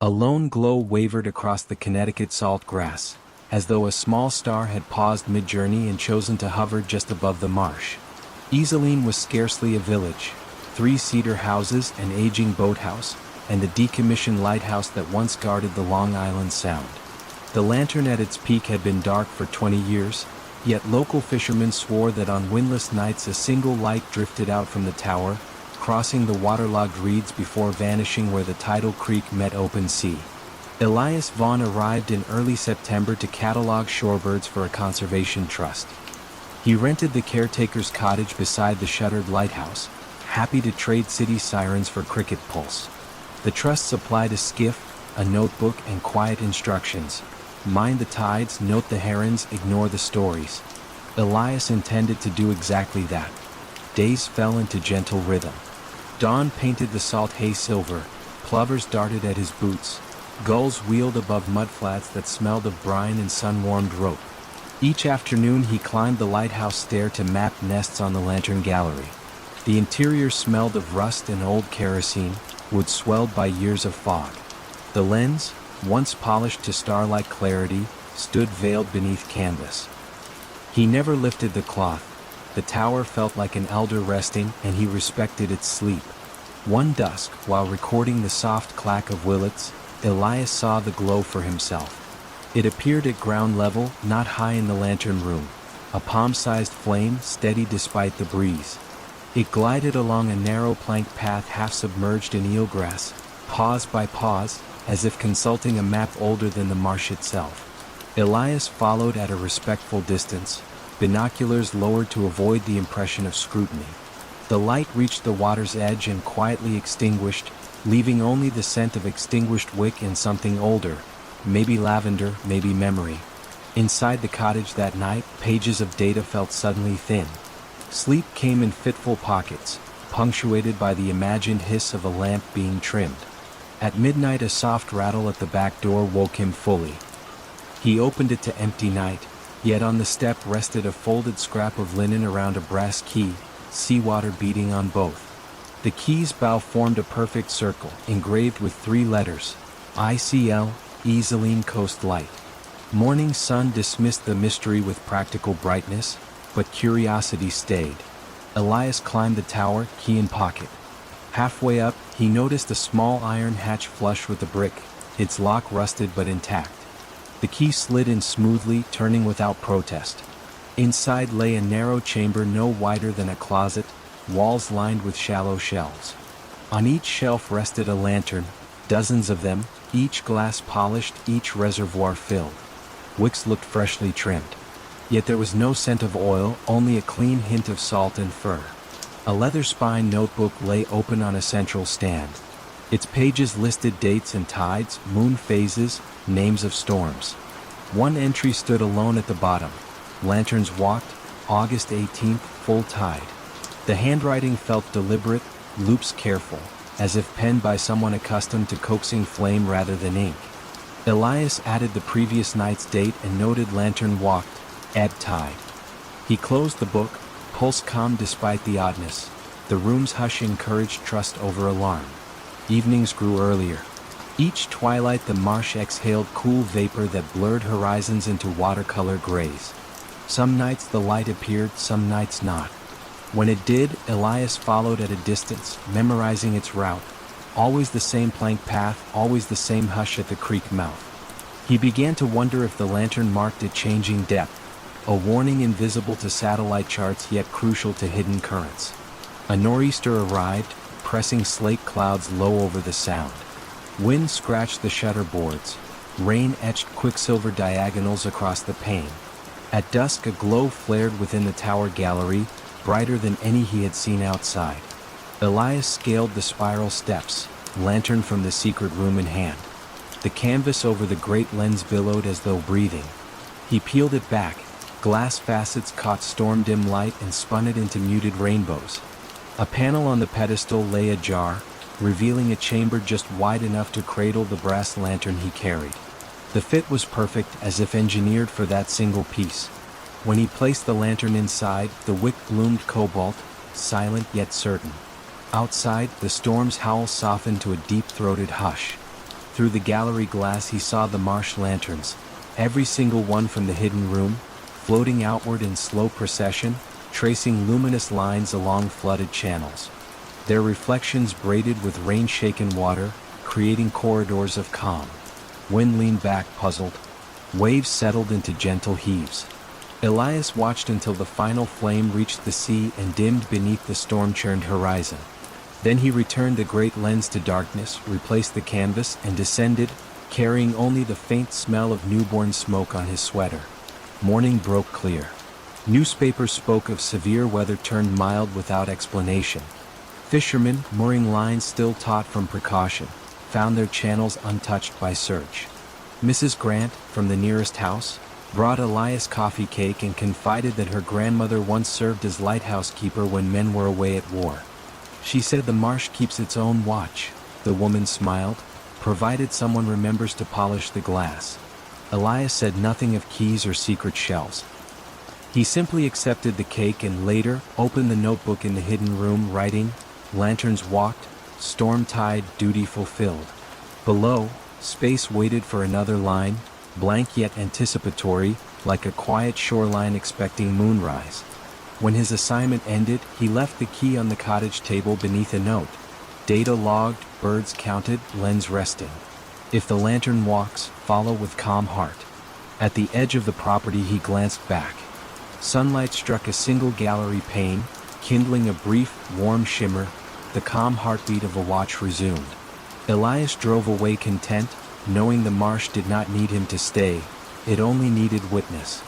A lone glow wavered across the Connecticut salt grass, as though a small star had paused mid-journey and chosen to hover just above the marsh. Iselin was scarcely a village. 3 cedar houses, an aging boathouse, and the decommissioned lighthouse that once guarded the Long Island Sound. The lantern at its peak had been dark for 20 years, yet local fishermen swore that on windless nights a single light drifted out from the tower, crossing the waterlogged reeds before vanishing where the tidal creek met open sea. Elias Vaughn arrived in early September to catalog shorebirds for a conservation trust. He rented the caretaker's cottage beside the shuttered lighthouse, happy to trade city sirens for cricket pulse. The trust supplied a skiff, a notebook, and quiet instructions. Mind the tides, note the herons, ignore the stories. Elias intended to do exactly that. Days fell into gentle rhythm. Dawn painted the salt hay silver, plovers darted at his boots, gulls wheeled above mudflats that smelled of brine and sun-warmed rope. Each afternoon he climbed the lighthouse stair to map nests on the lantern gallery. The interior smelled of rust and old kerosene, wood swelled by years of fog. The lens, once polished to star-like clarity, stood veiled beneath canvas. He never lifted the cloth. The tower felt like an elder resting, and he respected its sleep. One dusk, while recording the soft clack of willets, Elias saw the glow for himself. It appeared at ground level, not high in the lantern room. A palm-sized flame, steady despite the breeze. It glided along a narrow plank path half submerged in eelgrass, pause by pause, as if consulting a map older than the marsh itself. Elias followed at a respectful distance, binoculars lowered to avoid the impression of scrutiny. The light reached the water's edge and quietly extinguished, leaving only the scent of extinguished wick and something older, maybe lavender, maybe memory. Inside the cottage that night, pages of data felt suddenly thin. Sleep came in fitful pockets, punctuated by the imagined hiss of a lamp being trimmed. At midnight a soft rattle at the back door woke him fully. He opened it to empty night, yet on the step rested a folded scrap of linen around a brass key, seawater beating on both. The key's bow formed a perfect circle, engraved with 3 letters, ICL, Iselin Coast Light. Morning sun dismissed the mystery with practical brightness, but curiosity stayed. Elias climbed the tower, key in pocket. Halfway up, he noticed a small iron hatch flush with the brick, its lock rusted but intact. The key slid in smoothly, turning without protest. Inside lay a narrow chamber no wider than a closet, walls lined with shallow shelves. On each shelf rested a lantern, dozens of them, each glass polished, each reservoir filled. Wicks looked freshly trimmed. Yet there was no scent of oil, only a clean hint of salt and fir. A leather-spine notebook lay open on a central stand. Its pages listed dates and tides, moon phases, names of storms. One entry stood alone at the bottom. Lanterns walked, August 18th, full tide. The handwriting felt deliberate, loops careful, as if penned by someone accustomed to coaxing flame rather than ink. Elias added the previous night's date and noted lantern walked, ebb tide. He closed the book, pulse calm despite the oddness. The room's hush encouraged trust over alarm. Evenings grew earlier. Each twilight the marsh exhaled cool vapor that blurred horizons into watercolor grays. Some nights the light appeared, some nights not. When it did, Elias followed at a distance, memorizing its route. Always the same plank path, always the same hush at the creek mouth. He began to wonder if the lantern marked a changing depth, a warning invisible to satellite charts yet crucial to hidden currents. A nor'easter arrived, pressing slate clouds low over the sound. Wind scratched the shutter boards. Rain etched quicksilver diagonals across the pane. At dusk a glow flared within the tower gallery, brighter than any he had seen outside. Elias scaled the spiral steps, lantern from the secret room in hand. The canvas over the great lens billowed as though breathing. He peeled it back. Glass facets caught storm-dim light and spun it into muted rainbows. A panel on the pedestal lay ajar, revealing a chamber just wide enough to cradle the brass lantern he carried. The fit was perfect, as if engineered for that single piece. When he placed the lantern inside, the wick bloomed cobalt, silent yet certain. Outside, the storm's howl softened to a deep-throated hush. Through the gallery glass he saw the marsh lanterns, every single one from the hidden room, floating outward in slow procession, tracing luminous lines along flooded channels. Their reflections braided with rain-shaken water, creating corridors of calm. Wind leaned back puzzled. Waves settled into gentle heaves. Elias watched until the final flame reached the sea and dimmed beneath the storm-churned horizon. Then he returned the great lens to darkness, replaced the canvas, and descended, carrying only the faint smell of newborn smoke on his sweater. Morning broke clear. Newspapers spoke of severe weather turned mild without explanation. Fishermen, mooring lines still taut from precaution, found their channels untouched by surge. Mrs. Grant, from the nearest house, brought Elias coffee cake and confided that her grandmother once served as lighthouse keeper when men were away at war. She said the marsh keeps its own watch, the woman smiled, provided someone remembers to polish the glass. Elias said nothing of keys or secret shells. He simply accepted the cake and later opened the notebook in the hidden room, writing, "Lanterns walked, storm tide, duty fulfilled." Below, space waited for another line, blank yet anticipatory, like a quiet shoreline expecting moonrise. When his assignment ended, he left the key on the cottage table beneath a note. Data logged, birds counted, lens resting. If the lantern walks, follow with calm heart. At the edge of the property he glanced back. Sunlight struck a single gallery pane, kindling a brief, warm shimmer. The calm heartbeat of a watch resumed. Elias drove away content, knowing the marsh did not need him to stay, it only needed witness.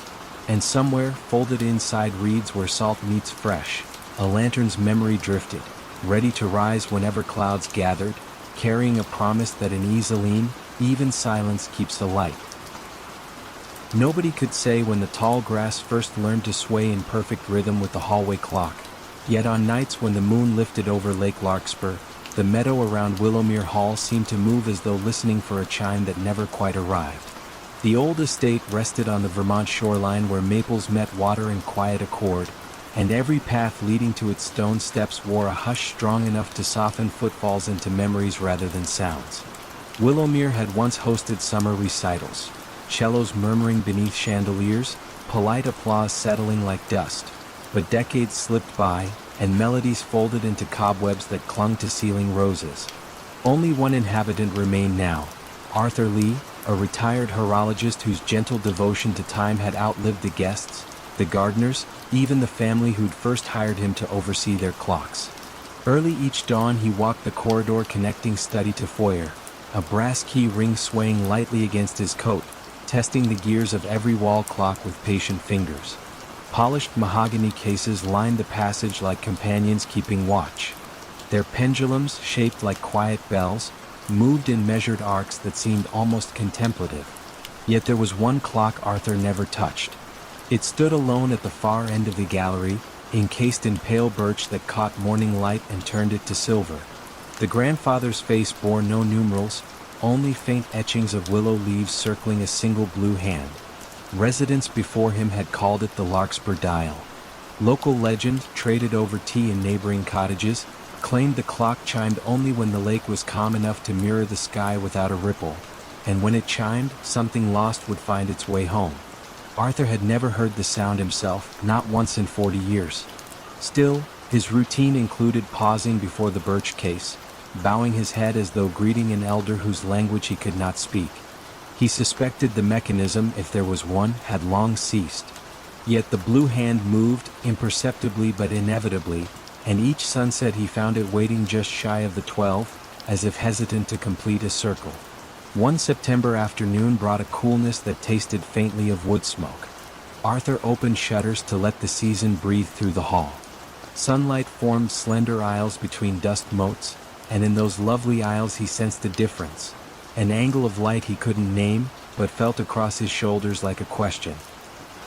And somewhere, folded inside reeds where salt meets fresh, a lantern's memory drifted, ready to rise whenever clouds gathered, carrying a promise that in Iselin, even silence keeps the light. Nobody could say when the tall grass first learned to sway in perfect rhythm with the hallway clock. Yet on nights when the moon lifted over Lake Larkspur, the meadow around Willowmere Hall seemed to move as though listening for a chime that never quite arrived. The old estate rested on the Vermont shoreline where maples met water in quiet accord, and every path leading to its stone steps wore a hush strong enough to soften footfalls into memories rather than sounds. Willowmere had once hosted summer recitals, cellos murmuring beneath chandeliers, polite applause settling like dust. But decades slipped by, and melodies folded into cobwebs that clung to ceiling roses. Only one inhabitant remained now, Arthur Lee, a retired horologist whose gentle devotion to time had outlived the guests, the gardeners, even the family who'd first hired him to oversee their clocks. Early each dawn he walked the corridor connecting study to foyer, a brass key ring swaying lightly against his coat, testing the gears of every wall clock with patient fingers. Polished mahogany cases lined the passage like companions keeping watch. Their pendulums, shaped like quiet bells, moved in measured arcs that seemed almost contemplative. Yet there was one clock Arthur never touched. It stood alone at the far end of the gallery, encased in pale birch that caught morning light and turned it to silver. The grandfather's face bore no numerals, only faint etchings of willow leaves circling a single blue hand. Residents before him had called it the Larkspur Dial. Local legend, traded over tea in neighboring cottages, claimed the clock chimed only when the lake was calm enough to mirror the sky without a ripple, and when it chimed, something lost would find its way home. Arthur had never heard the sound himself, not once in 40 years. Still, his routine included pausing before the birch case, bowing his head as though greeting an elder whose language he could not speak. He suspected the mechanism, if there was one, had long ceased. Yet the blue hand moved, imperceptibly but inevitably, and each sunset he found it waiting just shy of the 12, as if hesitant to complete a circle. One September afternoon brought a coolness that tasted faintly of wood smoke. Arthur opened shutters to let the season breathe through the hall. Sunlight formed slender aisles between dust motes, and in those lovely aisles he sensed a difference. An angle of light he couldn't name, but felt across his shoulders like a question.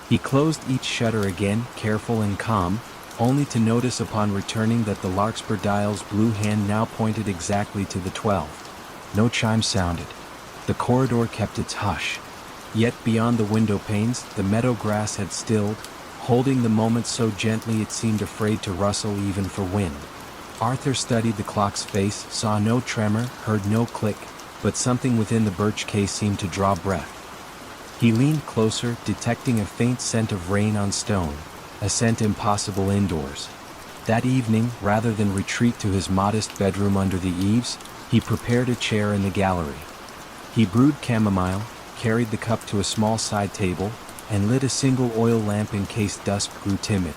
He closed each shutter again, careful and calm, only to notice upon returning that the Larkspur Dial's blue hand now pointed exactly to the 12. No chime sounded. The corridor kept its hush. Yet beyond the window panes, the meadow grass had stilled, holding the moment so gently it seemed afraid to rustle even for wind. Arthur studied the clock's face, saw no tremor, heard no click, but something within the birch case seemed to draw breath. He leaned closer, detecting a faint scent of rain on stone, a scent impossible indoors. That evening, rather than retreat to his modest bedroom under the eaves, he prepared a chair in the gallery. He brewed chamomile, carried the cup to a small side table, and lit a single oil lamp in case dusk grew timid.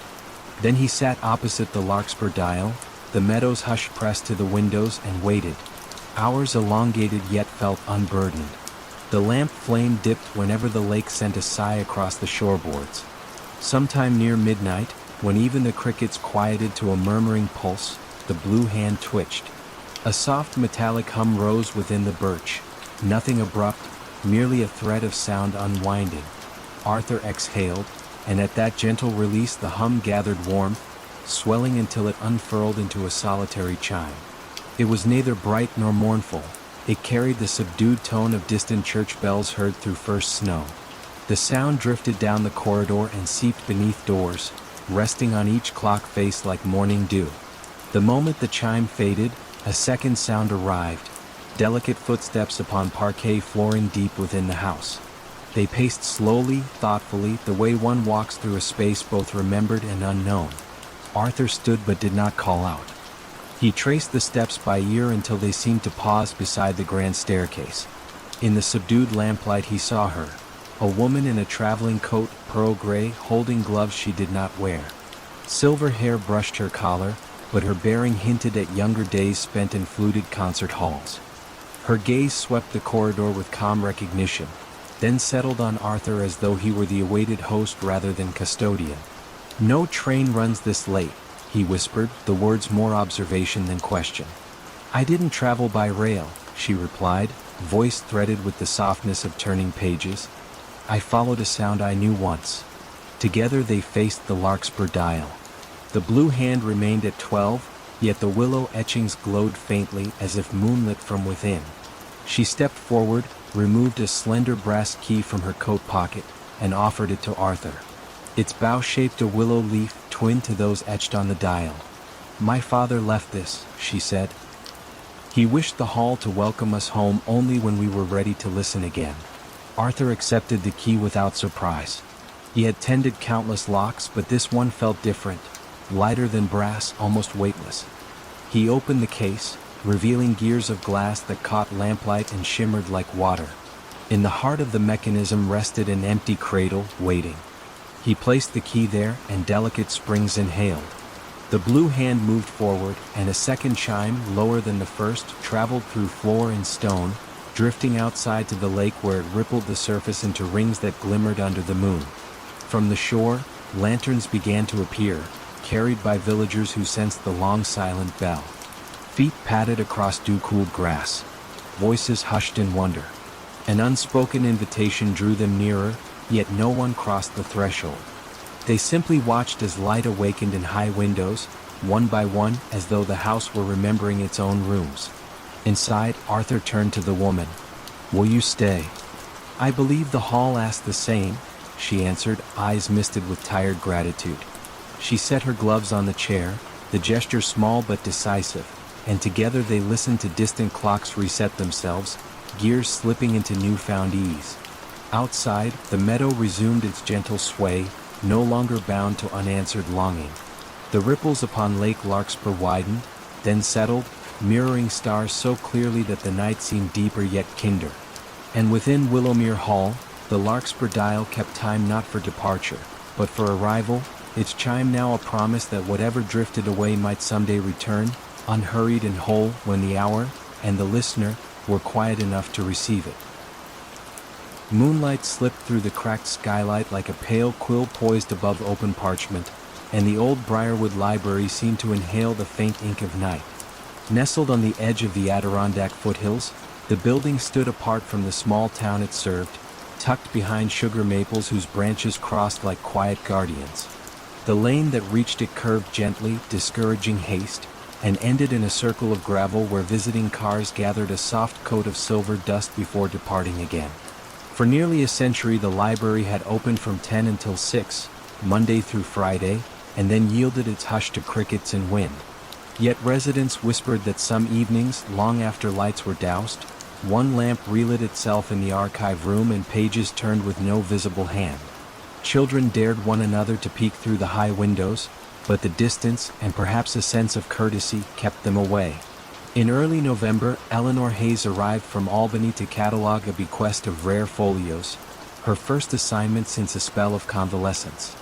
Then he sat opposite the larkspur dial, the meadows hushed pressed to the windows, and waited. Hours elongated yet felt unburdened. The lamp flame dipped whenever the lake sent a sigh across the shoreboards. Sometime near midnight, when even the crickets quieted to a murmuring pulse, the blue hand twitched. A soft metallic hum rose within the birch, nothing abrupt, merely a thread of sound unwinding. Arthur exhaled, and at that gentle release the hum gathered warmth, swelling until it unfurled into a solitary chime. It was neither bright nor mournful. It carried the subdued tone of distant church bells heard through first snow. The sound drifted down the corridor and seeped beneath doors, resting on each clock face like morning dew. The moment the chime faded, a second sound arrived, delicate footsteps upon parquet flooring deep within the house. They paced slowly, thoughtfully, the way one walks through a space both remembered and unknown. Arthur stood but did not call out. He traced the steps by ear until they seemed to pause beside the grand staircase. In the subdued lamplight he saw her, a woman in a traveling coat, pearl gray, holding gloves she did not wear. Silver hair brushed her collar, but her bearing hinted at younger days spent in fluted concert halls. Her gaze swept the corridor with calm recognition, then settled on Arthur as though he were the awaited host rather than custodian. "No train runs this late," he whispered, the words more observation than question. "I didn't travel by rail," she replied, voice threaded with the softness of turning pages. "I followed a sound I knew once." Together they faced the larkspur dial. The blue hand remained at 12, yet the willow etchings glowed faintly as if moonlit from within. She stepped forward, removed a slender brass key from her coat pocket, and offered it to Arthur. Its bow shaped a willow leaf, twin to those etched on the dial. "My father left this," she said. "He wished the hall to welcome us home only when we were ready to listen again." Arthur accepted the key without surprise. He had tended countless locks, but this one felt different, lighter than brass, almost weightless. He opened the case, revealing gears of glass that caught lamplight and shimmered like water. In the heart of the mechanism rested an empty cradle, waiting. He placed the key there, and delicate springs inhaled. The blue hand moved forward, and a second chime, lower than the first, traveled through floor and stone, drifting outside to the lake where it rippled the surface into rings that glimmered under the moon. From the shore, lanterns began to appear, carried by villagers who sensed the long silent bell. Feet padded across dew-cooled grass. Voices hushed in wonder. An unspoken invitation drew them nearer, yet no one crossed the threshold. They simply watched as light awakened in high windows, one by one, as though the house were remembering its own rooms. Inside, Arthur turned to the woman. "Will you stay?" "I believe the hall asked the same," she answered, eyes misted with tired gratitude. She set her gloves on the chair, the gesture small but decisive, and together they listened to distant clocks reset themselves, gears slipping into newfound ease. Outside, the meadow resumed its gentle sway, no longer bound to unanswered longing. The ripples upon Lake Larkspur widened, then settled, mirroring stars so clearly that the night seemed deeper yet kinder. And within Willowmere Hall, the Larkspur dial kept time not for departure, but for arrival, its chime now a promise that whatever drifted away might someday return, unhurried and whole, when the hour, and the listener, were quiet enough to receive it. Moonlight slipped through the cracked skylight like a pale quill poised above open parchment, and the old Briarwood Library seemed to inhale the faint ink of night. Nestled on the edge of the Adirondack foothills, the building stood apart from the small town it served, tucked behind sugar maples whose branches crossed like quiet guardians. The lane that reached it curved gently, discouraging haste, and ended in a circle of gravel where visiting cars gathered a soft coat of silver dust before departing again. For nearly a century the library had opened from 10 until 6, Monday through Friday, and then yielded its hush to crickets and wind. Yet residents whispered that some evenings, long after lights were doused, One lamp relit itself in the archive room and pages turned with no visible hand. Children dared one another to peek through the high windows, but the distance and perhaps a sense of courtesy kept them away. In early November, Eleanor Hayes arrived from Albany to catalog a bequest of rare folios, her first assignment since a spell of convalescence.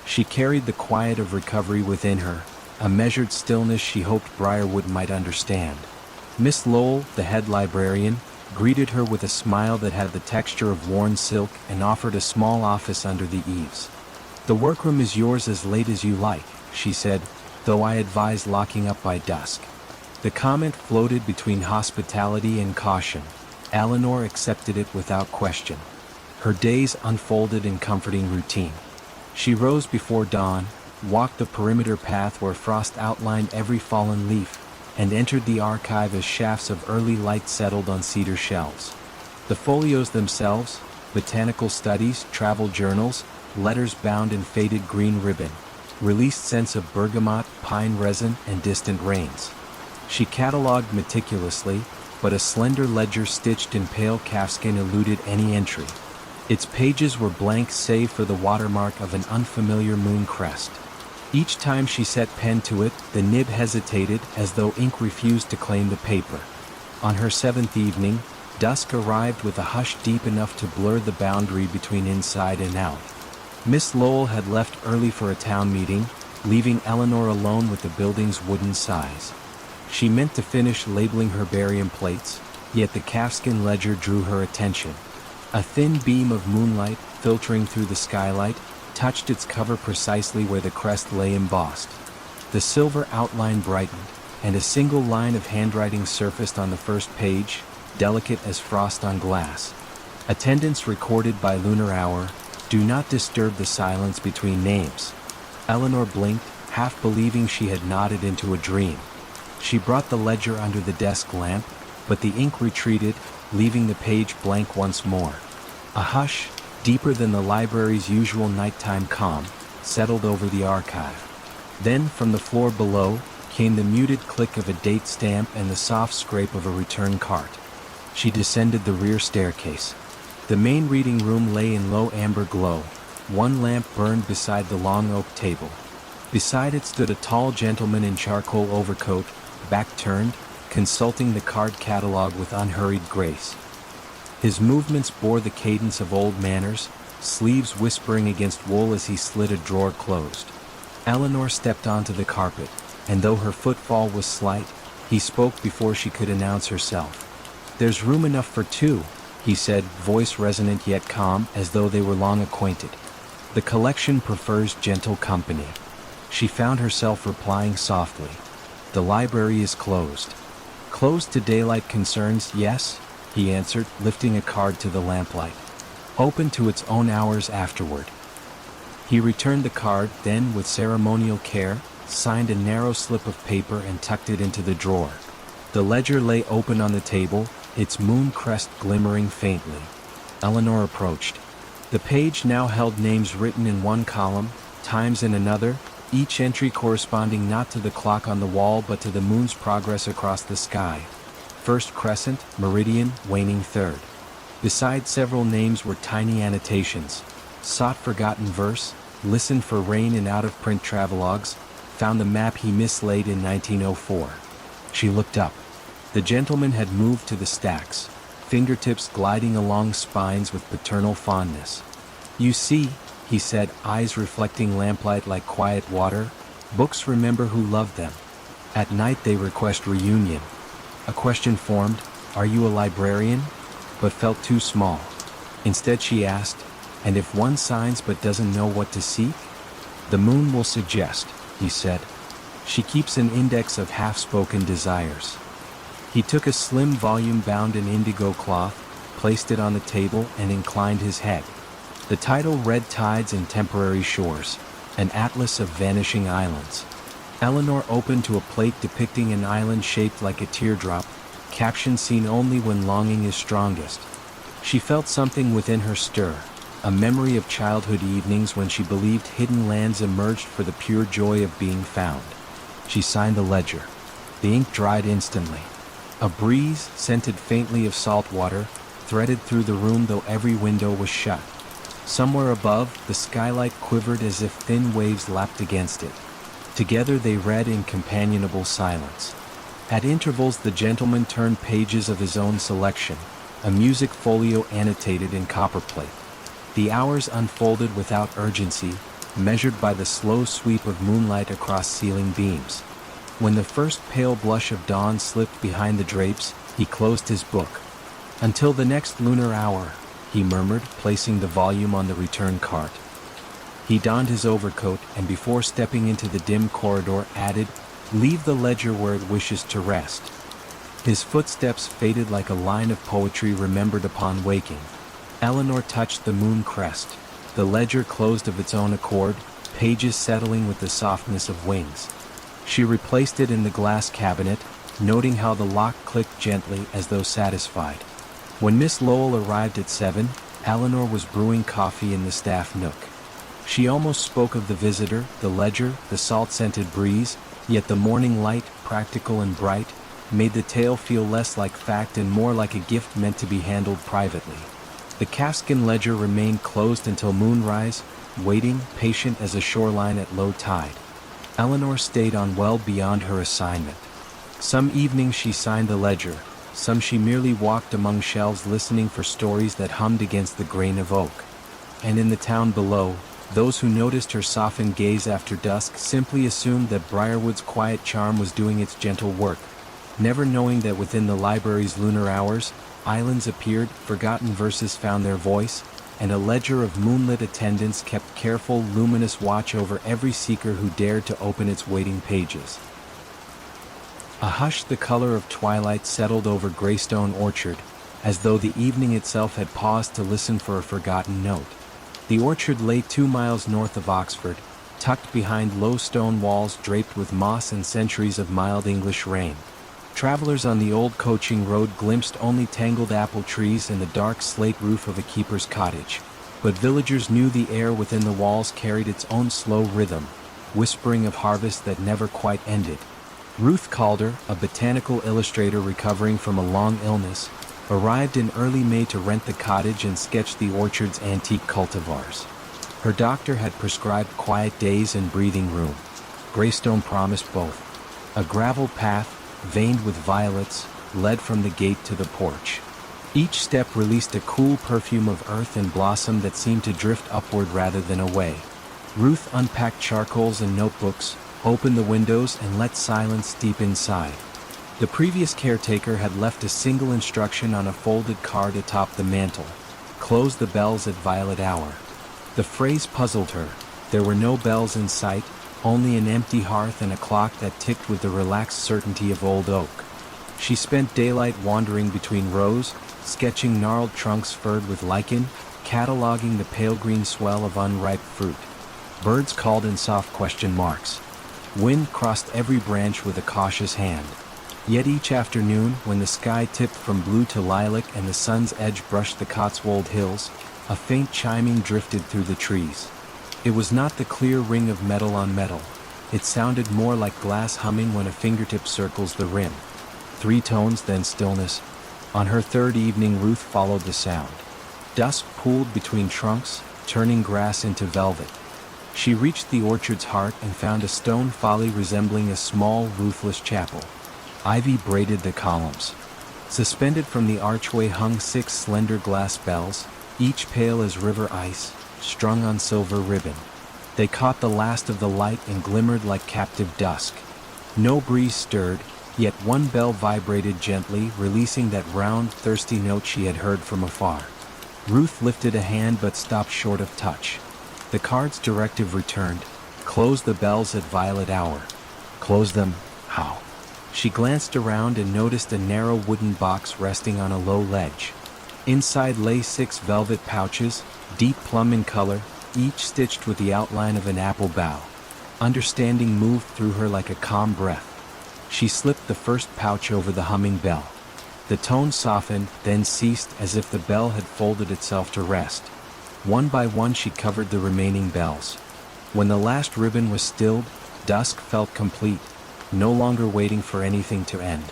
She carried the quiet of recovery within her, a measured stillness she hoped Briarwood might understand. Miss Lowell, the head librarian, greeted her with a smile that had the texture of worn silk and offered a small office under the eaves. "The workroom is yours as late as you like," she said, "though I advise locking up by dusk." The comment floated between hospitality and caution. Eleanor accepted it without question. Her days unfolded in comforting routine. She rose before dawn, walked the perimeter path where frost outlined every fallen leaf, and entered the archive as shafts of early light settled on cedar shelves. The folios themselves, botanical studies, travel journals, letters bound in faded green ribbon, released scents of bergamot, pine resin, and distant rains. She catalogued meticulously, but a slender ledger stitched in pale calfskin eluded any entry. Its pages were blank save for the watermark of an unfamiliar moon crest. Each time she set pen to it, the nib hesitated as though ink refused to claim the paper. On her seventh evening, dusk arrived with a hush deep enough to blur the boundary between inside and out. Miss Lowell had left early for a town meeting, leaving Eleanor alone with the building's wooden size. She meant to finish labeling herbarium plates, yet the calfskin ledger drew her attention. A thin beam of moonlight, filtering through the skylight, touched its cover precisely where the crest lay embossed. The silver outline brightened, and a single line of handwriting surfaced on the first page, delicate as frost on glass. Attendance recorded by lunar hour, do not disturb the silence between names. Eleanor blinked, half believing she had nodded into a dream. She brought the ledger under the desk lamp, but the ink retreated, leaving the page blank once more. A hush, deeper than the library's usual nighttime calm, settled over the archive. Then, from the floor below, came the muted click of a date stamp and the soft scrape of a return cart. She descended the rear staircase. The main reading room lay in low amber glow. One lamp burned beside the long oak table. Beside it stood a tall gentleman in charcoal overcoat, back turned, consulting the card catalog with unhurried grace. His movements bore the cadence of old manners, sleeves whispering against wool as he slid a drawer closed. Eleanor stepped onto the carpet, and though her footfall was slight, he spoke before she could announce herself. "There's room enough for two," he said, voice resonant yet calm, as though they were long acquainted. "The collection prefers gentle company." She found herself replying softly. "The library is closed." "Closed to daylight concerns, yes," he answered, lifting a card to the lamplight. "Open to its own hours afterward." He returned the card, then, with ceremonial care, signed a narrow slip of paper and tucked it into the drawer. The ledger lay open on the table, its moon crest glimmering faintly. Eleanor approached. The page now held names written in one column, times in another, each entry corresponding not to the clock on the wall but to the moon's progress across the sky. First crescent, meridian, waning third. Beside several names were tiny annotations. Sought forgotten verse, listened for rain in out-of-print travelogues, found the map he mislaid in 1904. She looked up. The gentleman had moved to the stacks, fingertips gliding along spines with paternal fondness. "You see," he said, eyes reflecting lamplight like quiet water, "books remember who loved them. At night they request reunion." A question formed, "Are you a librarian?" but felt too small. Instead she asked, "And if one signs but doesn't know what to seek?" "The moon will suggest," he said. "She keeps an index of half-spoken desires." He took a slim volume bound in indigo cloth, placed it on the table, and inclined his head. The title read Tides and Temporary Shores, an atlas of vanishing islands. Eleanor opened to a plate depicting an island shaped like a teardrop, caption seen only when longing is strongest. She felt something within her stir, a memory of childhood evenings when she believed hidden lands emerged for the pure joy of being found. She signed the ledger. The ink dried instantly. A breeze, scented faintly of salt water, threaded through the room though every window was shut. Somewhere above, the skylight quivered as if thin waves lapped against it. Together they read in companionable silence. At intervals the gentleman turned pages of his own selection, a music folio annotated in copperplate. The hours unfolded without urgency, measured by the slow sweep of moonlight across ceiling beams. When the first pale blush of dawn slipped behind the drapes, he closed his book. "Until the next lunar hour," he murmured, placing the volume on the return cart. He donned his overcoat and before stepping into the dim corridor added, "Leave the ledger where it wishes to rest." His footsteps faded like a line of poetry remembered upon waking. Eleanor touched the moon crest. The ledger closed of its own accord, pages settling with the softness of wings. She replaced it in the glass cabinet, noting how the lock clicked gently as though satisfied. When Miss Lowell arrived at 7, Eleanor was brewing coffee in the staff nook. She almost spoke of the visitor, the ledger, the salt-scented breeze, yet the morning light, practical and bright, made the tale feel less like fact and more like a gift meant to be handled privately. The calfskin ledger remained closed until moonrise, waiting, patient as a shoreline at low tide. Eleanor stayed on well beyond her assignment. Some evenings she signed the ledger, some she merely walked among shelves listening for stories that hummed against the grain of oak. And in the town below, those who noticed her softened gaze after dusk simply assumed that Briarwood's quiet charm was doing its gentle work, never knowing that within the library's lunar hours, islands appeared, forgotten verses found their voice, and a ledger of moonlit attendants kept careful, luminous watch over every seeker who dared to open its waiting pages. A hush the color of twilight settled over Greystone Orchard, as though the evening itself had paused to listen for a forgotten note. The orchard lay 2 miles north of Oxford, tucked behind low stone walls draped with moss and centuries of mild English rain. Travelers on the old coaching road glimpsed only tangled apple trees and the dark slate roof of a keeper's cottage, but villagers knew the air within the walls carried its own slow rhythm, whispering of harvest that never quite ended. Ruth Calder, a botanical illustrator recovering from a long illness, arrived in early May to rent the cottage and sketch the orchard's antique cultivars. Her doctor had prescribed quiet days and breathing room. Greystone promised both. A gravel path, veined with violets, led from the gate to the porch. Each step released a cool perfume of earth and blossom that seemed to drift upward rather than away. Ruth unpacked charcoals and notebooks, opened the windows and let silence steep inside. The previous caretaker had left a single instruction on a folded card atop the mantel: close the bells at violet hour. The phrase puzzled her. There were no bells in sight, only an empty hearth and a clock that ticked with the relaxed certainty of old oak. She spent daylight wandering between rows, sketching gnarled trunks furred with lichen, cataloging the pale green swell of unripe fruit. Birds called in soft question marks. Wind crossed every branch with a cautious hand. Yet each afternoon, when the sky tipped from blue to lilac and the sun's edge brushed the Cotswold hills, a faint chiming drifted through the trees. It was not the clear ring of metal on metal. It sounded more like glass humming when a fingertip circles the rim. 3 tones, then stillness. On her 3rd evening, Ruth followed the sound. Dusk pooled between trunks, turning grass into velvet. She reached the orchard's heart and found a stone folly resembling a small, roofless chapel. Ivy braided the columns. Suspended from the archway hung 6 slender glass bells, each pale as river ice, strung on silver ribbon. They caught the last of the light and glimmered like captive dusk. No breeze stirred, yet one bell vibrated gently, releasing that round, thirsty note she had heard from afar. Ruth lifted a hand but stopped short of touch. The card's directive returned: close the bells at violet hour. Close them? How? She glanced around and noticed a narrow wooden box resting on a low ledge. Inside lay 6 velvet pouches, deep plum in color, each stitched with the outline of an apple bough. Understanding moved through her like a calm breath. She slipped the first pouch over the humming bell. The tone softened, then ceased as if the bell had folded itself to rest. One by one she covered the remaining bells. When the last ribbon was stilled, dusk felt complete, no longer waiting for anything to end.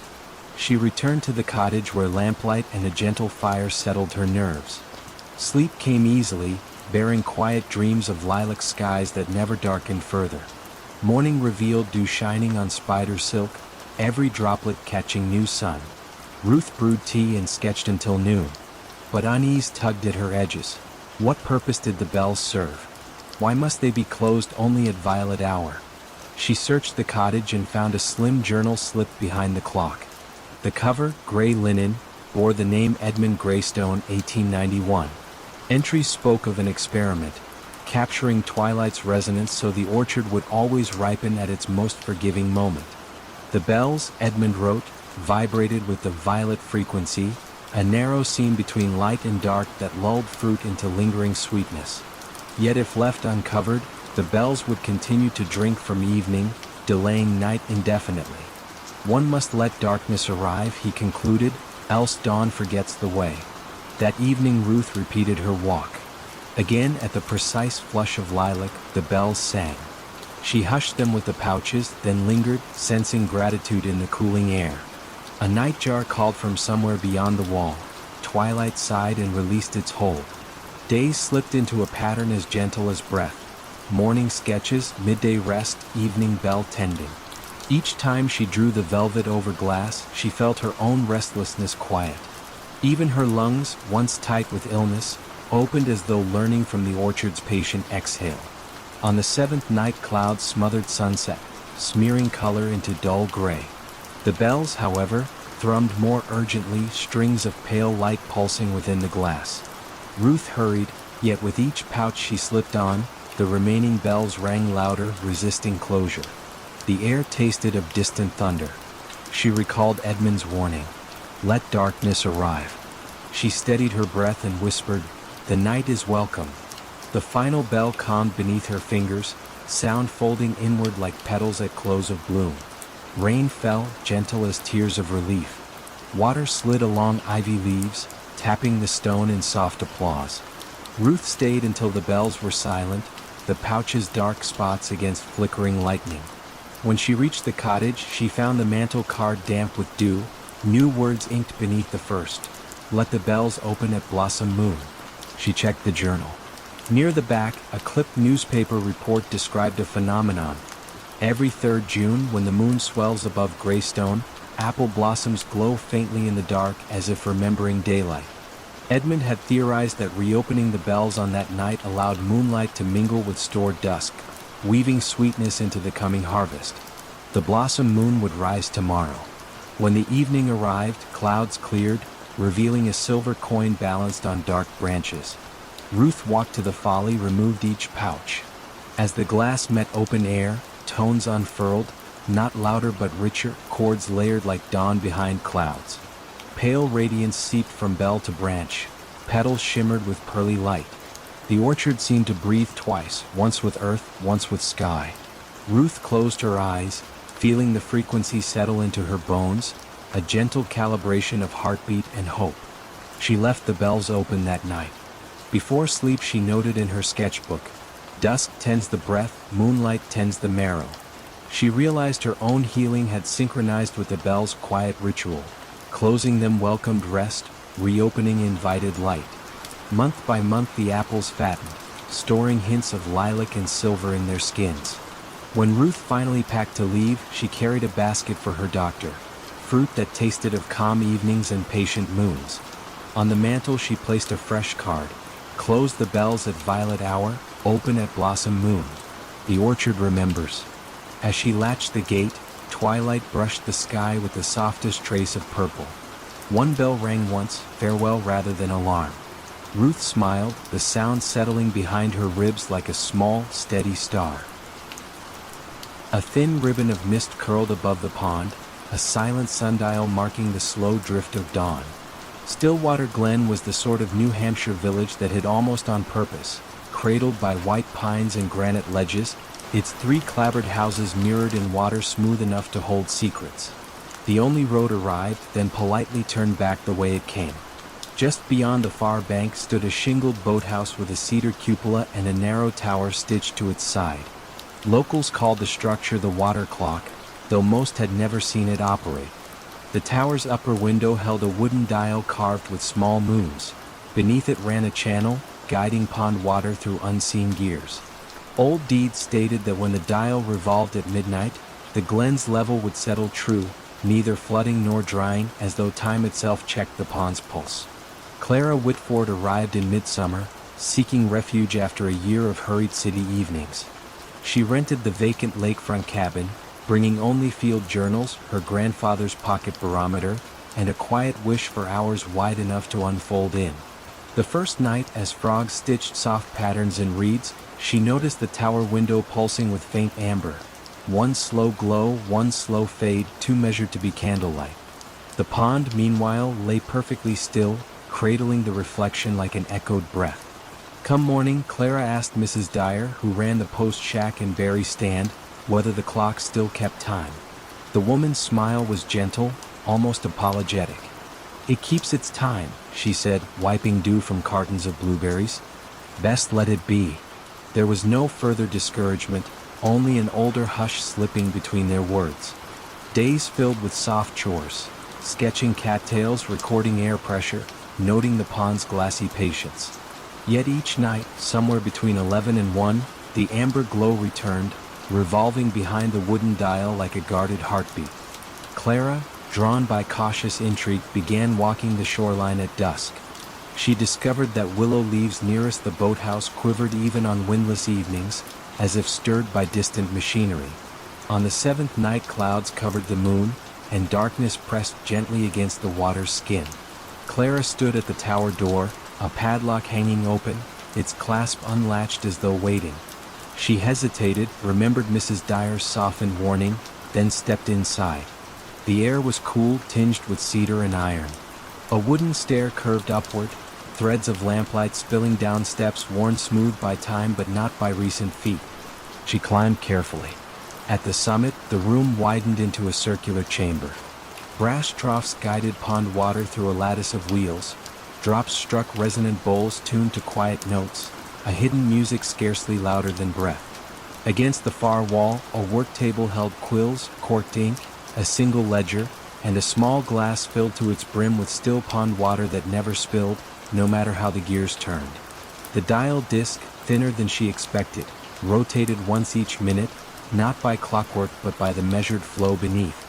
She returned to the cottage where lamplight and a gentle fire settled her nerves. Sleep came easily, bearing quiet dreams of lilac skies that never darkened further. Morning revealed dew shining on spider silk, every droplet catching new sun. Ruth brewed tea and sketched until noon. But unease tugged at her edges. What purpose did the bells serve? Why must they be closed only at violet hour? She searched the cottage and found a slim journal slipped behind the clock. The cover, gray linen, bore the name Edmund Greystone, 1891. Entries spoke of an experiment, capturing twilight's resonance so the orchard would always ripen at its most forgiving moment. The bells, Edmund wrote, vibrated with the violet frequency, a narrow seam between light and dark that lulled fruit into lingering sweetness. Yet if left uncovered, the bells would continue to drink from evening, delaying night indefinitely. One must let darkness arrive, he concluded, else dawn forgets the way. That evening Ruth repeated her walk. Again at the precise flush of lilac, the bells sang. She hushed them with the pouches, then lingered, sensing gratitude in the cooling air. A nightjar called from somewhere beyond the wall. Twilight sighed and released its hold. Days slipped into a pattern as gentle as breath. Morning sketches, midday rest, evening bell tending. Each time she drew the velvet over glass, she felt her own restlessness quiet. Even her lungs, once tight with illness, opened as though learning from the orchard's patient exhale. On the seventh night clouds smothered sunset, smearing color into dull gray. The bells, however, thrummed more urgently, strings of pale light pulsing within the glass. Ruth hurried, yet with each pouch she slipped on, the remaining bells rang louder, resisting closure. The air tasted of distant thunder. She recalled Edmund's warning. Let darkness arrive. She steadied her breath and whispered, the night is welcome. The final bell calmed beneath her fingers, sound folding inward like petals at close of bloom. Rain fell, gentle as tears of relief. Water slid along ivy leaves, tapping the stone in soft applause. Ruth stayed until the bells were silent, the pouches dark spots against flickering lightning. When she reached the cottage, she found the mantel card damp with dew, new words inked beneath the first. Let the bells open at blossom moon. She checked the journal. Near the back, a clipped newspaper report described a phenomenon. Every 3rd June, when the moon swells above Greystone, apple blossoms glow faintly in the dark as if remembering daylight. Edmund had theorized that reopening the bells on that night allowed moonlight to mingle with stored dusk, weaving sweetness into the coming harvest. The blossom moon would rise tomorrow. When the evening arrived, clouds cleared, revealing a silver coin balanced on dark branches. Ruth walked to the folly, removed each pouch. As the glass met open air, tones unfurled, not louder but richer, chords layered like dawn behind clouds. Pale radiance seeped from bell to branch, petals shimmered with pearly light. The orchard seemed to breathe twice, once with earth, once with sky. Ruth closed her eyes, feeling the frequency settle into her bones, a gentle calibration of heartbeat and hope. She left the bells open that night. Before sleep she noted in her sketchbook, dusk tends the breath, moonlight tends the marrow. She realized her own healing had synchronized with the bells' quiet ritual. Closing them welcomed rest, reopening invited light. Month by month the apples fattened, storing hints of lilac and silver in their skins. When Ruth finally packed to leave, she carried a basket for her doctor, fruit that tasted of calm evenings and patient moons. On the mantel she placed a fresh card. Close the bells at violet hour, open at blossom moon. The orchard remembers. As she latched the gate, twilight brushed the sky with the softest trace of purple. One bell rang once, farewell rather than alarm. Ruth smiled, the sound settling behind her ribs like a small, steady star. A thin ribbon of mist curled above the pond, a silent sundial marking the slow drift of dawn. Stillwater Glen was the sort of New Hampshire village that hid almost on purpose, cradled by white pines and granite ledges, its 3 clapboard houses mirrored in water smooth enough to hold secrets. The only road arrived, then politely turned back the way it came. Just beyond the far bank stood a shingled boathouse with a cedar cupola and a narrow tower stitched to its side. Locals called the structure the water clock, though most had never seen it operate. The tower's upper window held a wooden dial carved with small moons. Beneath it ran a channel, guiding pond water through unseen gears. Old deeds stated that when the dial revolved at midnight, the glen's level would settle true, neither flooding nor drying, as though time itself checked the pond's pulse. Clara Whitford arrived in midsummer, seeking refuge after a year of hurried city evenings. She rented the vacant lakefront cabin, bringing only field journals, her grandfather's pocket barometer, and a quiet wish for hours wide enough to unfold in. The first night, as frogs stitched soft patterns in reeds, she noticed the tower window pulsing with faint amber. One slow glow, one slow fade, two measured to be candlelight. The pond, meanwhile, lay perfectly still, cradling the reflection like an echoed breath. Come morning, Clara asked Mrs. Dyer, who ran the post shack and berry stand, whether the clock still kept time. The woman's smile was gentle, almost apologetic. It keeps its time, she said, wiping dew from cartons of blueberries. Best let it be. There was no further discouragement, only an older hush slipping between their words. Days filled with soft chores, sketching cattails, recording air pressure, noting the pond's glassy patience. Yet each night, somewhere between 11 and 1, the amber glow returned, revolving behind the wooden dial like a guarded heartbeat. Clara, drawn by cautious intrigue, began walking the shoreline at dusk. She discovered that willow leaves nearest the boathouse quivered even on windless evenings, as if stirred by distant machinery. On the seventh night, clouds covered the moon, and darkness pressed gently against the water's skin. Clara stood at the tower door, a padlock hanging open, its clasp unlatched as though waiting. She hesitated, remembered Mrs. Dyer's softened warning, then stepped inside. The air was cool, tinged with cedar and iron. A wooden stair curved upward, threads of lamplight spilling down steps worn smooth by time but not by recent feet. She climbed carefully. At the summit, the room widened into a circular chamber. Brass troughs guided pond water through a lattice of wheels. Drops struck resonant bowls tuned to quiet notes, a hidden music scarcely louder than breath. Against the far wall, a work table held quills, corked ink, a single ledger, and a small glass filled to its brim with still pond water that never spilled, no matter how the gears turned. The dial disc, thinner than she expected, rotated once each minute, not by clockwork but by the measured flow beneath.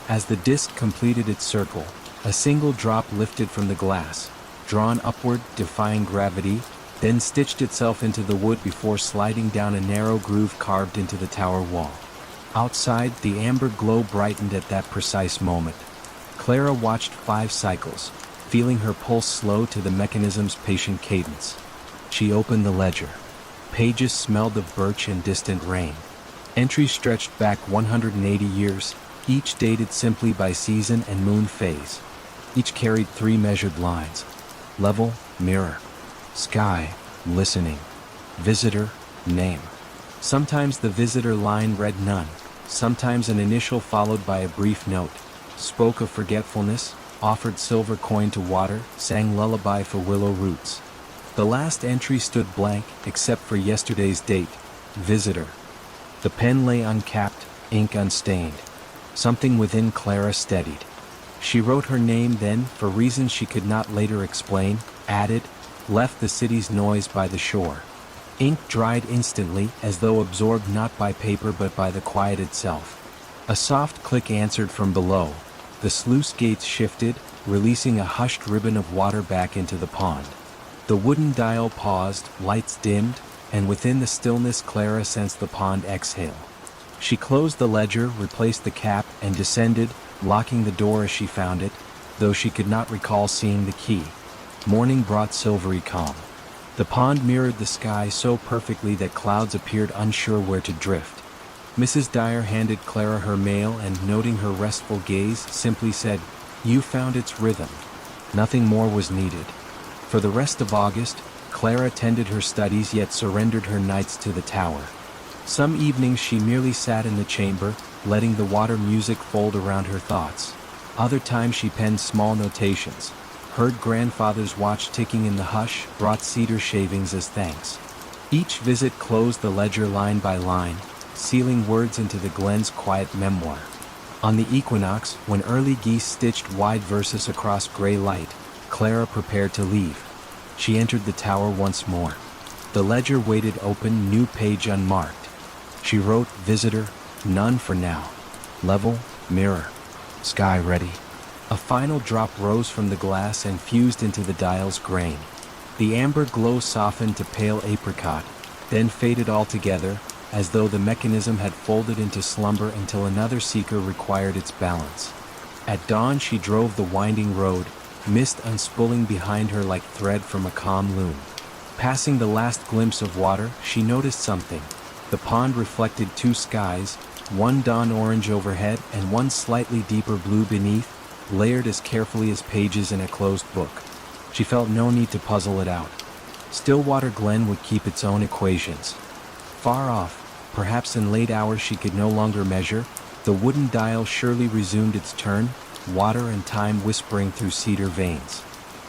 As the disc completed its circle, a single drop lifted from the glass, drawn upward, defying gravity, then stitched itself into the wood before sliding down a narrow groove carved into the tower wall. Outside, the amber glow brightened at that precise moment. Clara watched 5 cycles, feeling her pulse slow to the mechanism's patient cadence. She opened the ledger. Pages smelled of birch and distant rain. Entries stretched back 180 years, each dated simply by season and moon phase. Each carried 3 measured lines: level, mirror, sky, listening, visitor, name. Sometimes the visitor line read none, sometimes an initial followed by a brief note, spoke of forgetfulness, offered silver coin to water, sang lullaby for willow roots. The last entry stood blank, except for yesterday's date, visitor. The pen lay uncapped, ink unstained. Something within Clara steadied. She wrote her name then, for reasons she could not later explain, added, left the city's noise by the shore. Ink dried instantly, as though absorbed not by paper but by the quiet itself. A soft click answered from below. The sluice gates shifted, releasing a hushed ribbon of water back into the pond. The wooden dial paused, lights dimmed, and within the stillness Clara sensed the pond exhale. She closed the ledger, replaced the cap, and descended, locking the door as she found it, though she could not recall seeing the key. Morning brought silvery calm. The pond mirrored the sky so perfectly that clouds appeared unsure where to drift. Mrs. Dyer handed Clara her mail and, noting her restful gaze, simply said, "You found its rhythm." Nothing more was needed. For the rest of August, Clara tended her studies yet surrendered her nights to the tower. Some evenings she merely sat in the chamber, letting the water music fold around her thoughts. Other times she penned small notations, heard grandfather's watch ticking in the hush, brought cedar shavings as thanks. Each visit closed the ledger line by line, sealing words into the glen's quiet memoir. On the equinox, when early geese stitched wide verses across gray light, Clara prepared to leave. She entered the tower once more. The ledger waited open, new page unmarked. She wrote, "Visitor, none for now. Level, mirror, sky ready." A final drop rose from the glass and fused into the dial's grain. The amber glow softened to pale apricot, then faded altogether, as though the mechanism had folded into slumber until another seeker required its balance. At dawn she drove the winding road, mist unspooling behind her like thread from a calm loom. Passing the last glimpse of water, she noticed something. The pond reflected two skies, one dawn orange overhead and one slightly deeper blue beneath, layered as carefully as pages in a closed book. She felt no need to puzzle it out. Stillwater Glen would keep its own equations. Far off, perhaps in late hours she could no longer measure, the wooden dial surely resumed its turn, water and time whispering through cedar veins.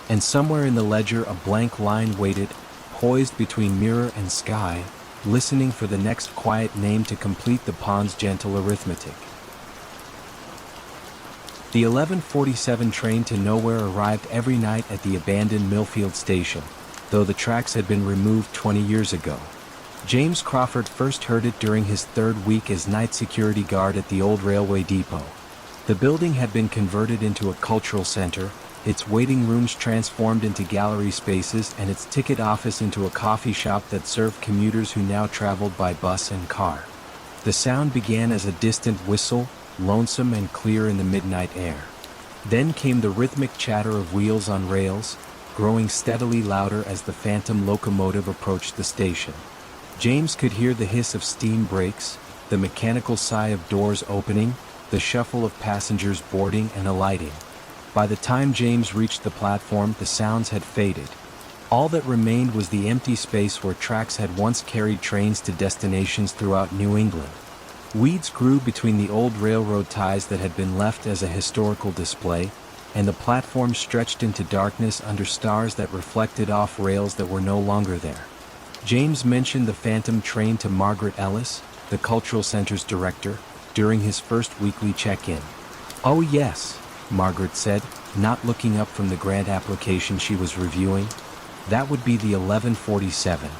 And somewhere in the ledger a blank line waited, poised between mirror and sky, listening for the next quiet name to complete the pond's gentle arithmetic. The 11:47 train to nowhere arrived every night at the abandoned Millfield station, though the tracks had been removed 20 years ago. James Crawford first heard it during his third week as night security guard at the old railway depot. The building had been converted into a cultural center, its waiting rooms transformed into gallery spaces and its ticket office into a coffee shop that served commuters who now traveled by bus and car. The sound began as a distant whistle, lonesome and clear in the midnight air. Then came the rhythmic chatter of wheels on rails, growing steadily louder as the phantom locomotive approached the station. James could hear the hiss of steam brakes, the mechanical sigh of doors opening, the shuffle of passengers boarding and alighting. By the time James reached the platform, the sounds had faded. All that remained was the empty space where tracks had once carried trains to destinations throughout New England. Weeds grew between the old railroad ties that had been left as a historical display, and the platform stretched into darkness under stars that reflected off rails that were no longer there. James mentioned the phantom train to Margaret Ellis, the Cultural Center's director, during his first weekly check-in. "Oh yes," Margaret said, not looking up from the grant application she was reviewing. "That would be the 11:47.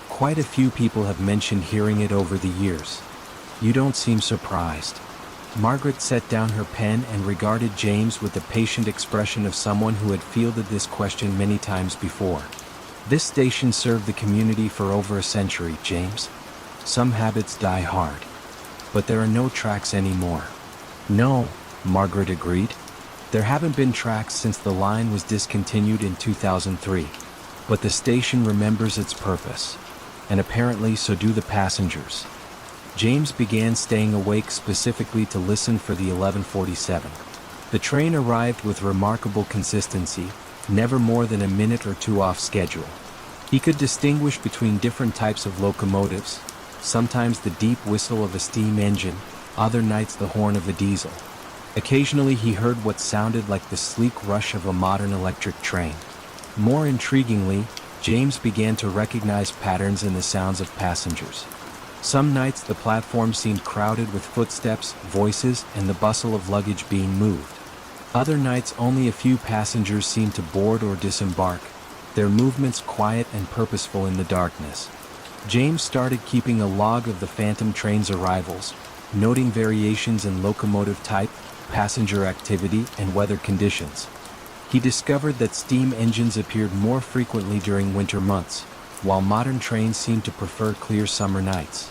Quite a few people have mentioned hearing it over the years. You don't seem surprised." Margaret set down her pen and regarded James with the patient expression of someone who had fielded this question many times before. "This station served the community for over a century, James. Some habits die hard. But there are no tracks anymore." "No," Margaret agreed. "There haven't been tracks since the line was discontinued in 2003. But the station remembers its purpose. And apparently so do the passengers." James began staying awake specifically to listen for the 11:47. The train arrived with remarkable consistency, never more than a minute or two off schedule. He could distinguish between different types of locomotives, sometimes the deep whistle of a steam engine, other nights the horn of a diesel. Occasionally he heard what sounded like the sleek rush of a modern electric train. More intriguingly, James began to recognize patterns in the sounds of passengers. Some nights the platform seemed crowded with footsteps, voices, and the bustle of luggage being moved. Other nights only a few passengers seemed to board or disembark, their movements quiet and purposeful in the darkness. James started keeping a log of the phantom train's arrivals, noting variations in locomotive type, passenger activity, and weather conditions. He discovered that steam engines appeared more frequently during winter months, while modern trains seemed to prefer clear summer nights.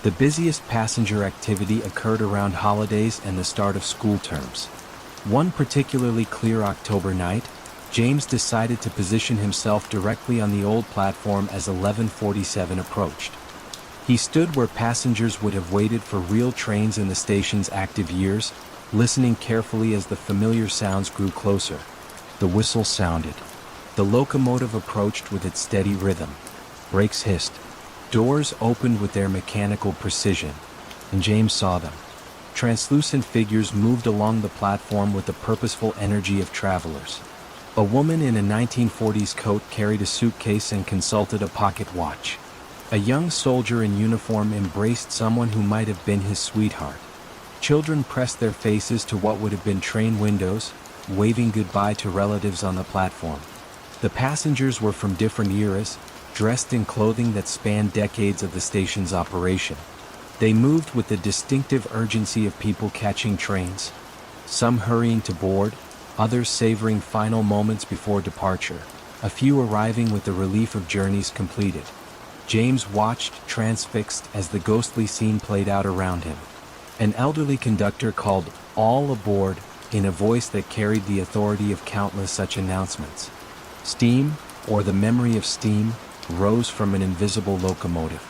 The busiest passenger activity occurred around holidays and the start of school terms. One particularly clear October night, James decided to position himself directly on the old platform as 11:47 approached. He stood where passengers would have waited for real trains in the station's active years, listening carefully as the familiar sounds grew closer. The whistle sounded. The locomotive approached with its steady rhythm. Brakes hissed. Doors opened with their mechanical precision, and James saw them. Translucent figures moved along the platform with the purposeful energy of travelers. A woman in a 1940s coat carried a suitcase and consulted a pocket watch. A young soldier in uniform embraced someone who might have been his sweetheart. Children pressed their faces to what would have been train windows, waving goodbye to relatives on the platform. The passengers were from different eras, dressed in clothing that spanned decades of the station's operation. They moved with the distinctive urgency of people catching trains, some hurrying to board, others savoring final moments before departure, a few arriving with the relief of journeys completed. James watched, transfixed, as the ghostly scene played out around him. An elderly conductor called, "All aboard," in a voice that carried the authority of countless such announcements. Steam, or the memory of steam, rose from an invisible locomotive.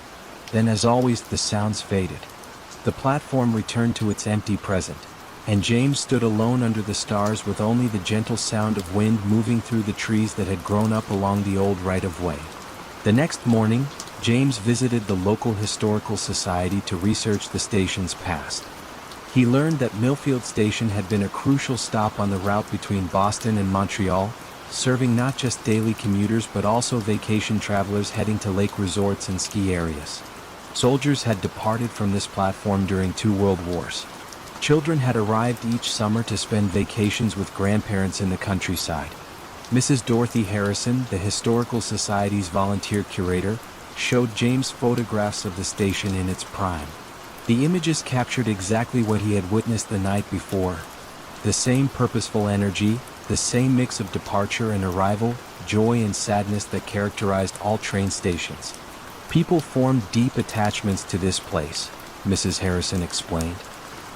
Then, as always, the sounds faded. The platform returned to its empty present, and James stood alone under the stars with only the gentle sound of wind moving through the trees that had grown up along the old right-of-way. The next morning, James visited the local historical society to research the station's past. He learned that Millfield Station had been a crucial stop on the route between Boston and Montreal, serving not just daily commuters but also vacation travelers heading to lake resorts and ski areas. Soldiers had departed from this platform during 2 world wars. Children had arrived each summer to spend vacations with grandparents in the countryside. Mrs. Dorothy Harrison, the Historical Society's volunteer curator, showed James photographs of the station in its prime. The images captured exactly what he had witnessed the night before. The same purposeful energy, the same mix of departure and arrival, joy and sadness that characterized all train stations. People formed deep attachments to this place, Mrs. Harrison explained.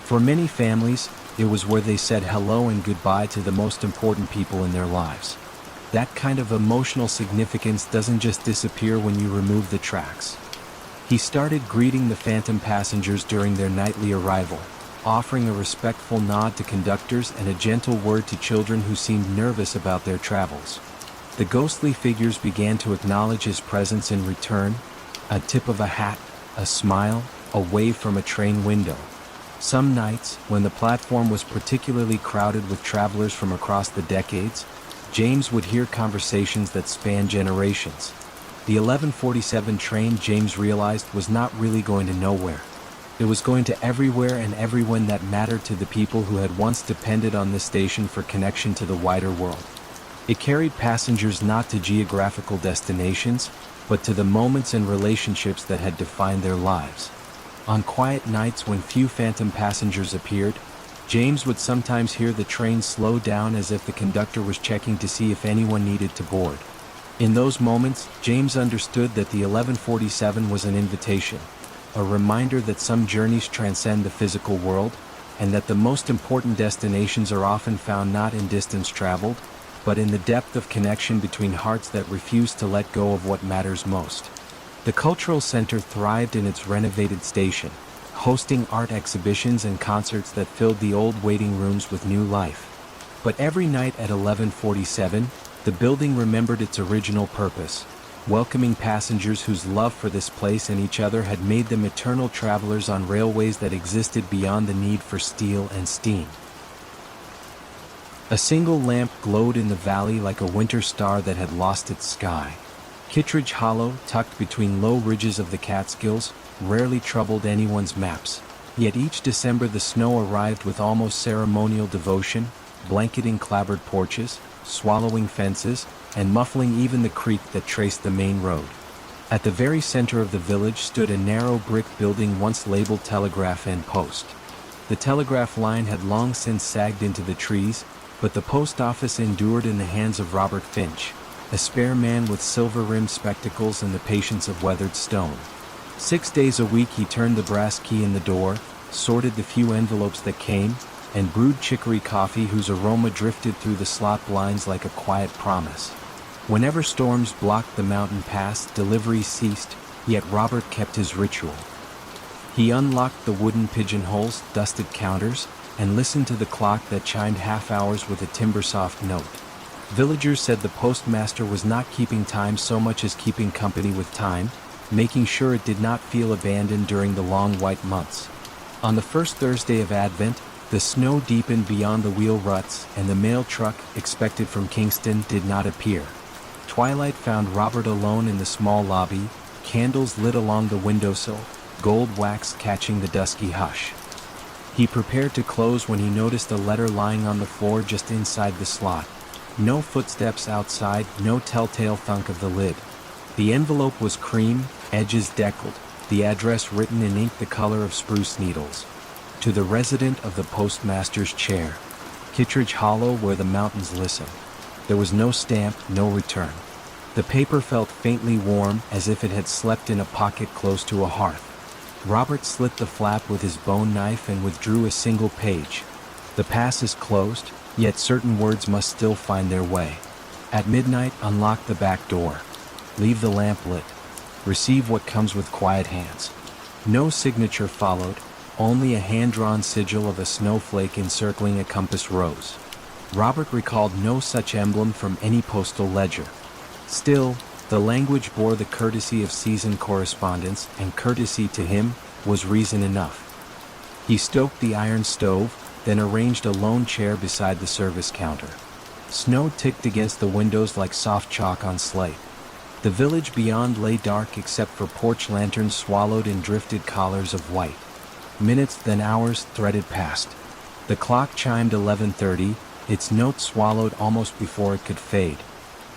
For many families, it was where they said hello and goodbye to the most important people in their lives. That kind of emotional significance doesn't just disappear when you remove the tracks. He started greeting the phantom passengers during their nightly arrival, offering a respectful nod to conductors and a gentle word to children who seemed nervous about their travels. The ghostly figures began to acknowledge his presence in return, a tip of a hat, a smile, a wave from a train window. Some nights, when the platform was particularly crowded with travelers from across the decades, James would hear conversations that spanned generations. The 11:47 train, James realized, was not really going to nowhere. It was going to everywhere and everyone that mattered to the people who had once depended on this station for connection to the wider world. It carried passengers not to geographical destinations, but to the moments and relationships that had defined their lives. On quiet nights when few phantom passengers appeared, James would sometimes hear the train slow down as if the conductor was checking to see if anyone needed to board. In those moments, James understood that the 11:47 was an invitation, a reminder that some journeys transcend the physical world, and that the most important destinations are often found not in distance traveled, but in the depth of connection between hearts that refuse to let go of what matters most. The cultural center thrived in its renovated station, hosting art exhibitions and concerts that filled the old waiting rooms with new life. But every night at 11:47, the building remembered its original purpose, welcoming passengers whose love for this place and each other had made them eternal travelers on railways that existed beyond the need for steel and steam. A single lamp glowed in the valley like a winter star that had lost its sky. Kittredge Hollow, tucked between low ridges of the Catskills, rarely troubled anyone's maps. Yet each December the snow arrived with almost ceremonial devotion, blanketing clapboard porches, swallowing fences, and muffling even the creek that traced the main road. At the very center of the village stood a narrow brick building once labeled Telegraph and Post. The telegraph line had long since sagged into the trees, but the post office endured in the hands of Robert Finch, a spare man with silver-rimmed spectacles and the patience of weathered stone. 6 days a week he turned the brass key in the door, sorted the few envelopes that came, and brewed chicory coffee whose aroma drifted through the slot blinds like a quiet promise. Whenever storms blocked the mountain pass, deliveries ceased, yet Robert kept his ritual. He unlocked the wooden pigeonholes, dusted counters, and listened to the clock that chimed half hours with a timber-soft note. Villagers said the postmaster was not keeping time so much as keeping company with time, making sure it did not feel abandoned during the long white months. On the first Thursday of Advent, the snow deepened beyond the wheel ruts, and the mail truck, expected from Kingston, did not appear. Twilight found Robert alone in the small lobby, candles lit along the windowsill, gold wax catching the dusky hush. He prepared to close when he noticed a letter lying on the floor just inside the slot. No footsteps outside, no telltale thunk of the lid. The envelope was cream, edges deckled, the address written in ink the color of spruce needles. To the resident of the postmaster's chair, Kittredge Hollow, where the mountains listen. There was no stamp, no return. The paper felt faintly warm, as if it had slept in a pocket close to a hearth. Robert slit the flap with his bone knife and withdrew a single page. The pass is closed, yet certain words must still find their way. At midnight, unlock the back door. Leave the lamp lit. Receive what comes with quiet hands. No signature followed, only a hand-drawn sigil of a snowflake encircling a compass rose. Robert recalled no such emblem from any postal ledger. Still, the language bore the courtesy of seasoned correspondence, and courtesy to him was reason enough. He stoked the iron stove, then arranged a lone chair beside the service counter. Snow ticked against the windows like soft chalk on slate. The village beyond lay dark except for porch lanterns swallowed in drifted collars of white. Minutes, then hours, threaded past. The clock chimed 11:30, its note swallowed almost before it could fade.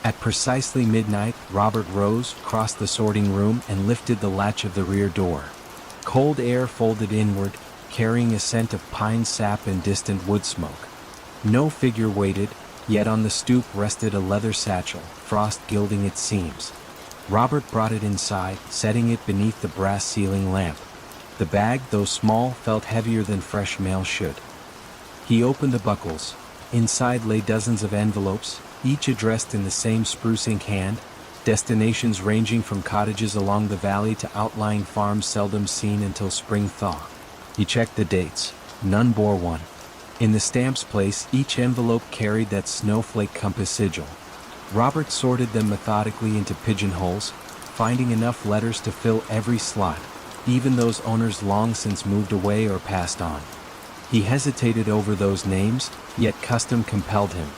At precisely midnight, Robert rose, crossed the sorting room, and lifted the latch of the rear door. Cold air folded inward, carrying a scent of pine sap and distant wood smoke. No figure waited, yet on the stoop rested a leather satchel, frost gilding its seams. Robert brought it inside, setting it beneath the brass ceiling lamp. The bag, though small, felt heavier than fresh mail should. He opened the buckles. Inside lay dozens of envelopes, each addressed in the same spruce ink hand, destinations ranging from cottages along the valley to outlying farms seldom seen until spring thaw. He checked the dates. None bore one. In the stamp's place, each envelope carried that snowflake compass sigil. Robert sorted them methodically into pigeonholes, finding enough letters to fill every slot, even those owners long since moved away or passed on. He hesitated over those names, yet custom compelled him.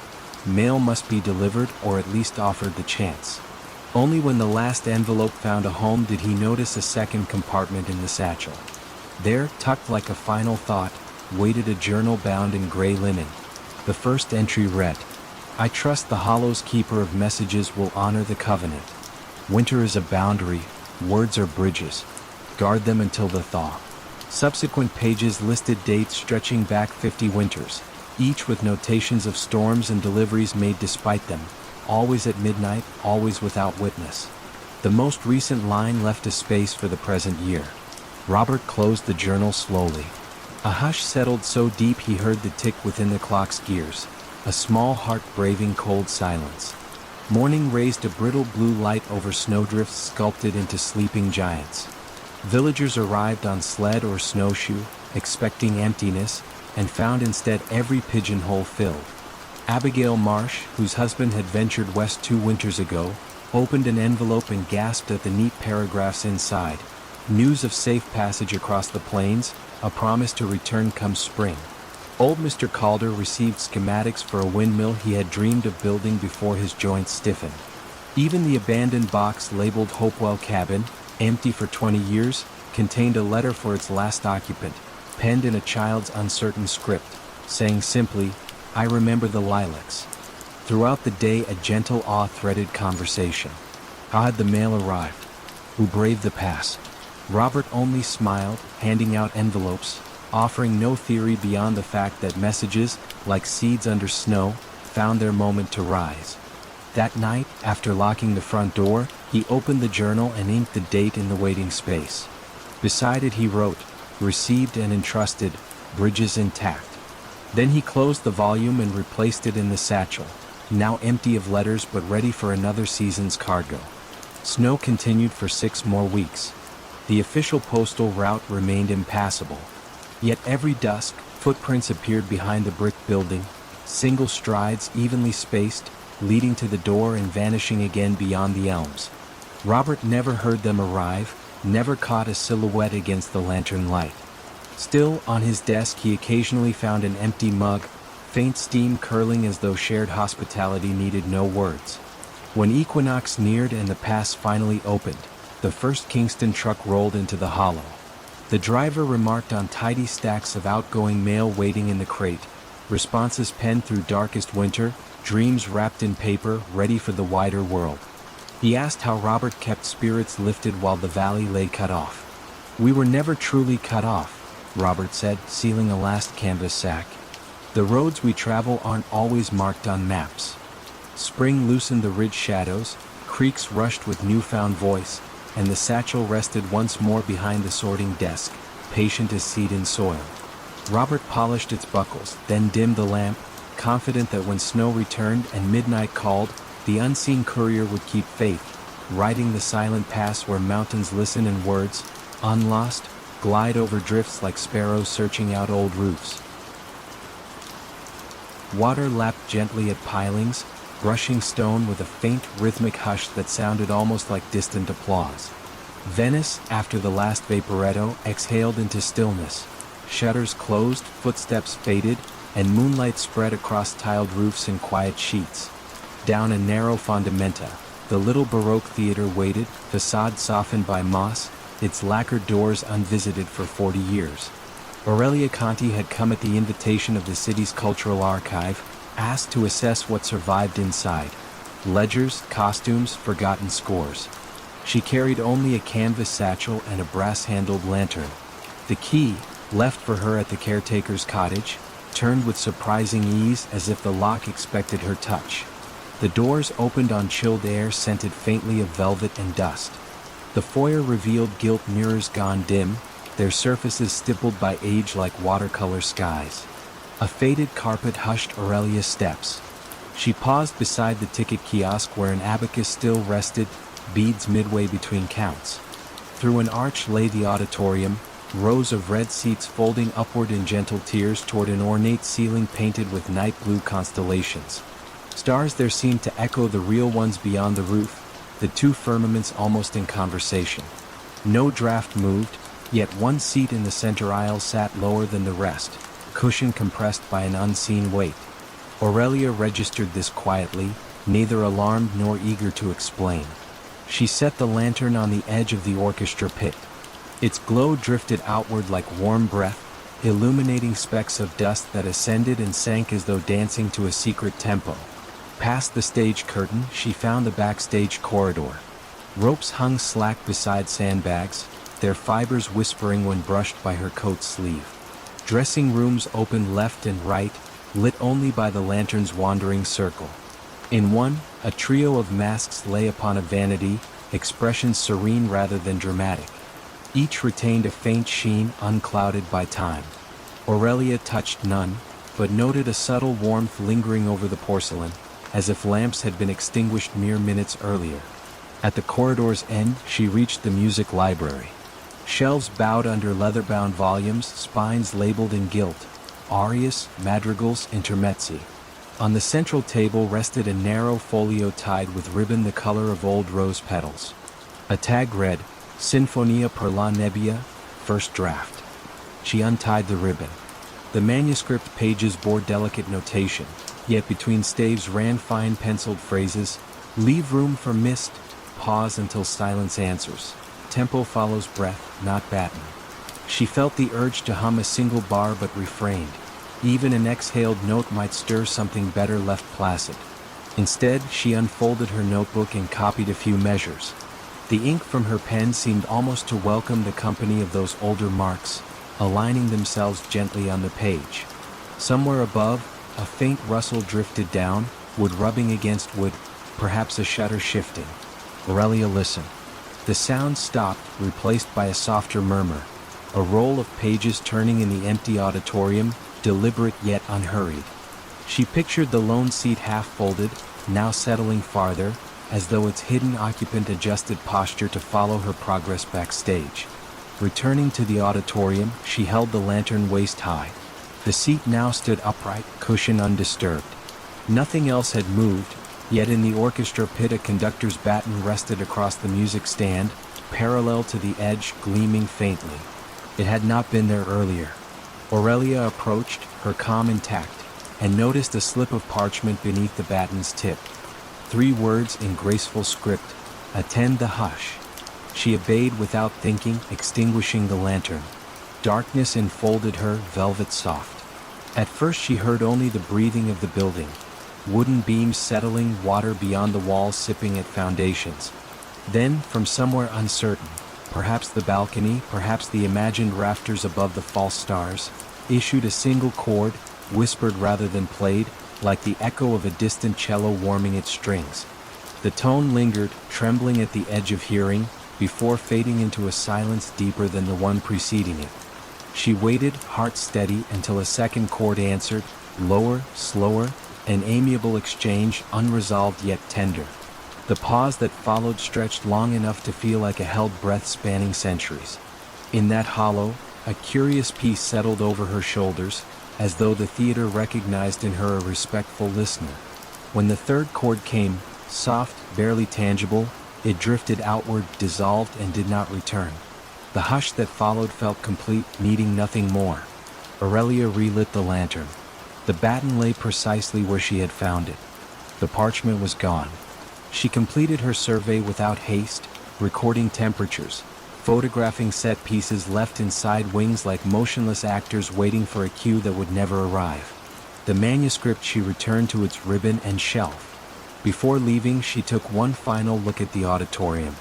Mail must be delivered, or at least offered the chance. Only when the last envelope found a home did he notice a second compartment in the satchel. There, tucked like a final thought, waited a journal bound in gray linen. The first entry read, "I trust the Hollow's keeper of messages will honor the covenant. Winter is a boundary, words are bridges. Guard them until the thaw." Subsequent pages listed dates stretching back 50 winters, each with notations of storms and deliveries made despite them, always at midnight, always without witness. The most recent line left a space for the present year. Robert closed the journal slowly. A hush settled so deep he heard the tick within the clock's gears, a small heart braving cold silence. Morning raised a brittle blue light over snowdrifts sculpted into sleeping giants. Villagers arrived on sled or snowshoe, expecting emptiness, and found instead every pigeonhole filled. Abigail Marsh, whose husband had ventured west 2 winters ago, opened an envelope and gasped at the neat paragraphs inside. News of safe passage across the plains, a promise to return come spring. Old Mr. Calder received schematics for a windmill he had dreamed of building before his joints stiffened. Even the abandoned box labeled Hopewell Cabin, empty for 20 years, contained a letter for its last occupant, penned in a child's uncertain script, saying simply, "I remember the lilacs." Throughout the day a gentle awe threaded conversation. How had the mail arrived? Who braved the pass? Robert only smiled, handing out envelopes, offering no theory beyond the fact that messages, like seeds under snow, found their moment to rise. That night, after locking the front door, he opened the journal and inked the date in the waiting space. Beside it he wrote, "Received and entrusted, bridges intact." Then he closed the volume and replaced it in the satchel, now empty of letters but ready for another season's cargo. Snow continued for 6 more weeks. The official postal route remained impassable. Yet every dusk, footprints appeared behind the brick building, single strides evenly spaced, leading to the door and vanishing again beyond the elms. Robert never heard them arrive, never caught a silhouette against the lantern light. Still, on his desk he occasionally found an empty mug, faint steam curling as though shared hospitality needed no words. When equinox neared and the pass finally opened, the first Kingston truck rolled into the hollow. The driver remarked on tidy stacks of outgoing mail waiting in the crate, responses penned through darkest winter, dreams wrapped in paper ready for the wider world. He asked how Robert kept spirits lifted while the valley lay cut off. "We were never truly cut off," Robert said, sealing a last canvas sack. "The roads we travel aren't always marked on maps." Spring loosened the ridge shadows, creaks rushed with newfound voice, and the satchel rested once more behind the sorting desk, patient as seed in soil. Robert polished its buckles, then dimmed the lamp, confident that when snow returned and midnight called, the unseen courier would keep faith, riding the silent pass where mountains listen and words, unlost, glide over drifts like sparrows searching out old roofs. Water lapped gently at pilings, brushing stone with a faint rhythmic hush that sounded almost like distant applause. Venice, after the last vaporetto, exhaled into stillness. Shutters closed, footsteps faded, and moonlight spread across tiled roofs in quiet sheets. Down a narrow fondamenta, the little Baroque theater waited, facade softened by moss, its lacquered doors unvisited for 40 years. Aurelia Conti had come at the invitation of the city's cultural archive, asked to assess what survived inside. Ledgers, costumes, forgotten scores. She carried only a canvas satchel and a brass-handled lantern. The key, left for her at the caretaker's cottage, turned with surprising ease as if the lock expected her touch. The doors opened on chilled air scented faintly of velvet and dust. The foyer revealed gilt mirrors gone dim, their surfaces stippled by age like watercolor skies. A faded carpet hushed Aurelia's steps. She paused beside the ticket kiosk where an abacus still rested, beads midway between counts. Through an arch lay the auditorium, rows of red seats folding upward in gentle tiers toward an ornate ceiling painted with night blue constellations. Stars there seemed to echo the real ones beyond the roof, the two firmaments almost in conversation. No draft moved, yet one seat in the center aisle sat lower than the rest, cushion compressed by an unseen weight. Aurelia registered this quietly, neither alarmed nor eager to explain. She set the lantern on the edge of the orchestra pit. Its glow drifted outward like warm breath, illuminating specks of dust that ascended and sank as though dancing to a secret tempo. Past the stage curtain, she found the backstage corridor. Ropes hung slack beside sandbags, their fibers whispering when brushed by her coat sleeve. Dressing rooms opened left and right, lit only by the lantern's wandering circle. In one, a trio of masks lay upon a vanity, expressions serene rather than dramatic. Each retained a faint sheen unclouded by time. Aurelia touched none, but noted a subtle warmth lingering over the porcelain, as if lamps had been extinguished mere minutes earlier. At the corridor's end, she reached the music library. Shelves bowed under leather-bound volumes, spines labeled in gilt, arias, madrigals, intermezzi. On the central table rested a narrow folio tied with ribbon the color of old rose petals. A tag read, Sinfonia per la Nebbia, first draft. She untied the ribbon. The manuscript pages bore delicate notation, yet between staves ran fine penciled phrases, leave room for mist, pause until silence answers. Tempo follows breath, not baton. She felt the urge to hum a single bar but refrained. Even an exhaled note might stir something better left placid. Instead, she unfolded her notebook and copied a few measures. The ink from her pen seemed almost to welcome the company of those older marks, aligning themselves gently on the page. Somewhere above, a faint rustle drifted down, wood rubbing against wood, perhaps a shutter shifting. Aurelia listened. The sound stopped, replaced by a softer murmur, a roll of pages turning in the empty auditorium, deliberate yet unhurried. She pictured the lone seat half folded, now settling farther, as though its hidden occupant adjusted posture to follow her progress backstage. Returning to the auditorium, she held the lantern waist high. The seat now stood upright, cushion undisturbed. Nothing else had moved, yet in the orchestra pit a conductor's baton rested across the music stand, parallel to the edge, gleaming faintly. It had not been there earlier. Aurelia approached, her calm intact, and noticed a slip of parchment beneath the baton's tip. 3 words in graceful script, attend the hush. She obeyed without thinking, extinguishing the lantern. Darkness enfolded her, velvet soft. At first she heard only the breathing of the building, wooden beams settling, water beyond the walls sipping at foundations. Then, from somewhere uncertain, perhaps the balcony, perhaps the imagined rafters above the false stars, issued a single chord, whispered rather than played, like the echo of a distant cello warming its strings. The tone lingered, trembling at the edge of hearing, before fading into a silence deeper than the one preceding it. She waited, heart steady, until a second chord answered, lower, slower, an amiable exchange, unresolved yet tender. The pause that followed stretched long enough to feel like a held breath spanning centuries. In that hollow, a curious peace settled over her shoulders, as though the theater recognized in her a respectful listener. When the third chord came, soft, barely tangible, it drifted outward, dissolved, and did not return. The hush that followed felt complete, needing nothing more. Aurelia relit the lantern. The baton lay precisely where she had found it. The parchment was gone. She completed her survey without haste, recording temperatures, photographing set pieces left inside wings like motionless actors waiting for a cue that would never arrive. The manuscript she returned to its ribbon and shelf. Before leaving, she took one final look at the auditorium.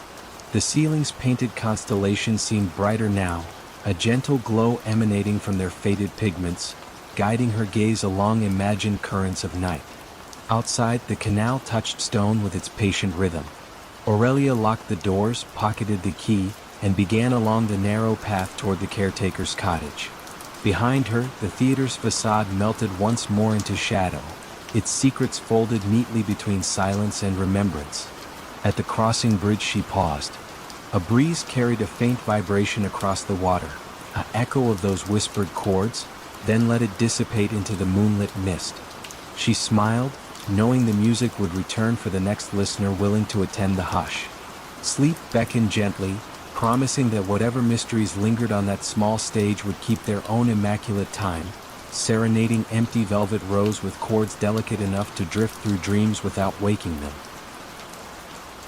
The ceiling's painted constellations seemed brighter now, a gentle glow emanating from their faded pigments, guiding her gaze along imagined currents of night. Outside, the canal touched stone with its patient rhythm. Aurelia locked the doors, pocketed the key, and began along the narrow path toward the caretaker's cottage. Behind her, the theater's facade melted once more into shadow, its secrets folded neatly between silence and remembrance. At the crossing bridge she paused. A breeze carried a faint vibration across the water, an echo of those whispered chords, then let it dissipate into the moonlit mist. She smiled, knowing the music would return for the next listener willing to attend the hush. Sleep beckoned gently, promising that whatever mysteries lingered on that small stage would keep their own immaculate time, serenading empty velvet rows with chords delicate enough to drift through dreams without waking them.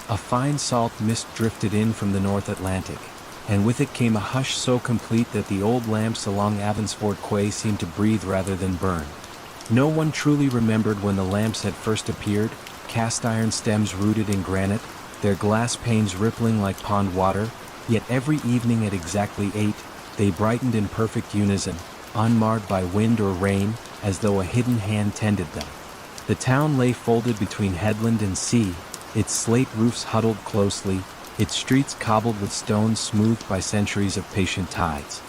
A fine salt mist drifted in from the North Atlantic, and with it came a hush so complete that the old lamps along Avansford Quay seemed to breathe rather than burn. No one truly remembered when the lamps had first appeared, cast iron stems rooted in granite, their glass panes rippling like pond water, yet every evening at exactly 8, they brightened in perfect unison, unmarred by wind or rain, as though a hidden hand tended them. The town lay folded between headland and sea, its slate roofs huddled closely, its streets cobbled with stones smoothed by centuries of patient tides.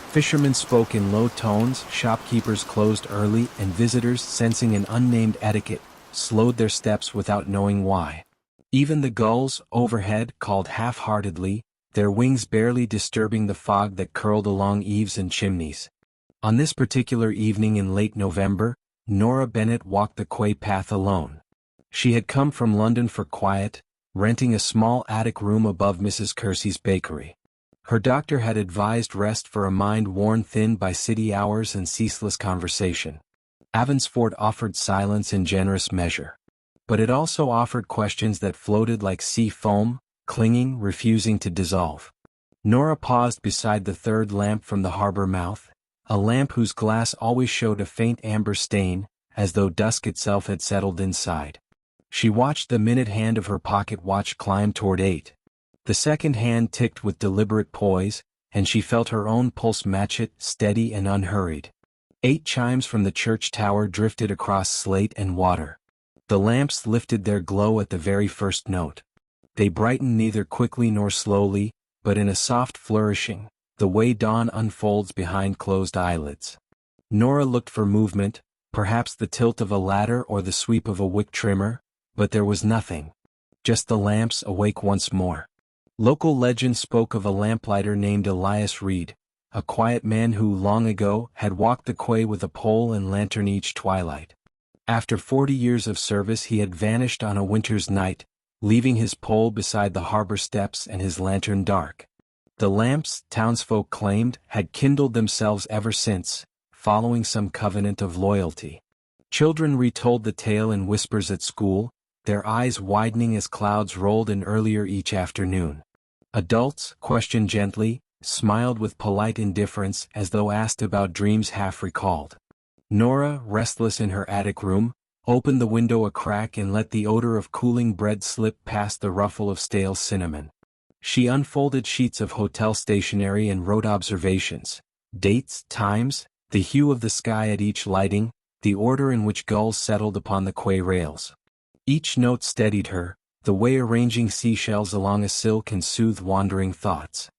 Fishermen spoke in low tones, shopkeepers closed early, and visitors, sensing an unnamed etiquette, slowed their steps without knowing why. Even the gulls, overhead, called half-heartedly, their wings barely disturbing the fog that curled along eaves and chimneys. On this particular evening in late November, Nora Bennett walked the quay path alone. She had come from London for quiet, renting a small attic room above Mrs. Kersey's bakery. Her doctor had advised rest for a mind worn thin by city hours and ceaseless conversation. Avansford offered silence in generous measure. But it also offered questions that floated like sea foam, clinging, refusing to dissolve. Nora paused beside the third lamp from the harbor mouth, a lamp whose glass always showed a faint amber stain, as though dusk itself had settled inside. She watched the minute hand of her pocket watch climb toward 8. The second hand ticked with deliberate poise, and she felt her own pulse match it, steady and unhurried. 8 chimes from the church tower drifted across slate and water. The lamps lifted their glow at the very first note. They brightened neither quickly nor slowly, but in a soft flourishing, the way dawn unfolds behind closed eyelids. Nora looked for movement, perhaps the tilt of a ladder or the sweep of a wick trimmer, but there was nothing. Just the lamps awake once more. Local legend spoke of a lamplighter named Elias Reed, a quiet man who long ago had walked the quay with a pole and lantern each twilight. After 40 years of service he had vanished on a winter's night, leaving his pole beside the harbor steps and his lantern dark. The lamps, townsfolk claimed, had kindled themselves ever since, following some covenant of loyalty. Children retold the tale in whispers at school, their eyes widening as clouds rolled in earlier each afternoon. Adults, questioned gently, smiled with polite indifference as though asked about dreams half recalled. Nora, restless in her attic room, opened the window a crack and let the odor of cooling bread slip past the ruffle of stale cinnamon. She unfolded sheets of hotel stationery and wrote observations, dates, times, the hue of the sky at each lighting, the order in which gulls settled upon the quay rails. Each note steadied her, the way arranging seashells along a sill can soothe wandering thoughts.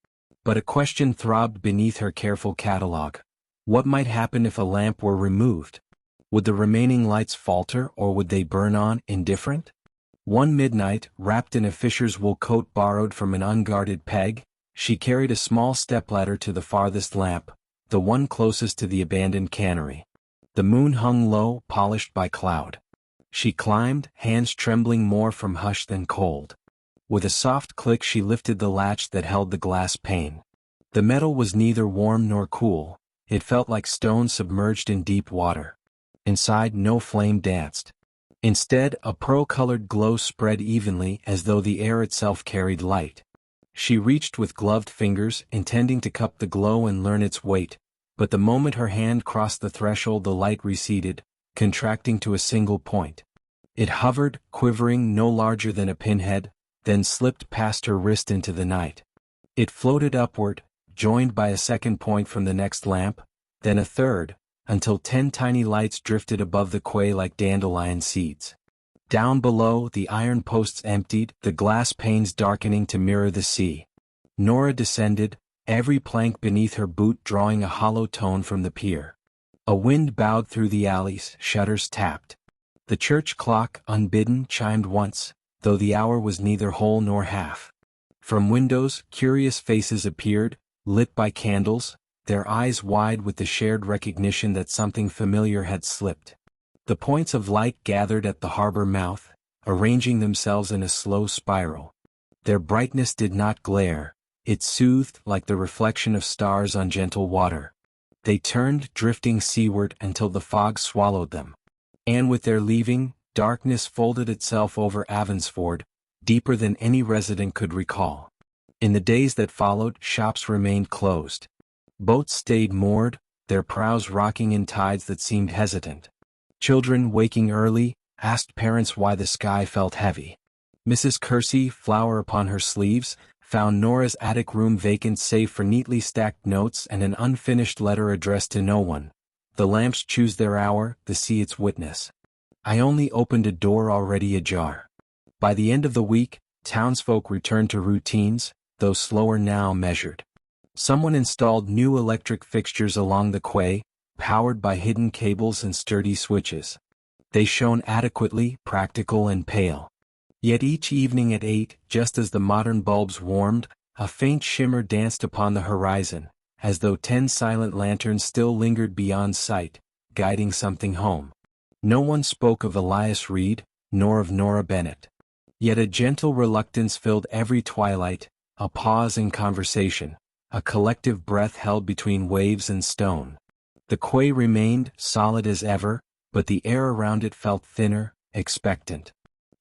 But a question throbbed beneath her careful catalogue. What might happen if a lamp were removed? Would the remaining lights falter or would they burn on, indifferent? One midnight, wrapped in a fisher's wool coat borrowed from an unguarded peg, she carried a small stepladder to the farthest lamp, the one closest to the abandoned cannery. The moon hung low, polished by cloud. She climbed, hands trembling more from hush than cold. With a soft click she lifted the latch that held the glass pane. The metal was neither warm nor cool, it felt like stone submerged in deep water. Inside no flame danced. Instead, a pearl-colored glow spread evenly as though the air itself carried light. She reached with gloved fingers, intending to cup the glow and learn its weight, but the moment her hand crossed the threshold the light receded, contracting to a single point. It hovered, quivering no larger than a pinhead, then slipped past her wrist into the night. It floated upward, joined by a second point from the next lamp, then a third, until 10 tiny lights drifted above the quay like dandelion seeds. Down below, the iron posts emptied, the glass panes darkening to mirror the sea. Nora descended, every plank beneath her boot drawing a hollow tone from the pier. A wind bowed through the alleys, shutters tapped. The church clock, unbidden, chimed once, though the hour was neither whole nor half. From windows, curious faces appeared, lit by candles, their eyes wide with the shared recognition that something familiar had slipped. The points of light gathered at the harbor mouth, arranging themselves in a slow spiral. Their brightness did not glare, it soothed like the reflection of stars on gentle water. They turned, drifting seaward until the fog swallowed them. And with their leaving, darkness folded itself over Avansford, deeper than any resident could recall. In the days that followed, shops remained closed. Boats stayed moored, their prows rocking in tides that seemed hesitant. Children, waking early, asked parents why the sky felt heavy. Mrs. Kersey, flower upon her sleeves, found Nora's attic room vacant save for neatly stacked notes and an unfinished letter addressed to no one. The lamps choose their hour, the sea its witness. I only opened a door already ajar. By the end of the week, townsfolk returned to routines, though slower now measured. Someone installed new electric fixtures along the quay, powered by hidden cables and sturdy switches. They shone adequately, practical and pale. Yet each evening at 8, just as the modern bulbs warmed, a faint shimmer danced upon the horizon, as though 10 silent lanterns still lingered beyond sight, guiding something home. No one spoke of Elias Reed, nor of Nora Bennett. Yet a gentle reluctance filled every twilight, a pause in conversation, a collective breath held between waves and stone. The quay remained, solid as ever, but the air around it felt thinner, expectant.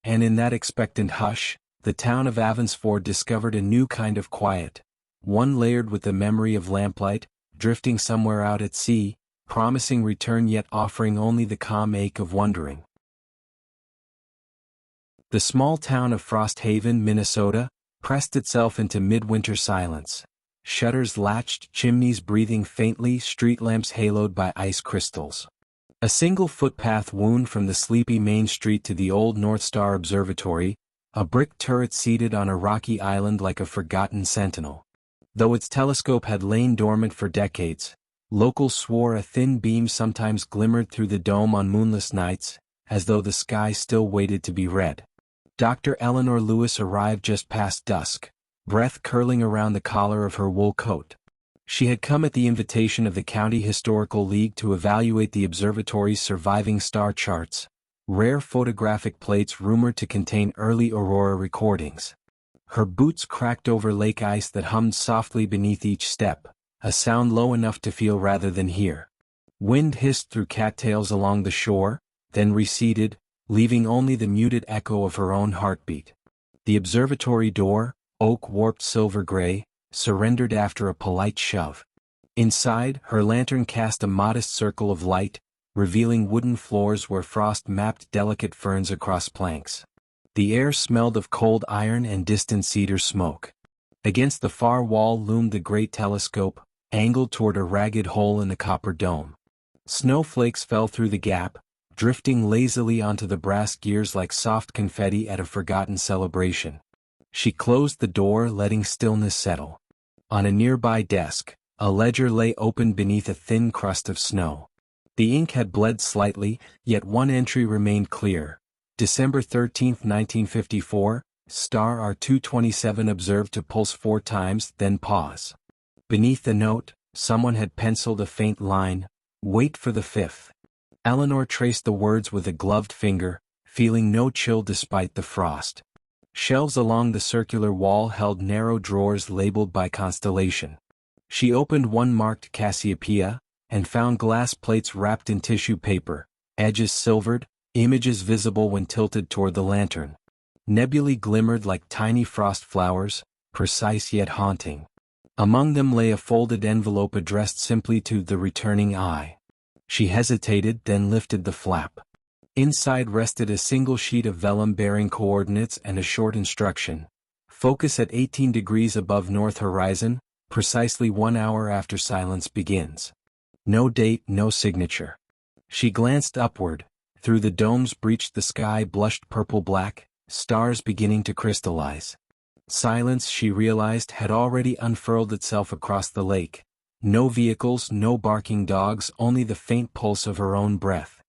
And in that expectant hush, the town of Avansford discovered a new kind of quiet, one layered with the memory of lamplight, drifting somewhere out at sea, promising return yet offering only the calm ache of wondering. The small town of Frost Haven, Minnesota, pressed itself into midwinter silence. Shutters latched, chimneys breathing faintly, street lamps haloed by ice crystals. A single footpath wound from the sleepy main street to the old North Star Observatory, a brick turret seated on a rocky island like a forgotten sentinel. Though its telescope had lain dormant for decades, locals swore a thin beam sometimes glimmered through the dome on moonless nights, as though the sky still waited to be read. Dr. Eleanor Lewis arrived just past dusk, breath curling around the collar of her wool coat. She had come at the invitation of the County Historical League to evaluate the observatory's surviving star charts, rare photographic plates rumored to contain early aurora recordings. Her boots cracked over lake ice that hummed softly beneath each step, a sound low enough to feel rather than hear. Wind hissed through cattails along the shore, then receded, leaving only the muted echo of her own heartbeat. The observatory door, oak warped silver gray, surrendered after a polite shove. Inside, her lantern cast a modest circle of light, revealing wooden floors where frost mapped delicate ferns across planks. The air smelled of cold iron and distant cedar smoke. Against the far wall loomed the great telescope, angled toward a ragged hole in the copper dome. Snowflakes fell through the gap, drifting lazily onto the brass gears like soft confetti at a forgotten celebration. She closed the door, letting stillness settle. On a nearby desk, a ledger lay open beneath a thin crust of snow. The ink had bled slightly, yet one entry remained clear. December 13, 1954, star R227 observed to pulse 4 times, then pause. Beneath the note, someone had penciled a faint line, "Wait for the 5th." Eleanor traced the words with a gloved finger, feeling no chill despite the frost. Shelves along the circular wall held narrow drawers labeled by constellation. She opened one marked Cassiopeia, and found glass plates wrapped in tissue paper, edges silvered, images visible when tilted toward the lantern. Nebulae glimmered like tiny frost flowers, precise yet haunting. Among them lay a folded envelope addressed simply to the returning eye. She hesitated, then lifted the flap. Inside rested a single sheet of vellum bearing coordinates and a short instruction. Focus at 18 degrees above north horizon, precisely 1 hour after silence begins. No date, no signature. She glanced upward. Through the domes breached the sky blushed purple-black, stars beginning to crystallize. Silence, she realized, had already unfurled itself across the lake. No vehicles, no barking dogs, only the faint pulse of her own breath.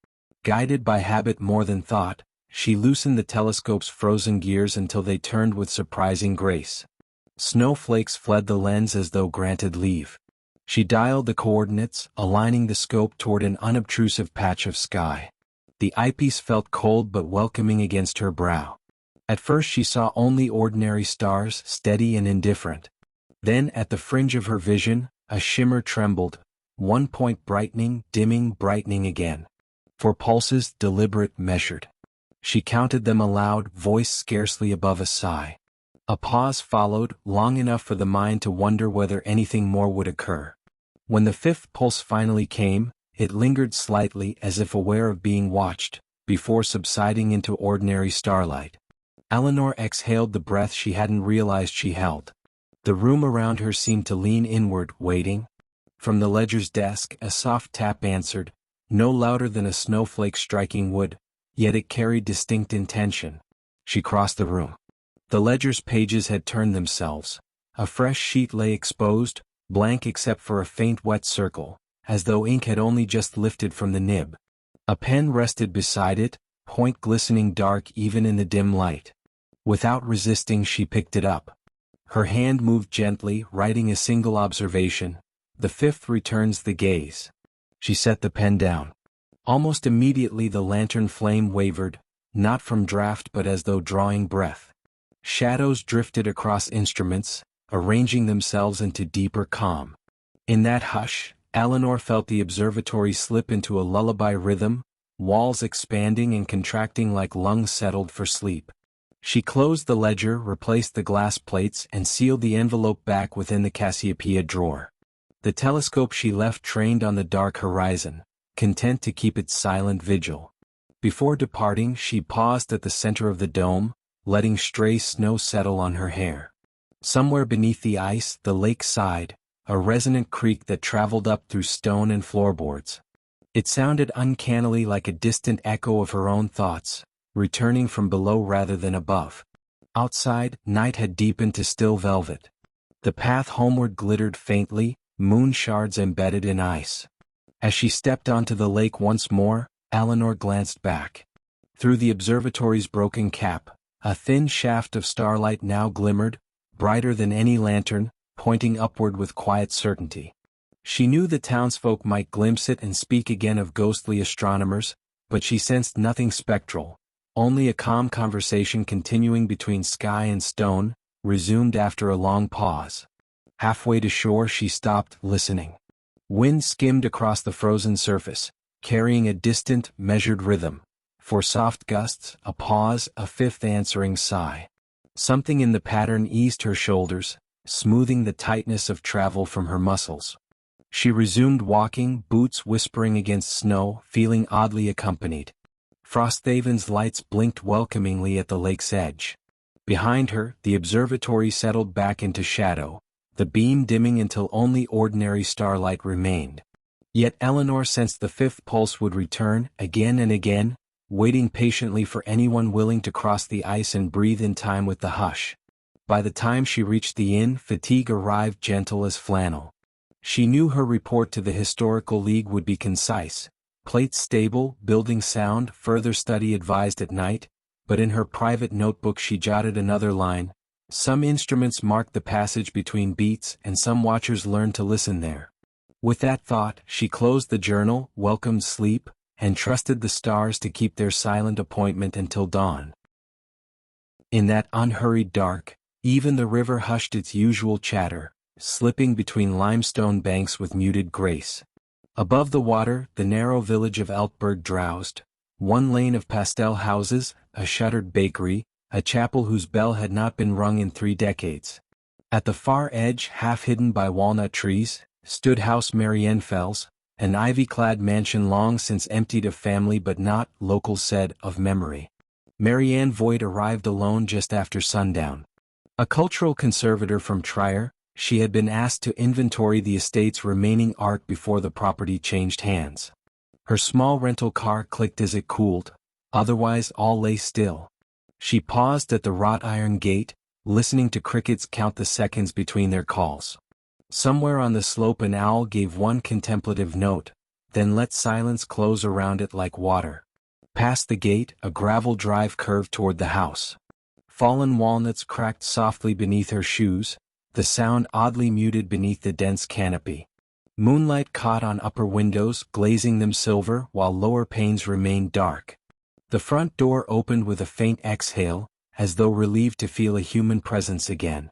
Guided by habit more than thought, she loosened the telescope's frozen gears until they turned with surprising grace. Snowflakes fled the lens as though granted leave. She dialed the coordinates, aligning the scope toward an unobtrusive patch of sky. The eyepiece felt cold but welcoming against her brow. At first she saw only ordinary stars, steady and indifferent. Then, at the fringe of her vision, a shimmer trembled, one point brightening, dimming, brightening again. 4 pulses, deliberate, measured. She counted them aloud, voice scarcely above a sigh. A pause followed, long enough for the mind to wonder whether anything more would occur. When the 5th pulse finally came, it lingered slightly as if aware of being watched, before subsiding into ordinary starlight. Eleanor exhaled the breath she hadn't realized she held. The room around her seemed to lean inward, waiting. From the ledger's desk, a soft tap answered, no louder than a snowflake striking wood, yet it carried distinct intention. She crossed the room. The ledger's pages had turned themselves. A fresh sheet lay exposed, blank except for a faint wet circle, as though ink had only just lifted from the nib. A pen rested beside it, point glistening dark even in the dim light. Without resisting, she picked it up. Her hand moved gently, writing a single observation. The 5th returns the gaze. She set the pen down. Almost immediately the lantern flame wavered, not from draft but as though drawing breath. Shadows drifted across instruments, arranging themselves into deeper calm. In that hush, Eleanor felt the observatory slip into a lullaby rhythm, walls expanding and contracting like lungs settled for sleep. She closed the ledger, replaced the glass plates, and sealed the envelope back within the Cassiopeia drawer. The telescope she left trained on the dark horizon, content to keep its silent vigil. Before departing, she paused at the center of the dome, letting stray snow settle on her hair. Somewhere beneath the ice, the lake sighed, a resonant creak that traveled up through stone and floorboards. It sounded uncannily like a distant echo of her own thoughts, returning from below rather than above. Outside, night had deepened to still velvet. The path homeward glittered faintly, moon shards embedded in ice. As she stepped onto the lake once more, Eleanor glanced back. Through the observatory's broken cap, a thin shaft of starlight now glimmered, brighter than any lantern, pointing upward with quiet certainty. She knew the townsfolk might glimpse it and speak again of ghostly astronomers, but she sensed nothing spectral. Only a calm conversation continuing between sky and stone, resumed after a long pause. Halfway to shore she stopped, listening. Wind skimmed across the frozen surface, carrying a distant, measured rhythm. 4 soft gusts, a pause, a 5th answering sigh. Something in the pattern eased her shoulders, smoothing the tightness of travel from her muscles. She resumed walking, boots whispering against snow, feeling oddly accompanied. Frosthaven's lights blinked welcomingly at the lake's edge. Behind her, the observatory settled back into shadow, the beam dimming until only ordinary starlight remained. Yet Eleanor sensed the fifth pulse would return, again and again, waiting patiently for anyone willing to cross the ice and breathe in time with the hush. By the time she reached the inn, fatigue arrived gentle as flannel. She knew her report to the Historical League would be concise: plates stable, building sound, further study advised at night, but in her private notebook she jotted another line: some instruments mark the passage between beats and some watchers learn to listen there. With that thought, she closed the journal, welcomed sleep, and trusted the stars to keep their silent appointment until dawn. In that unhurried dark, even the river hushed its usual chatter, slipping between limestone banks with muted grace. Above the water, the narrow village of Eltberg drowsed, one lane of pastel houses, a shuttered bakery, a chapel whose bell had not been rung in 3 decades. At the far edge, half hidden by walnut trees, stood House Marienfels, an ivy-clad mansion long since emptied of family but not, locals said, of memory. Marianne Voigt arrived alone just after sundown. A cultural conservator from Trier, she had been asked to inventory the estate's remaining art before the property changed hands. Her small rental car clicked as it cooled, otherwise all lay still. She paused at the wrought iron gate, listening to crickets count the seconds between their calls. Somewhere on the slope an owl gave one contemplative note, then let silence close around it like water. Past the gate, a gravel drive curved toward the house. Fallen walnuts cracked softly beneath her shoes, the sound oddly muted beneath the dense canopy. Moonlight caught on upper windows, glazing them silver while lower panes remained dark. The front door opened with a faint exhale, as though relieved to feel a human presence again.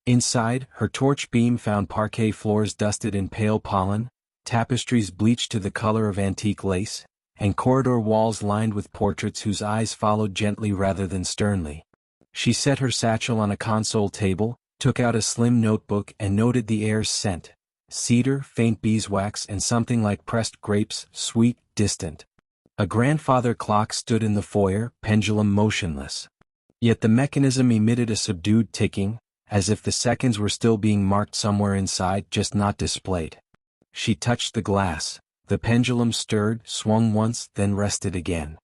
Inside, her torch beam found parquet floors dusted in pale pollen, tapestries bleached to the color of antique lace, and corridor walls lined with portraits whose eyes followed gently rather than sternly. She set her satchel on a console table, took out a slim notebook and noted the air's scent: cedar, faint beeswax, and something like pressed grapes, sweet, distant. A grandfather clock stood in the foyer, pendulum motionless. Yet the mechanism emitted a subdued ticking, as if the seconds were still being marked somewhere inside, just not displayed. She touched the glass. The pendulum stirred, swung once, then rested again.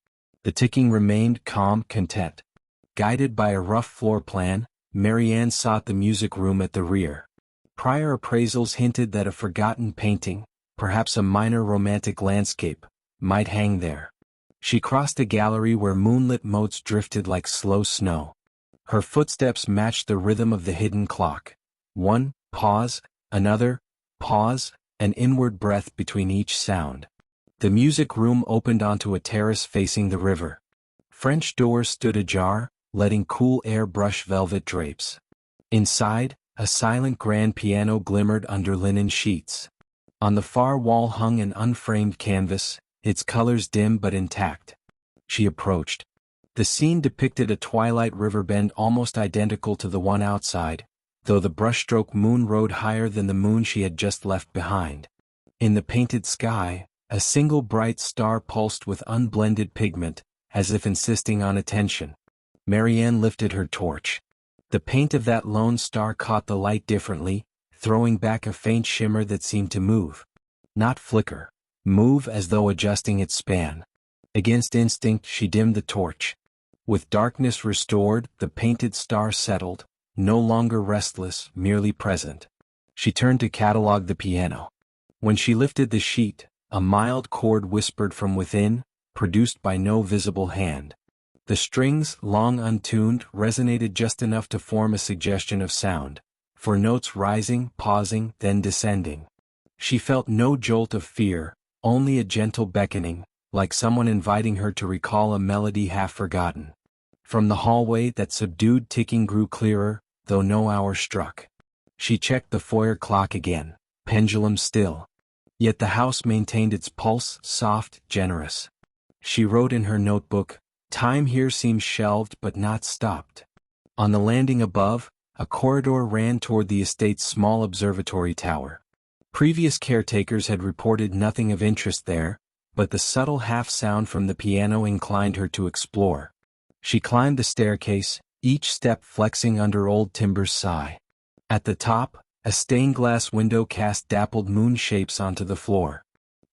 The ticking remained, calm, content. Guided by a rough floor plan, Marianne sought the music room at the rear. Prior appraisals hinted that a forgotten painting, perhaps a minor romantic landscape, might hang there. She crossed a gallery where moonlit motes drifted like slow snow. Her footsteps matched the rhythm of the hidden clock. One, pause, another, pause, an inward breath between each sound. The music room opened onto a terrace facing the river. French doors stood ajar, letting cool air brush velvet drapes. Inside, a silent grand piano glimmered under linen sheets. On the far wall hung an unframed canvas, its colors dim but intact. She approached. The scene depicted a twilight river bend almost identical to the one outside, though the brushstroke moon rode higher than the moon she had just left behind. In the painted sky, a single bright star pulsed with unblended pigment, as if insisting on attention. Marianne lifted her torch. The paint of that lone star caught the light differently, throwing back a faint shimmer that seemed to move. Not flicker. Move as though adjusting its span. Against instinct she dimmed the torch. With darkness restored, the painted star settled, no longer restless, merely present. She turned to catalog the piano. When she lifted the sheet, a mild chord whispered from within, produced by no visible hand. The strings, long untuned, resonated just enough to form a suggestion of sound, for notes rising, pausing, then descending. She felt no jolt of fear, only a gentle beckoning, like someone inviting her to recall a melody half forgotten. From the hallway, that subdued ticking grew clearer, though no hour struck. She checked the foyer clock again, pendulum still. Yet the house maintained its pulse, soft, generous. She wrote in her notebook, "Time here seems shelved but not stopped." On the landing above, A corridor ran toward the estate's small observatory tower. Previous caretakers had reported nothing of interest there, but the subtle half-sound from the piano inclined her to explore. She climbed the staircase, each step flexing under old timber's sigh. At the top, a stained-glass window cast dappled moon shapes onto the floor.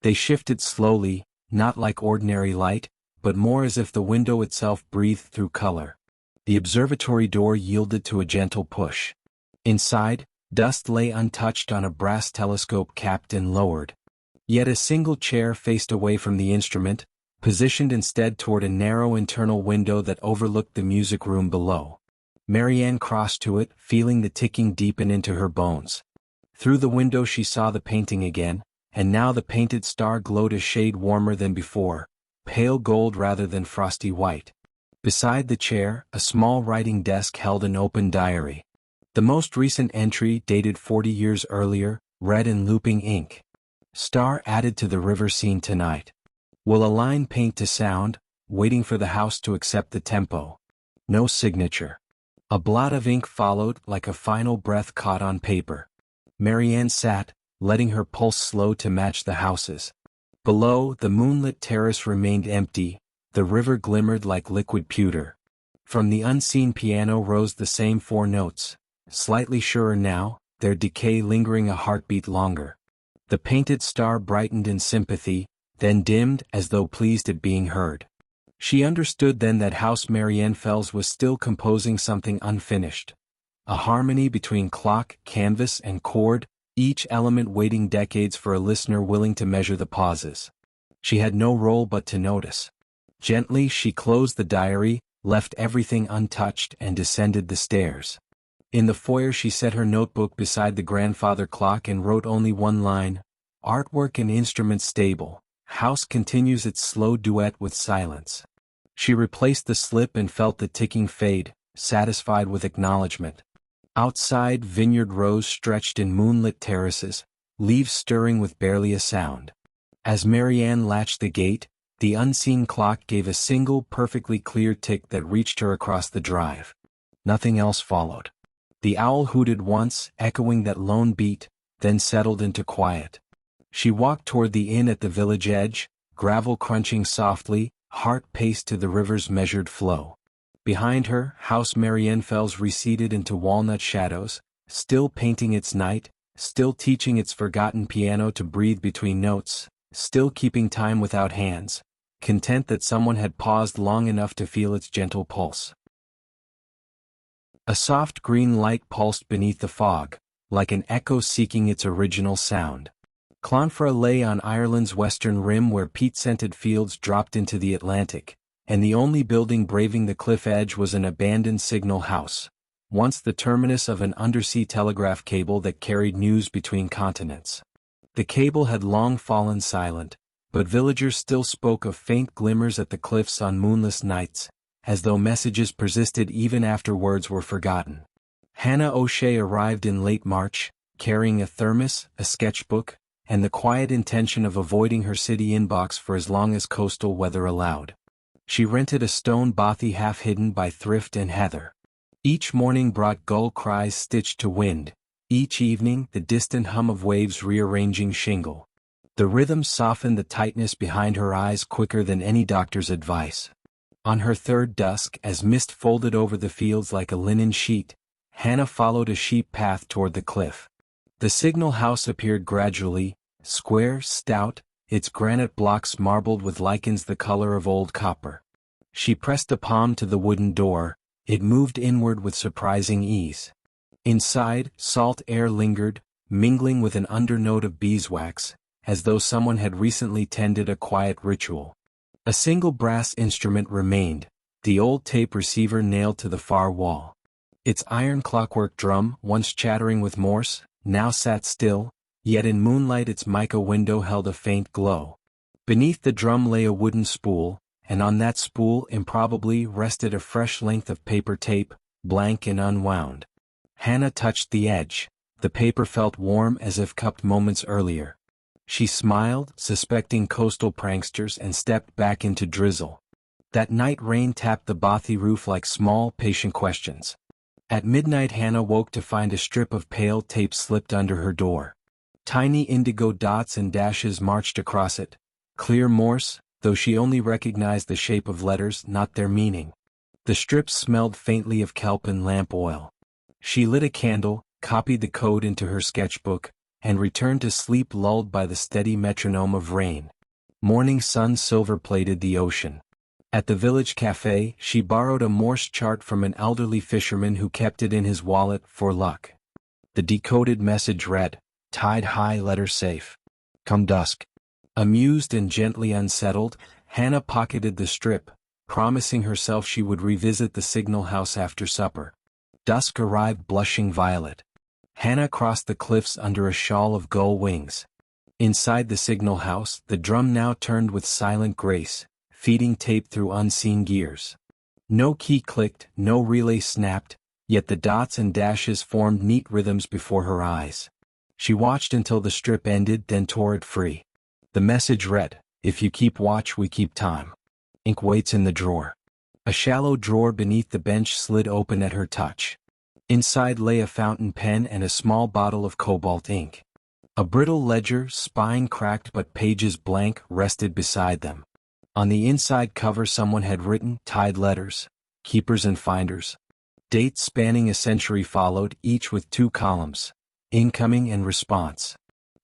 They shifted slowly, not like ordinary light, but more as if the window itself breathed through color. The observatory door yielded to a gentle push. Inside, dust lay untouched on a brass telescope capped and lowered. Yet a single chair faced away from the instrument, positioned instead toward a narrow internal window that overlooked the music room below. Marianne crossed to it, feeling the ticking deepen into her bones. Through the window she saw the painting again, and now the painted star glowed a shade warmer than before, pale gold rather than frosty white. Beside the chair, a small writing desk held an open diary. The most recent entry, dated 40 years earlier, read in looping ink. Star added to the river scene tonight. Will a line paint to sound, waiting for the house to accept the tempo. No signature. A blot of ink followed, like a final breath caught on paper. Marianne sat, letting her pulse slow to match the house's. Below, the moonlit terrace remained empty, the river glimmered like liquid pewter. From the unseen piano rose the same 4 notes, slightly surer now, their decay lingering a heartbeat longer. The painted star brightened in sympathy, then dimmed as though pleased at being heard. She understood then that House Marianne Fells was still composing something unfinished. A harmony between clock, canvas, and chord, each element waiting decades for a listener willing to measure the pauses. She had no role but to notice. Gently she closed the diary, left everything untouched, and descended the stairs. In the foyer she set her notebook beside the grandfather clock and wrote only one line: "Artwork and instruments stable. House continues its slow duet with silence." She replaced the slip and felt the ticking fade, satisfied with acknowledgement. Outside, vineyard rows stretched in moonlit terraces, leaves stirring with barely a sound. As Marianne latched the gate, the unseen clock gave a single perfectly clear tick that reached her across the drive. Nothing else followed. The owl hooted once, echoing that lone beat, then settled into quiet. She walked toward the inn at the village edge, gravel crunching softly, heart paced to the river's measured flow. Behind her, House Marianne Fells receded into walnut shadows, still painting its night, still teaching its forgotten piano to breathe between notes, still keeping time without hands, content that someone had paused long enough to feel its gentle pulse. A soft green light pulsed beneath the fog, like an echo seeking its original sound. Clonfera lay on Ireland's western rim where peat-scented fields dropped into the Atlantic, and the only building braving the cliff edge was an abandoned signal house, once the terminus of an undersea telegraph cable that carried news between continents. The cable had long fallen silent, but villagers still spoke of faint glimmers at the cliffs on moonless nights, as though messages persisted even after words were forgotten. Hannah O'Shea arrived in late March, carrying a thermos, a sketchbook, and the quiet intention of avoiding her city inbox for as long as coastal weather allowed. She rented a stone bothy half hidden by thrift and heather. Each morning brought gull cries stitched to wind, each evening the distant hum of waves rearranging shingle. The rhythm softened the tightness behind her eyes quicker than any doctor's advice. On her third dusk, as mist folded over the fields like a linen sheet, Hannah followed a sheep path toward the cliff. The signal house appeared gradually, square, stout, its granite blocks marbled with lichens the color of old copper. She pressed a palm to the wooden door, it moved inward with surprising ease. Inside, salt air lingered, mingling with an undernote of beeswax, as though someone had recently tended a quiet ritual. A single brass instrument remained, the old tape receiver nailed to the far wall. Its iron clockwork drum, once chattering with Morse, now sat still, yet in moonlight its mica window held a faint glow. Beneath the drum lay a wooden spool, and on that spool improbably rested a fresh length of paper tape, blank and unwound. Hannah touched the edge. The paper felt warm as if cupped moments earlier. She smiled, suspecting coastal pranksters, and stepped back into drizzle. That night rain tapped the bothy roof like small, patient questions. At midnight Hannah woke to find a strip of pale tape slipped under her door. Tiny indigo dots and dashes marched across it, clear Morse, though she only recognized the shape of letters, not their meaning. The strips smelled faintly of kelp and lamp oil. She lit a candle, copied the code into her sketchbook, and returned to sleep lulled by the steady metronome of rain. Morning sun silver-plated the ocean. At the village cafe, she borrowed a Morse chart from an elderly fisherman who kept it in his wallet for luck. The decoded message read, "Tide high, letter safe. Come dusk." Amused and gently unsettled, Hannah pocketed the strip, promising herself she would revisit the signal house after supper. Dusk arrived blushing violet. Hannah crossed the cliffs under a shawl of gull wings. Inside the signal house, the drum now turned with silent grace, feeding tape through unseen gears. No key clicked, no relay snapped, yet the dots and dashes formed neat rhythms before her eyes. She watched until the strip ended, then tore it free. The message read, "If you keep watch, we keep time. Ink waits in the drawer." A shallow drawer beneath the bench slid open at her touch. Inside lay a fountain pen and a small bottle of cobalt ink. A brittle ledger, spine cracked but pages blank, rested beside them. On the inside cover someone had written, "Tide letters, keepers and finders." Dates spanning a century followed, each with 2 columns, incoming and response.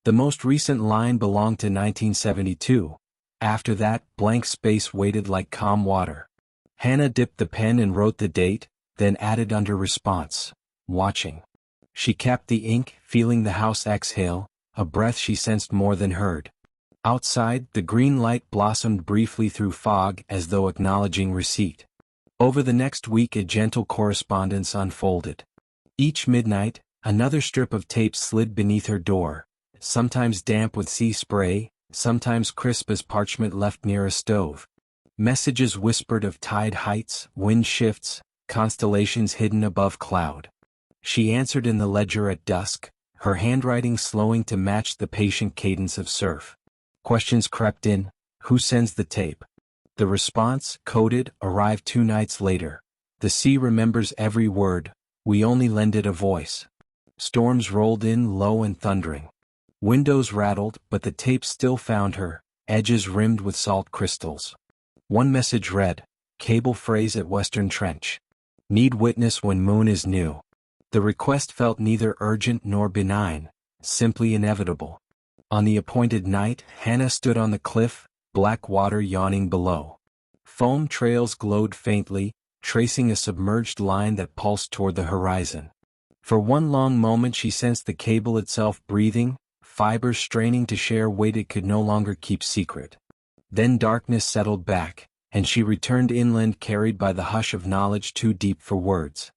The most recent line belonged to 1972. After that, blank space waited like calm water. Hannah dipped the pen and wrote the date, then added under response, "Watching." She capped the ink, feeling the house exhale, a breath she sensed more than heard. Outside, the green light blossomed briefly through fog as though acknowledging receipt. Over the next week a gentle correspondence unfolded. Each midnight, another strip of tape slid beneath her door, sometimes damp with sea spray, sometimes crisp as parchment left near a stove. Messages whispered of tide heights, wind shifts, constellations hidden above cloud. She answered in the ledger at dusk, her handwriting slowing to match the patient cadence of surf. Questions crept in: who sends the tape? The response, coded, arrived 2 nights later. The sea remembers every word, we only lend it a voice. Storms rolled in low and thundering. Windows rattled, but the tape still found her, edges rimmed with salt crystals. One message read, "Cable phrase at Western Trench. Need witness when moon is new." The request felt neither urgent nor benign, simply inevitable. On the appointed night, Hannah stood on the cliff, black water yawning below. Foam trails glowed faintly, tracing a submerged line that pulsed toward the horizon. For one long moment she sensed the cable itself breathing, fibers straining to share weight it could no longer keep secret. Then darkness settled back, and she returned inland carried by the hush of knowledge too deep for words.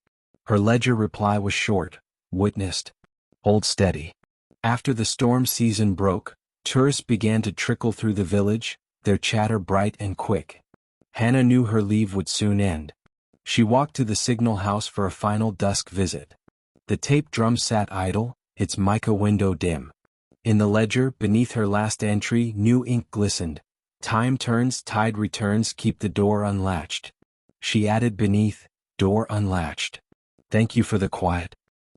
Her ledger reply was short, witnessed. Hold steady. After the storm season broke, tourists began to trickle through the village, their chatter bright and quick. Hannah knew her leave would soon end. She walked to the signal house for a final dusk visit. The tape drum sat idle, its mica window dim. In the ledger, beneath her last entry, new ink glistened. Time turns, tide returns, keep the door unlatched. She added beneath, door unlatched. Thank you for the quiet.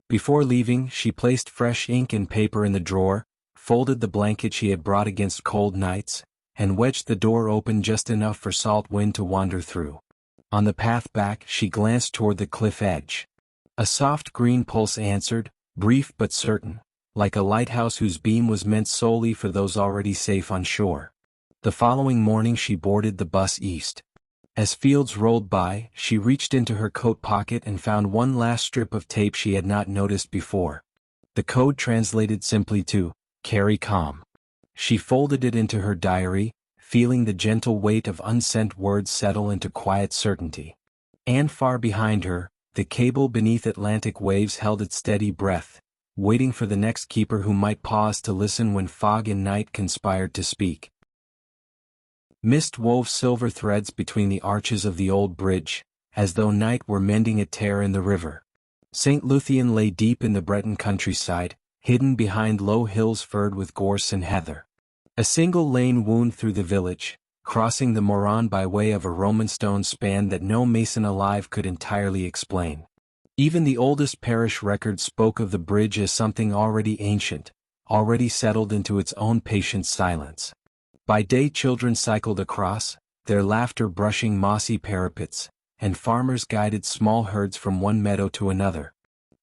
Before leaving, she placed fresh ink and paper in the drawer, folded the blanket she had brought against cold nights, and wedged the door open just enough for salt wind to wander through. On the path back, she glanced toward the cliff edge. A soft green pulse answered, brief but certain, like a lighthouse whose beam was meant solely for those already safe on shore. The following morning she boarded the bus east. As fields rolled by, she reached into her coat pocket and found one last strip of tape she had not noticed before. The code translated simply to, "Carry calm." She folded it into her diary, feeling the gentle weight of unsent words settle into quiet certainty. And far behind her, the cable beneath Atlantic waves held its steady breath, waiting for the next keeper who might pause to listen when fog and night conspired to speak. Mist wove silver threads between the arches of the old bridge, as though night were mending a tear in the river. St. Luthien lay deep in the Breton countryside, hidden behind low hills furred with gorse and heather. A single lane wound through the village, crossing the Moron by way of a Roman stone span that no mason alive could entirely explain. Even the oldest parish record spoke of the bridge as something already ancient, already settled into its own patient silence. By day children cycled across, their laughter brushing mossy parapets, and farmers guided small herds from one meadow to another.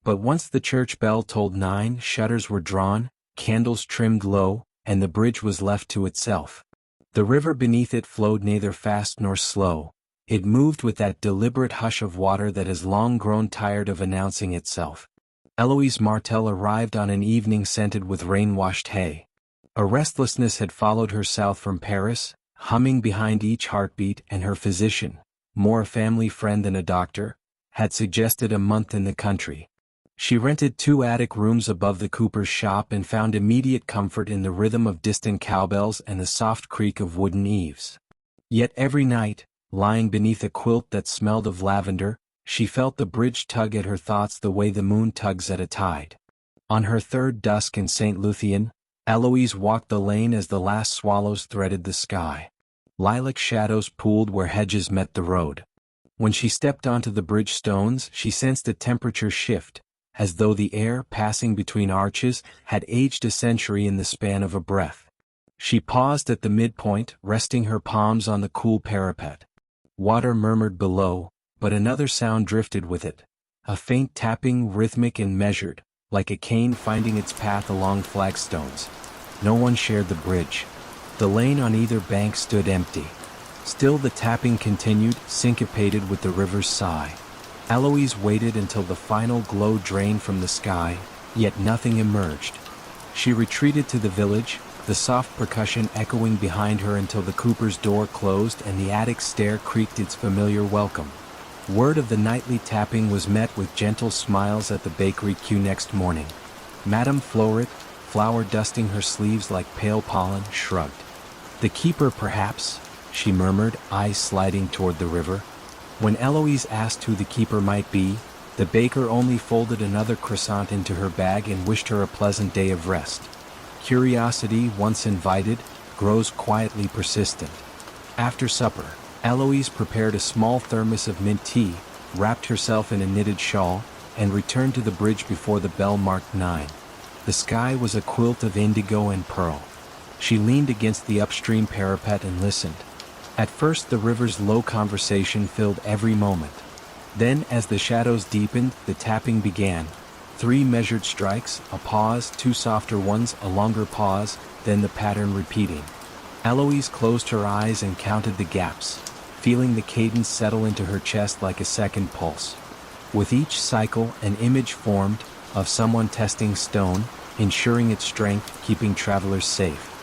But once the church bell tolled 9, shutters were drawn, candles trimmed low, and the bridge was left to itself. The river beneath it flowed neither fast nor slow. It moved with that deliberate hush of water that has long grown tired of announcing itself. Eloise Martel arrived on an evening scented with rain-washed hay. A restlessness had followed her south from Paris, humming behind each heartbeat, and her physician, more a family friend than a doctor, had suggested a month in the country. She rented 2 attic rooms above the cooper's shop and found immediate comfort in the rhythm of distant cowbells and the soft creak of wooden eaves. Yet every night, lying beneath a quilt that smelled of lavender, she felt the bridge tug at her thoughts the way the moon tugs at a tide. On her third dusk in St. Luthien, Eloise walked the lane as the last swallows threaded the sky. Lilac shadows pooled where hedges met the road. When she stepped onto the bridge stones, she sensed a temperature shift, as though the air passing between arches had aged a century in the span of a breath. She paused at the midpoint, resting her palms on the cool parapet. Water murmured below, but another sound drifted with it. A faint tapping, rhythmic and measured, like a cane finding its path along flagstones. No one shared the bridge. The lane on either bank stood empty. Still the tapping continued, syncopated with the river's sigh. Eloise waited until the final glow drained from the sky, yet nothing emerged. She retreated to the village, the soft percussion echoing behind her until the cooper's door closed and the attic stair creaked its familiar welcome. Word of the nightly tapping was met with gentle smiles at the bakery queue next morning. Madame Floret, flour dusting her sleeves like pale pollen, shrugged. The keeper perhaps, she murmured, eyes sliding toward the river. When Eloise asked who the keeper might be, the baker only folded another croissant into her bag and wished her a pleasant day of rest. Curiosity, once invited, grows quietly persistent. After supper, Eloise prepared a small thermos of mint tea, wrapped herself in a knitted shawl, and returned to the bridge before the bell marked 9. The sky was a quilt of indigo and pearl. She leaned against the upstream parapet and listened. At first the river's low conversation filled every moment. Then, as the shadows deepened, the tapping began. 3 measured strikes, a pause, 2 softer ones, a longer pause, then the pattern repeating. Eloise closed her eyes and counted the gaps, feeling the cadence settle into her chest like a second pulse. With each cycle, an image formed, of someone testing stone, ensuring its strength, keeping travelers safe.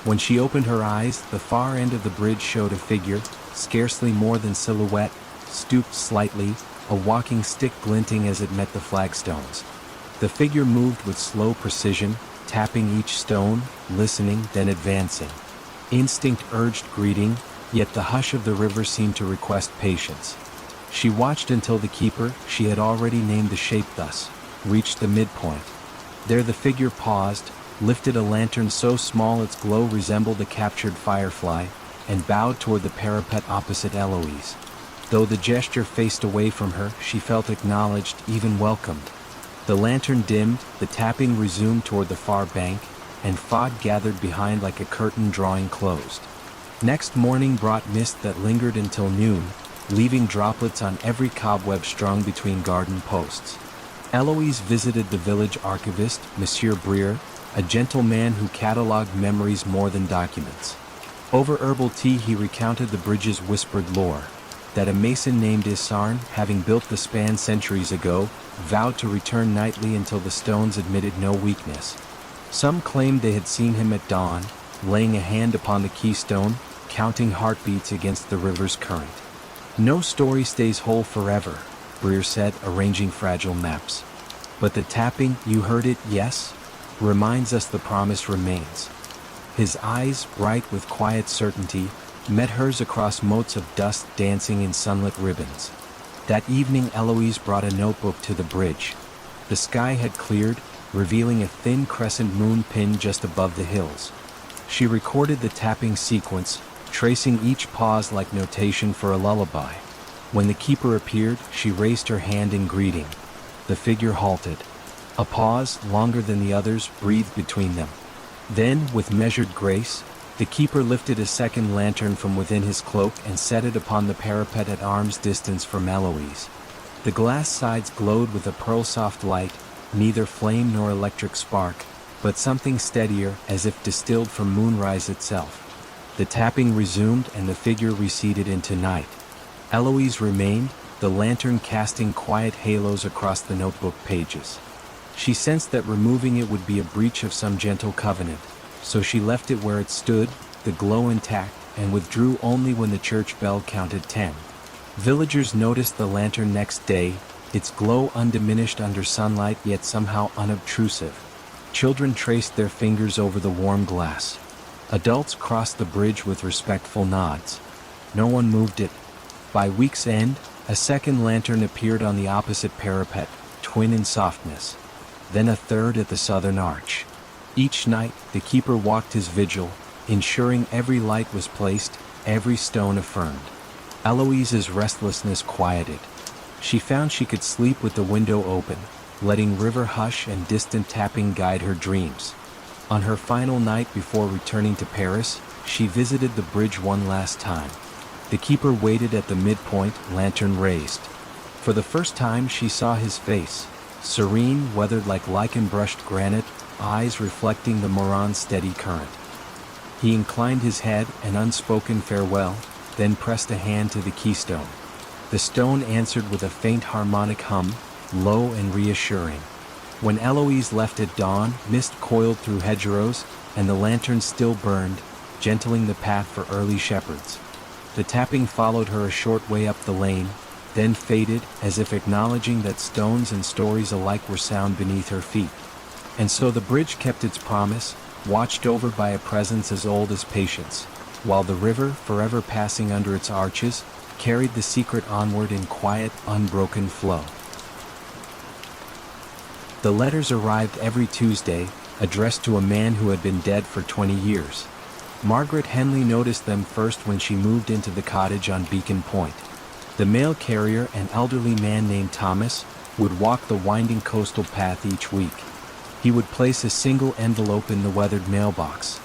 When she opened her eyes, the far end of the bridge showed a figure, scarcely more than silhouette, stooped slightly, a walking stick glinting as it met the flagstones. The figure moved with slow precision, tapping each stone, listening, then advancing. Instinct urged greeting, yet the hush of the river seemed to request patience. She watched until the keeper, she had already named the shape thus, reached the midpoint. There the figure paused, lifted a lantern so small its glow resembled a captured firefly, and bowed toward the parapet opposite Eloise. Though the gesture faced away from her, she felt acknowledged, even welcomed. The lantern dimmed, the tapping resumed toward the far bank, and fog gathered behind like a curtain drawing closed. Next morning brought mist that lingered until noon, leaving droplets on every cobweb strung between garden posts. Eloise visited the village archivist, Monsieur Brier, a gentle man who catalogued memories more than documents. Over herbal tea he recounted the bridge's whispered lore, that a mason named Isarn, having built the span centuries ago, vowed to return nightly until the stones admitted no weakness. Some claimed they had seen him at dawn, laying a hand upon the keystone, counting heartbeats against the river's current. No story stays whole forever, Brier said, arranging fragile maps. But the tapping, you heard it, yes? Reminds us the promise remains. His eyes, bright with quiet certainty, met hers across motes of dust dancing in sunlit ribbons. That evening Eloise brought a notebook to the bridge. The sky had cleared, revealing a thin crescent moon pinned just above the hills. She recorded the tapping sequence, tracing each pause like notation for a lullaby. When the keeper appeared, she raised her hand in greeting. The figure halted. A pause, longer than the others, breathed between them. Then, with measured grace, the keeper lifted a second lantern from within his cloak and set it upon the parapet at arm's distance from Eloise. The glass sides glowed with a pearl-soft light, neither flame nor electric spark, but something steadier, as if distilled from moonrise itself. The tapping resumed and the figure receded into night. Eloise remained, the lantern casting quiet halos across the notebook pages. She sensed that removing it would be a breach of some gentle covenant, so she left it where it stood, the glow intact, and withdrew only when the church bell counted 10. Villagers noticed the lantern next day, its glow undiminished under sunlight yet somehow unobtrusive. Children traced their fingers over the warm glass. Adults crossed the bridge with respectful nods. No one moved it. By week's end, a second lantern appeared on the opposite parapet, twin in softness. Then a third at the southern arch. Each night, the keeper walked his vigil, ensuring every light was placed, every stone affirmed. Eloise's restlessness quieted. She found she could sleep with the window open, letting river hush and distant tapping guide her dreams. On her final night before returning to Paris, she visited the bridge one last time. The keeper waited at the midpoint, lantern raised. For the first time she saw his face, serene, weathered like lichen-brushed granite, eyes reflecting the Moron's steady current. He inclined his head, an unspoken farewell, then pressed a hand to the keystone. The stone answered with a faint harmonic hum, low and reassuring. When Eloise left at dawn, mist coiled through hedgerows, and the lantern still burned, gentling the path for early shepherds. The tapping followed her a short way up the lane, then faded, as if acknowledging that stones and stories alike were sound beneath her feet. And so the bridge kept its promise, watched over by a presence as old as patience, while the river, forever passing under its arches, carried the secret onward in quiet, unbroken flow. The letters arrived every Tuesday, addressed to a man who had been dead for 20 years. Margaret Henley noticed them first when she moved into the cottage on Beacon Point. The mail carrier, an elderly man named Thomas, would walk the winding coastal path each week. He would place a single envelope in the weathered mailbox.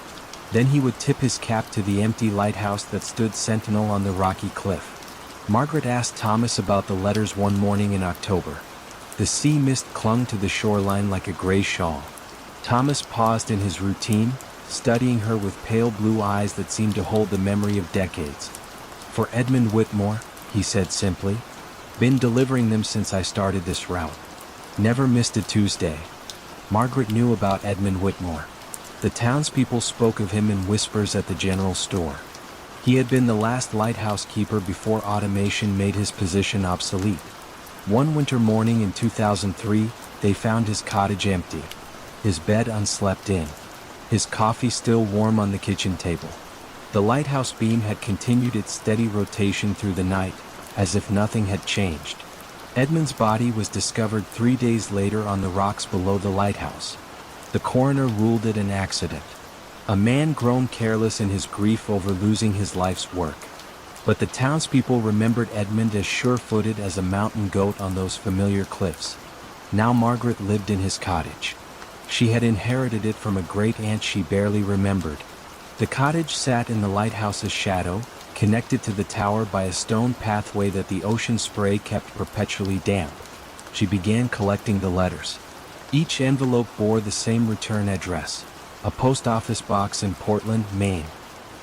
Then he would tip his cap to the empty lighthouse that stood sentinel on the rocky cliff. Margaret asked Thomas about the letters one morning in October. The sea mist clung to the shoreline like a gray shawl. Thomas paused in his routine, studying her with pale blue eyes that seemed to hold the memory of decades. "For Edmund Whitmore," he said simply. "Been delivering them since I started this route. Never missed a Tuesday." Margaret knew about Edmund Whitmore. The townspeople spoke of him in whispers at the general store. He had been the last lighthouse keeper before automation made his position obsolete. One winter morning in 2003, they found his cottage empty, his bed unslept in, his coffee still warm on the kitchen table. The lighthouse beam had continued its steady rotation through the night, as if nothing had changed. Edmund's body was discovered 3 days later on the rocks below the lighthouse. The coroner ruled it an accident. A man grown careless in his grief over losing his life's work. But the townspeople remembered Edmund as sure-footed as a mountain goat on those familiar cliffs. Now Margaret lived in his cottage. She had inherited it from a great-aunt she barely remembered. The cottage sat in the lighthouse's shadow, connected to the tower by a stone pathway that the ocean spray kept perpetually damp. She began collecting the letters. Each envelope bore the same return address, a post office box in Portland, Maine.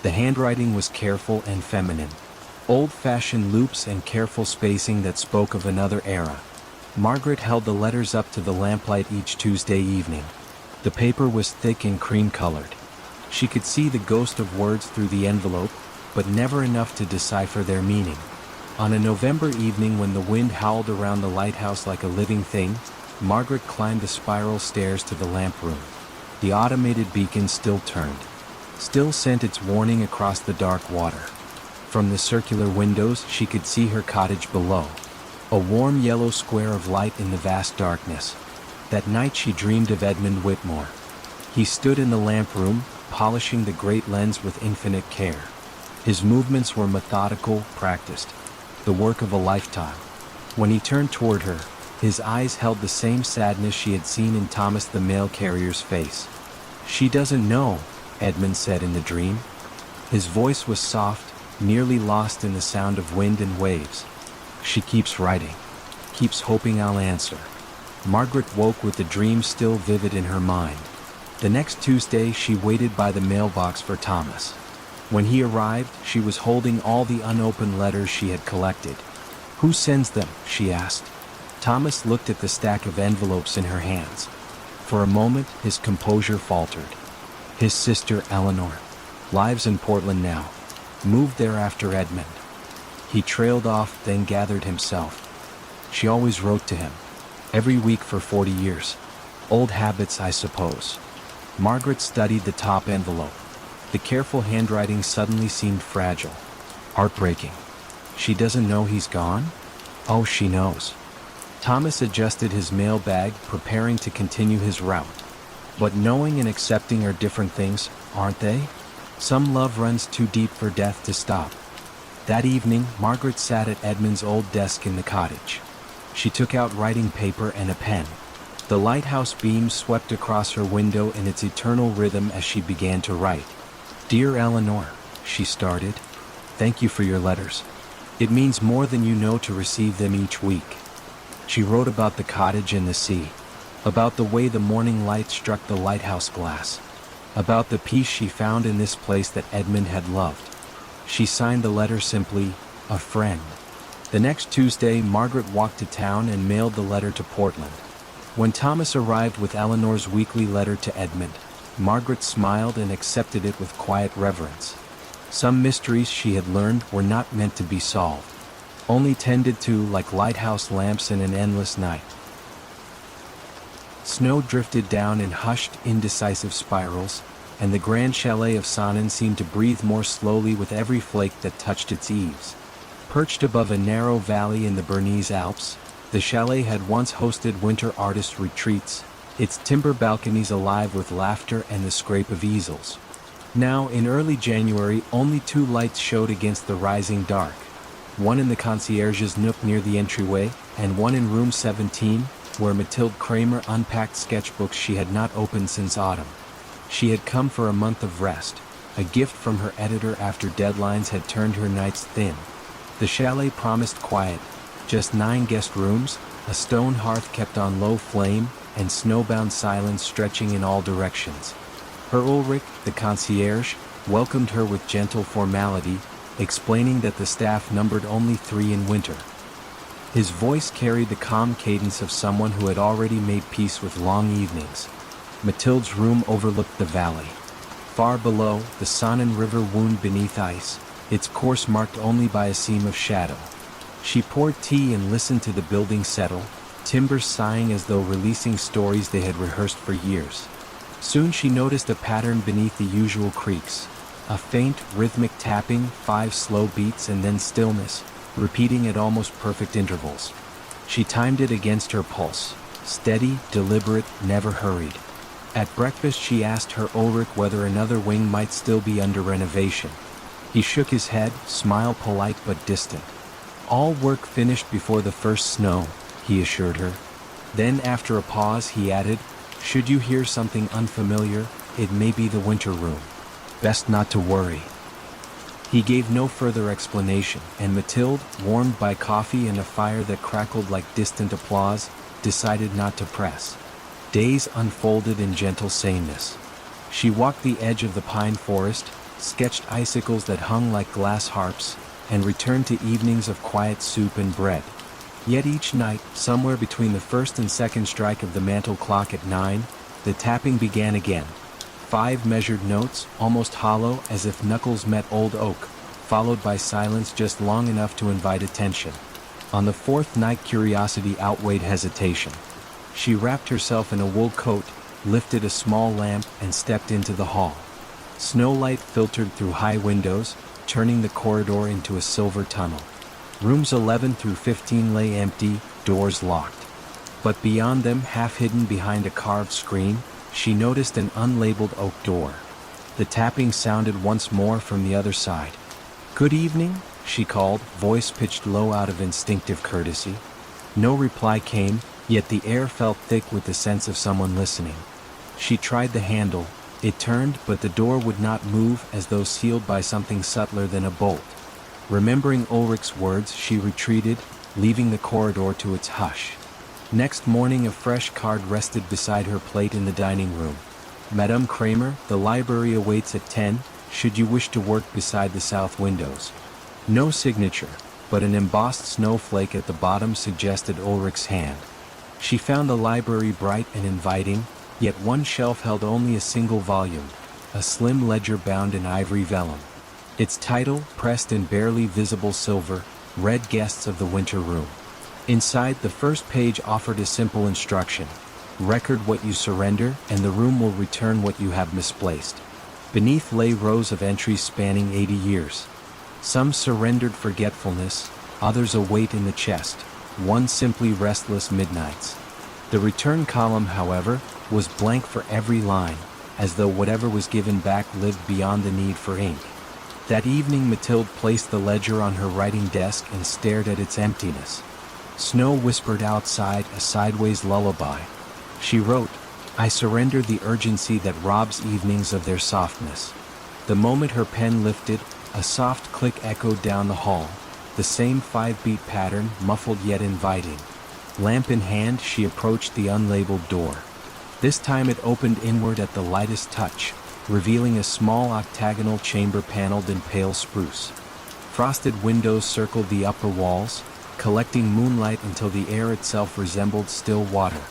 The handwriting was careful and feminine. Old-fashioned loops and careful spacing that spoke of another era. Margaret held the letters up to the lamplight each Tuesday evening. The paper was thick and cream-colored. She could see the ghost of words through the envelope, but never enough to decipher their meaning. On a November evening when the wind howled around the lighthouse like a living thing, Margaret climbed the spiral stairs to the lamp room. The automated beacon still turned, still sent its warning across the dark water. From the circular windows she could see her cottage below, a warm yellow square of light in the vast darkness. That night she dreamed of Edmund Whitmore. He stood in the lamp room, polishing the great lens with infinite care. His movements were methodical, practiced, the work of a lifetime. When he turned toward her, His eyes held the same sadness she had seen in Thomas the mail carrier's face. "She doesn't know," Edmund said in the dream. His voice was soft, nearly lost in the sound of wind and waves. "She keeps writing. Keeps hoping I'll answer." Margaret woke with the dream still vivid in her mind. The next Tuesday she waited by the mailbox for Thomas. When he arrived, she was holding all the unopened letters she had collected. "Who sends them?" she asked. Thomas looked at the stack of envelopes in her hands. For a moment his composure faltered. "His sister Eleanor. Lives in Portland now. Moved there after Edmund." He trailed off, then gathered himself. "She always wrote to him. Every week for 40 years. Old habits, I suppose." Margaret studied the top envelope. The careful handwriting suddenly seemed fragile. Heartbreaking. She doesn't know he's gone? Oh, she knows. Thomas adjusted his mail bag, preparing to continue his route. But knowing and accepting are different things, aren't they? Some love runs too deep for death to stop. That evening, Margaret sat at Edmund's old desk in the cottage. She took out writing paper and a pen. The lighthouse beam swept across her window in its eternal rhythm as she began to write. "Dear Eleanor," she started, "thank you for your letters. It means more than you know to receive them each week." She wrote about the cottage and the sea, about the way the morning light struck the lighthouse glass, about the peace she found in this place that Edmund had loved. She signed the letter simply, "A friend." The next Tuesday, Margaret walked to town and mailed the letter to Portland. When Thomas arrived with Eleanor's weekly letter to Edmund, Margaret smiled and accepted it with quiet reverence. Some mysteries she had learned were not meant to be solved, only tended to like lighthouse lamps in an endless night. Snow drifted down in hushed, indecisive spirals, and the grand chalet of Sonnen seemed to breathe more slowly with every flake that touched its eaves. Perched above a narrow valley in the Bernese Alps, the chalet had once hosted winter artist retreats, its timber balconies alive with laughter and the scrape of easels. Now, in early January, only 2 lights showed against the rising dark. One in the concierge's nook near the entryway, and one in room 17, where Mathilde Kramer unpacked sketchbooks she had not opened since autumn. She had come for a month of rest, a gift from her editor after deadlines had turned her nights thin. The chalet promised quiet, just 9 guest rooms, a stone hearth kept on low flame, and snowbound silence stretching in all directions. Herr Ulrich, the concierge, welcomed her with gentle formality, explaining that the staff numbered only 3 in winter. His voice carried the calm cadence of someone who had already made peace with long evenings. Mathilde's room overlooked the valley. Far below, the Sonnen River wound beneath ice, its course marked only by a seam of shadow. She poured tea and listened to the building settle, timbers sighing as though releasing stories they had rehearsed for years. Soon she noticed a pattern beneath the usual creaks. A faint, rhythmic tapping, 5 slow beats and then stillness, repeating at almost perfect intervals. She timed it against her pulse, steady, deliberate, never hurried. At breakfast she asked Herr Ulrich whether another wing might still be under renovation. He shook his head, smile polite but distant. "All work finished before the first snow," he assured her. Then after a pause he added, "Should you hear something unfamiliar, it may be the winter room. Best not to worry." He gave no further explanation, and Mathilde, warmed by coffee and a fire that crackled like distant applause, decided not to press. Days unfolded in gentle sameness. She walked the edge of the pine forest, sketched icicles that hung like glass harps, and returned to evenings of quiet soup and bread. Yet each night, somewhere between the first and second strike of the mantel clock at 9, the tapping began again. 5 measured notes, almost hollow as if knuckles met old oak, followed by silence just long enough to invite attention. On the 4th night curiosity outweighed hesitation. She wrapped herself in a wool coat, lifted a small lamp and stepped into the hall. Snowlight filtered through high windows, turning the corridor into a silver tunnel. Rooms 11 through 15 lay empty, doors locked. But beyond them, half hidden behind a carved screen, she noticed an unlabeled oak door. The tapping sounded once more from the other side. "Good evening," she called, voice pitched low out of instinctive courtesy. No reply came, yet the air felt thick with the sense of someone listening. She tried the handle. It turned, but the door would not move, as though sealed by something subtler than a bolt. Remembering Ulrich's words, she retreated, leaving the corridor to its hush. Next morning, a fresh card rested beside her plate in the dining room. Madame Kramer, the library awaits at 10, should you wish to work beside the south windows. No signature, but an embossed snowflake at the bottom suggested Ulrich's hand. She found the library bright and inviting, yet one shelf held only a single volume, a slim ledger bound in ivory vellum. Its title, pressed in barely visible silver, read Guests of the Winter Room. Inside, the first page offered a simple instruction: record what you surrender, and the room will return what you have misplaced. Beneath lay rows of entries spanning 80 years. Some surrendered forgetfulness, others a weight in the chest, one simply restless midnights. The return column, however, was blank for every line, as though whatever was given back lived beyond the need for ink. That evening Mathilde placed the ledger on her writing desk and stared at its emptiness. Snow whispered outside, a sideways lullaby. She wrote, "I surrender the urgency that robs evenings of their softness." The moment her pen lifted, a soft click echoed down the hall, the same 5-beat pattern, muffled yet inviting. Lamp in hand, she approached the unlabeled door. This time it opened inward at the lightest touch, revealing a small octagonal chamber paneled in pale spruce. Frosted windows circled the upper walls, collecting moonlight until the air itself resembled still water.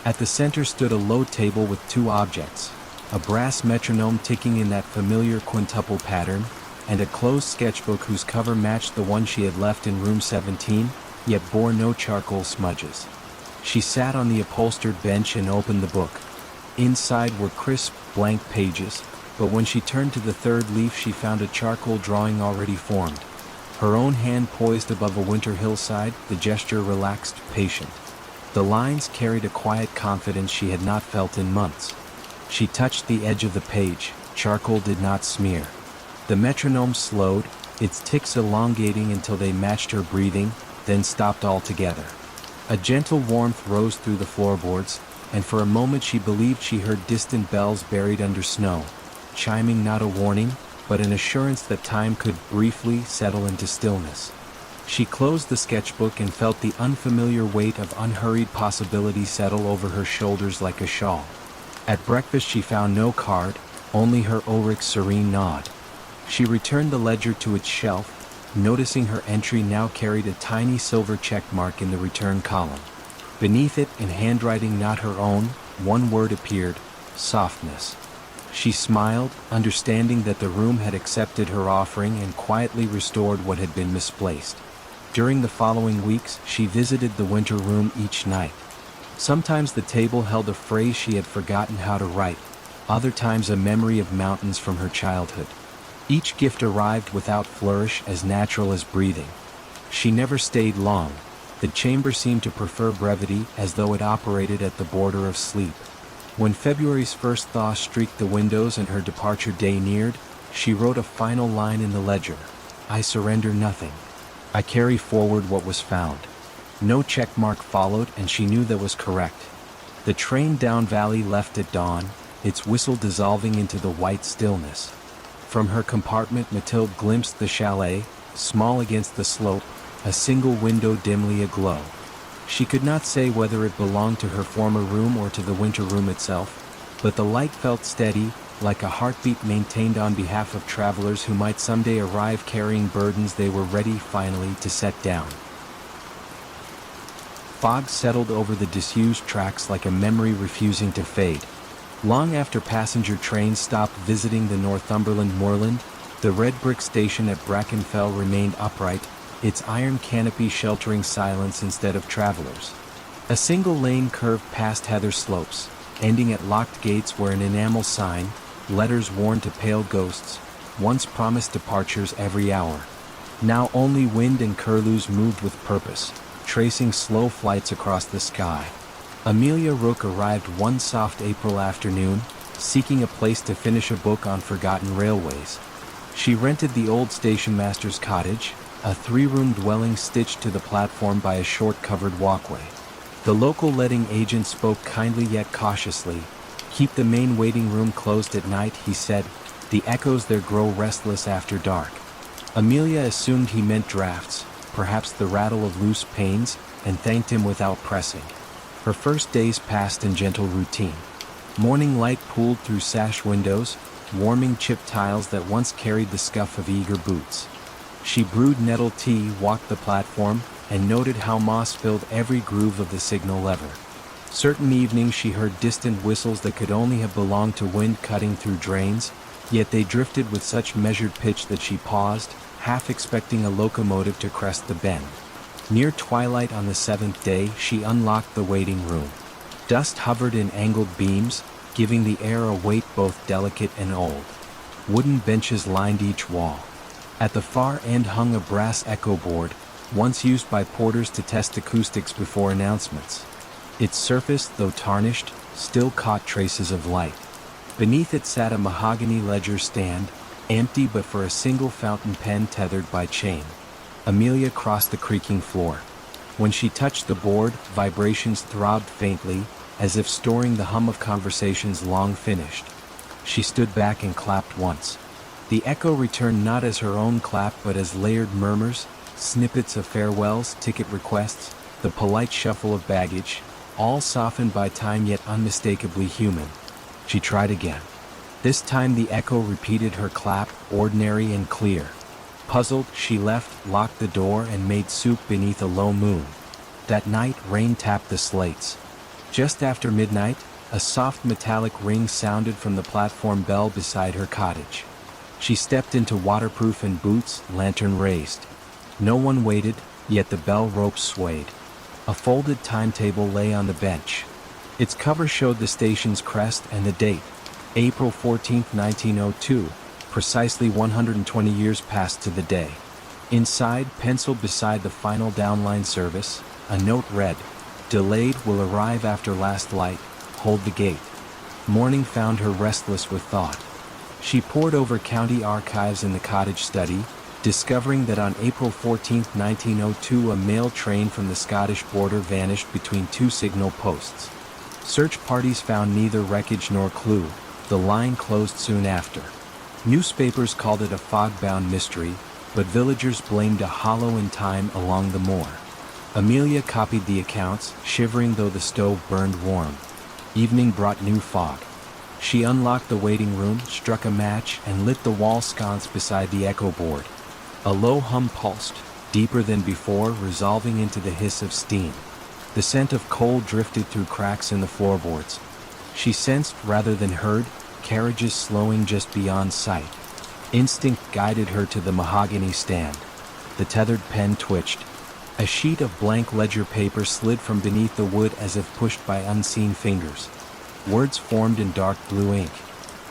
At the center stood a low table with two objects, a brass metronome ticking in that familiar quintuple pattern, and a closed sketchbook whose cover matched the one she had left in room 17, yet bore no charcoal smudges. She sat on the upholstered bench and opened the book. Inside were crisp, blank pages, but when she turned to the third leaf she found a charcoal drawing already formed. Her own hand poised above a winter hillside, the gesture relaxed, patient. The lines carried a quiet confidence she had not felt in months. She touched the edge of the page. Charcoal did not smear. The metronome slowed, its ticks elongating until they matched her breathing, then stopped altogether. A gentle warmth rose through the floorboards, and for a moment she believed she heard distant bells buried under snow, chiming not a warning, but an assurance that time could briefly settle into stillness. She closed the sketchbook and felt the unfamiliar weight of unhurried possibility settle over her shoulders like a shawl. At breakfast she found no card, only her Ulrich's serene nod. She returned the ledger to its shelf, noticing her entry now carried a tiny silver check mark in the return column. Beneath it, in handwriting not her own, one word appeared: softness. She smiled, understanding that the room had accepted her offering and quietly restored what had been misplaced. During the following weeks, she visited the winter room each night. Sometimes the table held a phrase she had forgotten how to write, other times a memory of mountains from her childhood. Each gift arrived without flourish, as natural as breathing. She never stayed long. The chamber seemed to prefer brevity, as though it operated at the border of sleep. When February's first thaw streaked the windows and her departure day neared, she wrote a final line in the ledger: "I surrender nothing. I carry forward what was found." No checkmark followed, and she knew that was correct. The train down valley left at dawn, its whistle dissolving into the white stillness. From her compartment Mathilde glimpsed the chalet, small against the slope, a single window dimly aglow. She could not say whether it belonged to her former room or to the winter room itself, but the light felt steady, like a heartbeat maintained on behalf of travelers who might someday arrive carrying burdens they were ready finally to set down. Fog settled over the disused tracks like a memory refusing to fade. Long after passenger trains stopped visiting the Northumberland moorland, the red brick station at Brackenfell remained upright, its iron canopy sheltering silence instead of travelers. A single lane curved past heather slopes, ending at locked gates where an enamel sign, letters worn to pale ghosts, once promised departures every hour. Now only wind and curlews moved with purpose, tracing slow flights across the sky. Amelia Rook arrived one soft April afternoon, seeking a place to finish a book on forgotten railways. She rented the old station master's cottage, a 3-room dwelling stitched to the platform by a short covered walkway. The local letting agent spoke kindly yet cautiously. "Keep the main waiting room closed at night," he said. "The echoes there grow restless after dark." Amelia assumed he meant drafts, perhaps the rattle of loose panes, and thanked him without pressing. Her first days passed in gentle routine. Morning light pooled through sash windows, warming chipped tiles that once carried the scuff of eager boots. She brewed nettle tea, walked the platform, and noted how moss filled every groove of the signal lever. Certain evenings she heard distant whistles that could only have belonged to wind cutting through drains, yet they drifted with such measured pitch that she paused, half expecting a locomotive to crest the bend. Near twilight on the 7th day, she unlocked the waiting room. Dust hovered in angled beams, giving the air a weight both delicate and old. Wooden benches lined each wall. At the far end hung a brass echo board, once used by porters to test acoustics before announcements. Its surface, though tarnished, still caught traces of light. Beneath it sat a mahogany ledger stand, empty but for a single fountain pen tethered by chain. Amelia crossed the creaking floor. When she touched the board, vibrations throbbed faintly, as if storing the hum of conversations long finished. She stood back and clapped once. The echo returned not as her own clap but as layered murmurs, snippets of farewells, ticket requests, the polite shuffle of baggage, all softened by time yet unmistakably human. She tried again. This time the echo repeated her clap, ordinary and clear. Puzzled, she left, locked the door, and made soup beneath a low moon. That night, rain tapped the slates. Just after midnight, a soft metallic ring sounded from the platform bell beside her cottage. She stepped into waterproof and boots, lantern raised. No one waited, yet the bell rope swayed. A folded timetable lay on the bench. Its cover showed the station's crest and the date, April 14, 1902. Precisely 120 years passed to the day. Inside, penciled beside the final downline service, a note read, "Delayed, will arrive after last light, hold the gate." Morning found her restless with thought. She pored over county archives in the cottage study, discovering that on April 14, 1902 a mail train from the Scottish border vanished between two signal posts. Search parties found neither wreckage nor clue. The line closed soon after. Newspapers called it a fog-bound mystery, but villagers blamed a hollow in time along the moor. Amelia copied the accounts, shivering though the stove burned warm. Evening brought new fog. She unlocked the waiting room, struck a match, and lit the wall sconce beside the echo board. A low hum pulsed, deeper than before, resolving into the hiss of steam. The scent of coal drifted through cracks in the floorboards. She sensed rather than heard, carriages slowing just beyond sight. Instinct guided her to the mahogany stand. The tethered pen twitched. A sheet of blank ledger paper slid from beneath the wood as if pushed by unseen fingers. Words formed in dark blue ink.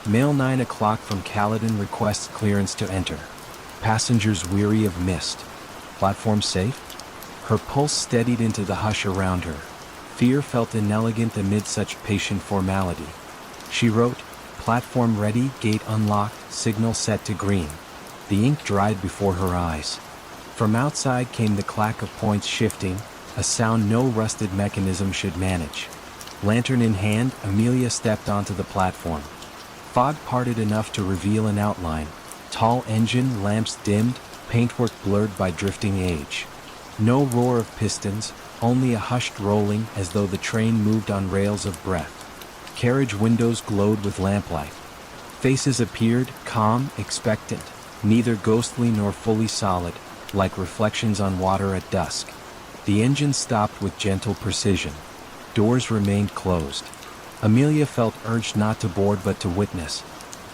Mail 9 o'clock from Caledon requests clearance to enter. Passengers weary of mist. Platform safe? Her pulse steadied into the hush around her. Fear felt inelegant amid such patient formality. She wrote, "Platform ready, gate unlocked, signal set to green." The ink dried before her eyes. From outside came the clack of points shifting, a sound no rusted mechanism should manage. Lantern in hand, Amelia stepped onto the platform. Fog parted enough to reveal an outline. Tall engine, lamps dimmed, paintwork blurred by drifting age. No roar of pistons, only a hushed rolling as though the train moved on rails of breath. Carriage windows glowed with lamplight. Faces appeared, calm, expectant, neither ghostly nor fully solid, like reflections on water at dusk. The engine stopped with gentle precision. Doors remained closed. Amelia felt urged not to board but to witness.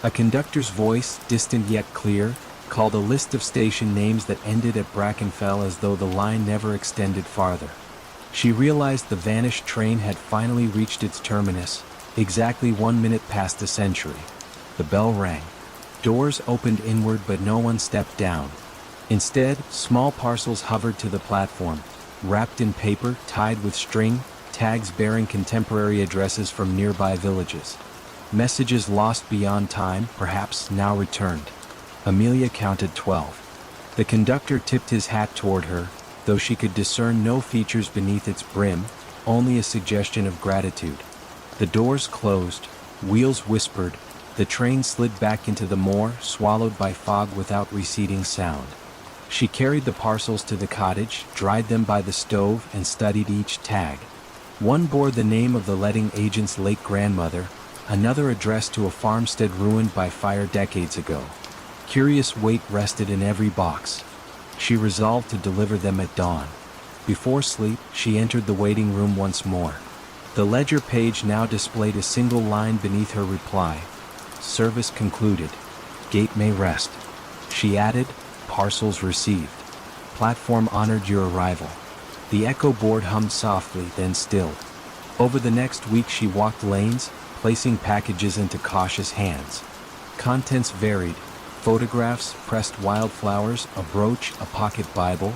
A conductor's voice, distant yet clear, called a list of station names that ended at Brackenfell as though the line never extended farther. She realized the vanished train had finally reached its terminus, exactly 1 minute past the century. The bell rang. Doors opened inward but no one stepped down. Instead, small parcels hovered to the platform, wrapped in paper, tied with string, tags bearing contemporary addresses from nearby villages. Messages lost beyond time, perhaps now returned. Amelia counted 12. The conductor tipped his hat toward her, though she could discern no features beneath its brim, only a suggestion of gratitude. The doors closed, wheels whispered, the train slid back into the moor, swallowed by fog without receding sound. She carried the parcels to the cottage, dried them by the stove, and studied each tag. One bore the name of the letting agent's late grandmother, another addressed to a farmstead ruined by fire decades ago. Curious weight rested in every box. She resolved to deliver them at dawn. Before sleep, she entered the waiting room once more. The ledger page now displayed a single line beneath her reply. Service concluded. Gate may rest. She added, parcels received. Platform honored your arrival. The echo board hummed softly, then stilled. Over the next week she walked lanes, placing packages into cautious hands. Contents varied: photographs, pressed wildflowers, a brooch, a pocket Bible,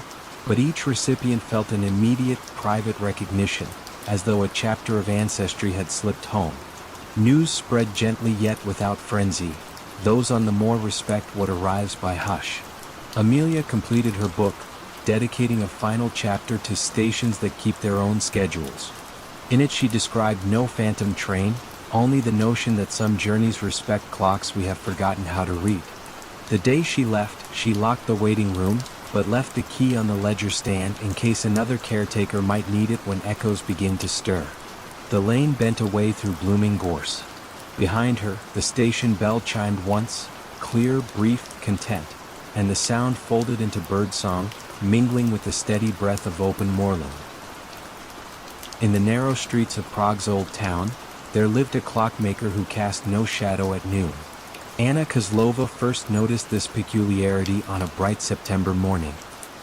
but each recipient felt an immediate, private recognition, as though a chapter of ancestry had slipped home. News spread gently yet without frenzy. Those on the moor respect what arrives by hush. Amelia completed her book, dedicating a final chapter to stations that keep their own schedules. In it she described no phantom train, only the notion that some journeys respect clocks we have forgotten how to read. The day she left, she locked the waiting room, but left the key on the ledger stand in case another caretaker might need it when echoes begin to stir. The lane bent away through blooming gorse. Behind her, the station bell chimed once, clear, brief, content, and the sound folded into birdsong, mingling with the steady breath of open moorland. In the narrow streets of Prague's old town, there lived a clockmaker who cast no shadow at noon. Anna Kozlova first noticed this peculiarity on a bright September morning.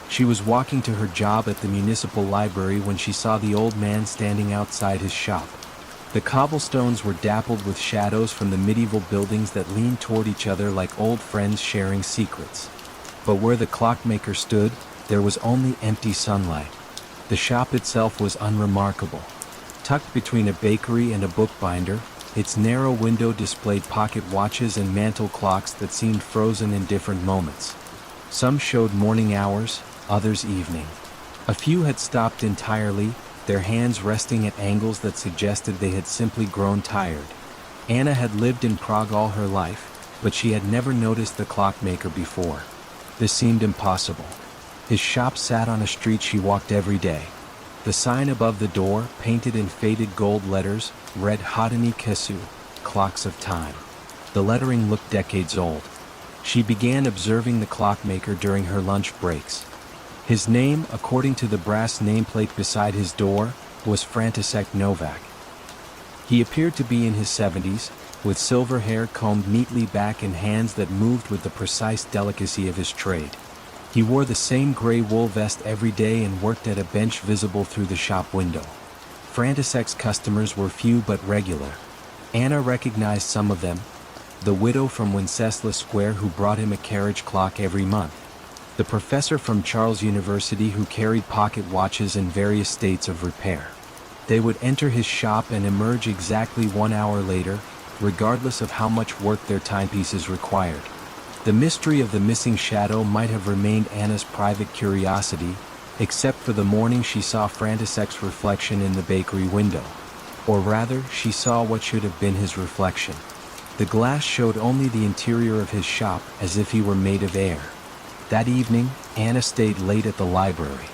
She was walking to her job at the municipal library when she saw the old man standing outside his shop. The cobblestones were dappled with shadows from the medieval buildings that leaned toward each other like old friends sharing secrets. But where the clockmaker stood, there was only empty sunlight. The shop itself was unremarkable. Tucked between a bakery and a bookbinder, its narrow window displayed pocket watches and mantel clocks that seemed frozen in different moments. Some showed morning hours, others evening. A few had stopped entirely, their hands resting at angles that suggested they had simply grown tired. Anna had lived in Prague all her life, but she had never noticed the clockmaker before. This seemed impossible. His shop sat on a street she walked every day. The sign above the door, painted in faded gold letters, read Hodiny Kesu, Clocks of Time. The lettering looked decades old. She began observing the clockmaker during her lunch breaks. His name, according to the brass nameplate beside his door, was František Novak. He appeared to be in his 70s, with silver hair combed neatly back and hands that moved with the precise delicacy of his trade. He wore the same gray wool vest every day and worked at a bench visible through the shop window. František's customers were few but regular. Anna recognized some of them: the widow from Wenceslas Square who brought him a carriage clock every month, the professor from Charles University who carried pocket watches in various states of repair. They would enter his shop and emerge exactly 1 hour later, regardless of how much work their timepieces required. The mystery of the missing shadow might have remained Anna's private curiosity, except for the morning she saw František's reflection in the bakery window. Or rather, she saw what should have been his reflection. The glass showed only the interior of his shop, as if he were made of air. That evening, Anna stayed late at the library.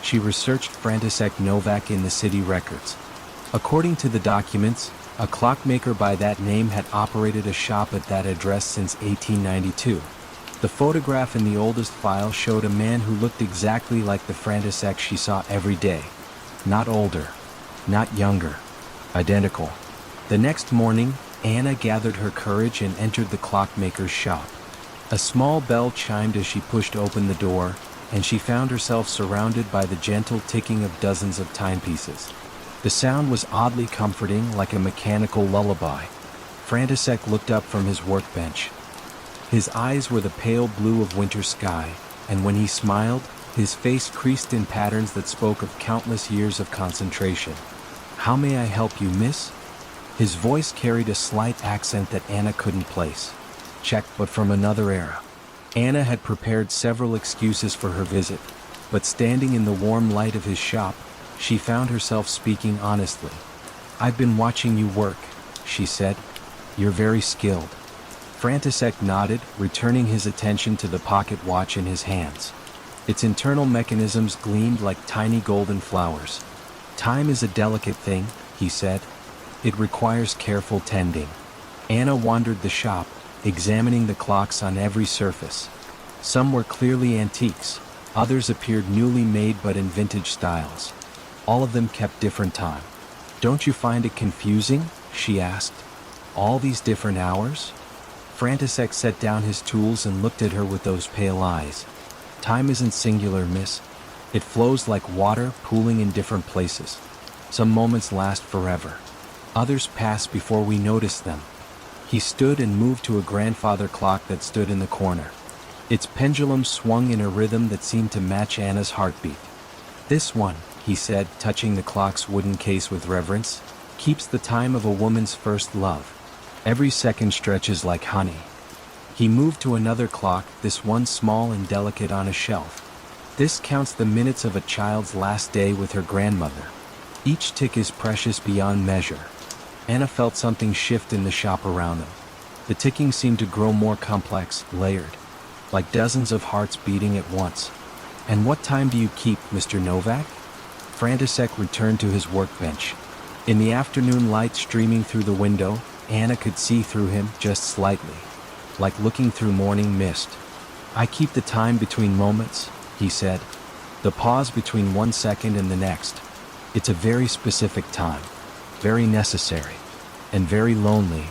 She researched František Novak in the city records. According to the documents, a clockmaker by that name had operated a shop at that address since 1892. The photograph in the oldest file showed a man who looked exactly like the František she saw every day. Not older, not younger, identical. The next morning, Anna gathered her courage and entered the clockmaker's shop. A small bell chimed as she pushed open the door, and she found herself surrounded by the gentle ticking of dozens of timepieces. The sound was oddly comforting, like a mechanical lullaby. František looked up from his workbench. His eyes were the pale blue of winter sky, and when he smiled, his face creased in patterns that spoke of countless years of concentration. "How may I help you, miss?" His voice carried a slight accent that Anna couldn't place. Check, but from another era. Anna had prepared several excuses for her visit, but standing in the warm light of his shop, She found herself speaking honestly. "I've been watching you work," she said. "You're very skilled." František nodded, returning his attention to the pocket watch in his hands. Its internal mechanisms gleamed like tiny golden flowers. "Time is a delicate thing," he said. "It requires careful tending." Anna wandered the shop, examining the clocks on every surface. Some were clearly antiques, others appeared newly made but in vintage styles. All of them kept different time. "Don't you find it confusing?" she asked. "All these different hours?" František set down his tools and looked at her with those pale eyes. "Time isn't singular, miss. It flows like water, pooling in different places. Some moments last forever. Others pass before we notice them." He stood and moved to a grandfather clock that stood in the corner. Its pendulum swung in a rhythm that seemed to match Anna's heartbeat. "This one," he said, touching the clock's wooden case with reverence, "keeps the time of a woman's first love. Every second stretches like honey." He moved to another clock, this one small and delicate on a shelf. "This counts the minutes of a child's last day with her grandmother. Each tick is precious beyond measure." Anna felt something shift in the shop around them. The ticking seemed to grow more complex, layered, like dozens of hearts beating at once. "And what time do you keep, Mr. Novak?" František returned to his workbench. In the afternoon light streaming through the window, Anna could see through him just slightly, like looking through morning mist. "I keep the time between moments," he said. "The pause between one second and the next. It's a very specific time, very necessary, and very lonely."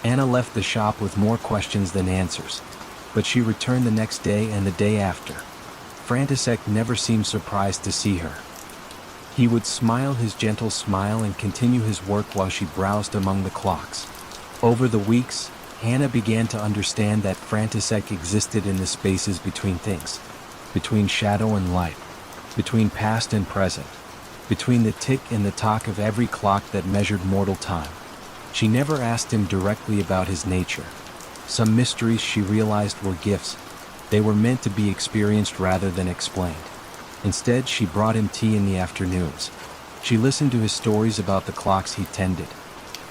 Anna left the shop with more questions than answers, but she returned the next day and the day after. František never seemed surprised to see her. He would smile his gentle smile and continue his work while she browsed among the clocks. Over the weeks, Anna began to understand that František existed in the spaces between things, between shadow and light, between past and present, between the tick and the tock of every clock that measured mortal time. She never asked him directly about his nature. Some mysteries, she realized, were gifts. They were meant to be experienced rather than explained. Instead, she brought him tea in the afternoons. She listened to his stories about the clocks he tended.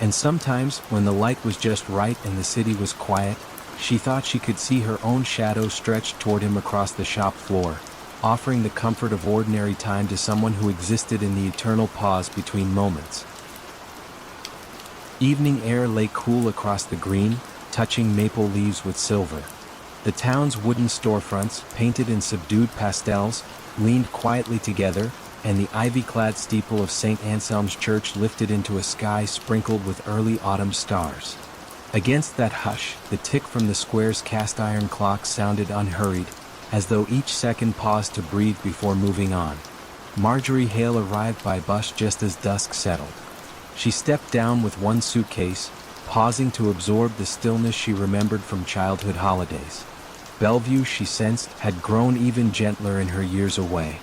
And sometimes, when the light was just right and the city was quiet, she thought she could see her own shadow stretched toward him across the shop floor, offering the comfort of ordinary time to someone who existed in the eternal pause between moments. Evening air lay cool across the green, touching maple leaves with silver. The town's wooden storefronts, painted in subdued pastels, leaned quietly together, and the ivy-clad steeple of St. Anselm's Church lifted into a sky sprinkled with early autumn stars. Against that hush, the tick from the square's cast-iron clock sounded unhurried, as though each second paused to breathe before moving on. Marjorie Hale arrived by bus just as dusk settled. She stepped down with one suitcase, pausing to absorb the stillness she remembered from childhood holidays. Bellevue, she sensed, had grown even gentler in her years away.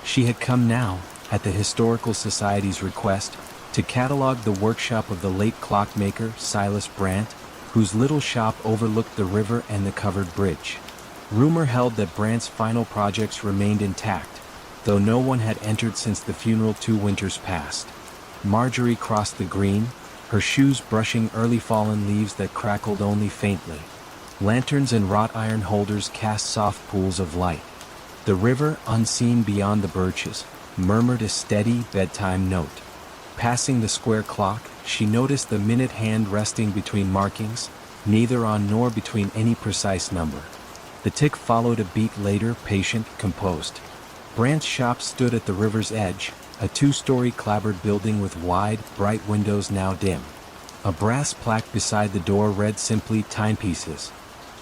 She had come now, at the Historical Society's request, to catalog the workshop of the late clockmaker Silas Brandt, whose little shop overlooked the river and the covered bridge. Rumor held that Brandt's final projects remained intact, though no one had entered since the funeral 2 winters past. Marjorie crossed the green, her shoes brushing early fallen leaves that crackled only faintly. Lanterns and wrought iron holders cast soft pools of light. The river, unseen beyond the birches, murmured a steady bedtime note. Passing the square clock, she noticed the minute hand resting between markings, neither on nor between any precise number. The tick followed a beat later, patient, composed. Brandt's shop stood at the river's edge, a 2-story clapboard building with wide, bright windows now dim. A brass plaque beside the door read simply "Timepieces."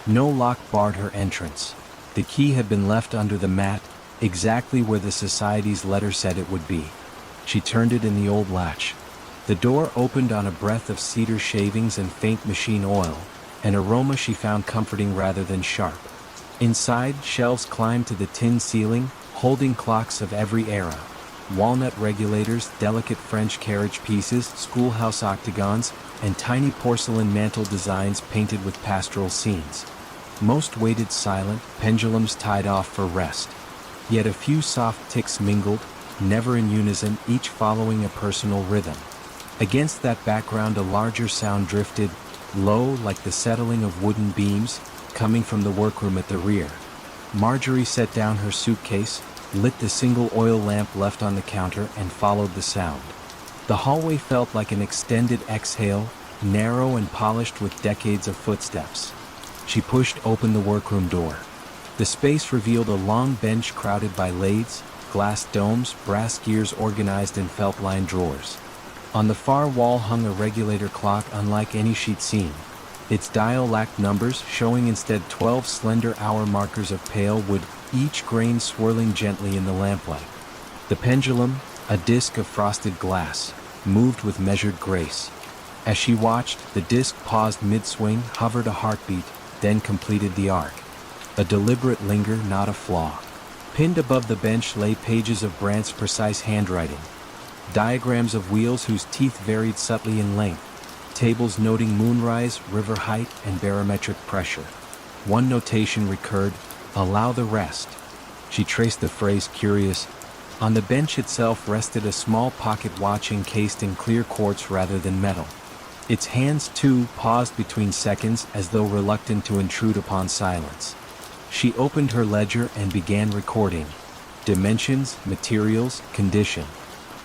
No lock barred her entrance. The key had been left under the mat, exactly where the Society's letter said it would be. She turned it in the old latch. The door opened on a breath of cedar shavings and faint machine oil, an aroma she found comforting rather than sharp. Inside, shelves climbed to the tin ceiling, holding clocks of every era. Walnut regulators, delicate French carriage pieces, schoolhouse octagons, and tiny porcelain mantel designs painted with pastoral scenes. Most waited silent, pendulums tied off for rest. Yet a few soft ticks mingled, never in unison, each following a personal rhythm. Against that background a larger sound drifted, low like the settling of wooden beams, coming from the workroom at the rear. Marjorie set down her suitcase, lit the single oil lamp left on the counter and followed the sound. The hallway felt like an extended exhale, narrow and polished with decades of footsteps. She pushed open the workroom door. The space revealed a long bench crowded by lathes, glass domes, brass gears organized in felt-lined drawers. On the far wall hung a regulator clock unlike any she'd seen. Its dial lacked numbers, showing instead 12 slender hour markers of pale wood, each grain swirling gently in the lamplight. The pendulum, a disc of frosted glass, moved with measured grace. As she watched, the disc paused mid-swing, hovered a heartbeat, then completed the arc. A deliberate linger, not a flaw. Pinned above the bench lay pages of Brandt's precise handwriting. Diagrams of wheels whose teeth varied subtly in length. Tables noting moonrise, river height, and barometric pressure. One notation recurred, "Allow the rest." She traced the phrase, curious. On the bench itself rested a small pocket watch encased in clear quartz rather than metal. Its hands, too, paused between seconds as though reluctant to intrude upon silence. She opened her ledger and began recording. Dimensions, materials, condition.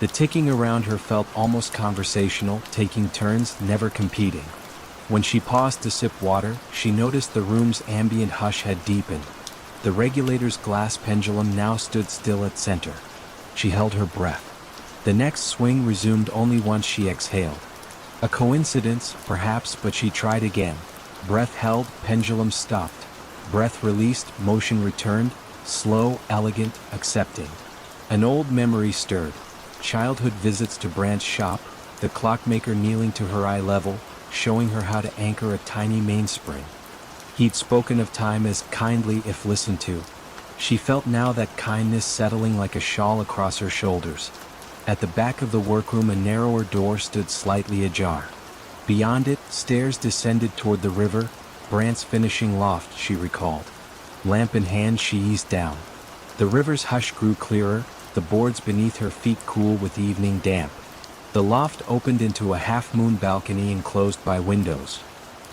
The ticking around her felt almost conversational, taking turns, never competing. When she paused to sip water, she noticed the room's ambient hush had deepened. The regulator's glass pendulum now stood still at center. She held her breath. The next swing resumed only once she exhaled. A coincidence, perhaps, but she tried again. Breath held, pendulum stopped. Breath released, motion returned, slow, elegant, accepting. An old memory stirred. Childhood visits to Brandt's shop, the clockmaker kneeling to her eye level, showing her how to anchor a tiny mainspring. He'd spoken of time as kindly if listened to. She felt now that kindness settling like a shawl across her shoulders. At the back of the workroom a narrower door stood slightly ajar. Beyond it, stairs descended toward the river, Brandt's finishing loft, she recalled. Lamp in hand she eased down. The river's hush grew clearer, the boards beneath her feet cool with evening damp. The loft opened into a half-moon balcony enclosed by windows.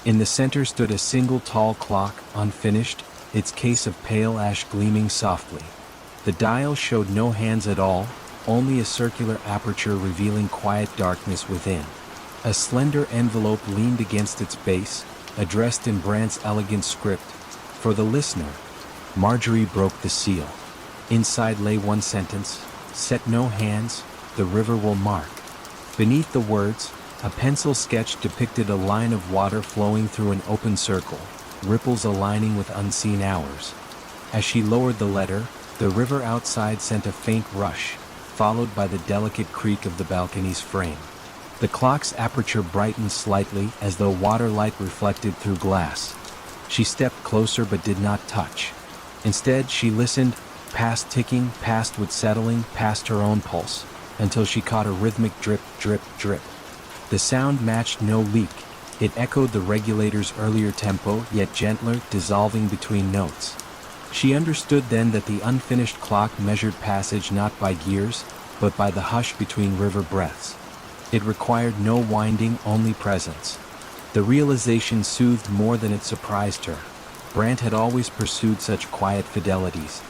In the center stood a single tall clock, unfinished, its case of pale ash gleaming softly. The dial showed no hands at all, only a circular aperture revealing quiet darkness within. A slender envelope leaned against its base, addressed in Brandt's elegant script. For the listener. Marjorie broke the seal. Inside lay one sentence, "Set no hands, the river will mark." Beneath the words, a pencil sketch depicted a line of water flowing through an open circle, ripples aligning with unseen hours. As she lowered the letter, the river outside sent a faint rush, followed by the delicate creak of the balcony's frame. The clock's aperture brightened slightly as though water light reflected through glass. She stepped closer but did not touch. Instead, she listened, past ticking, past wood settling, past her own pulse, until she caught a rhythmic drip, drip, drip. The sound matched no leak. It echoed the regulator's earlier tempo, yet gentler, dissolving between notes. She understood then that the unfinished clock measured passage not by gears, but by the hush between river breaths. It required no winding, only presence. The realization soothed more than it surprised her. Brandt had always pursued such quiet fidelities.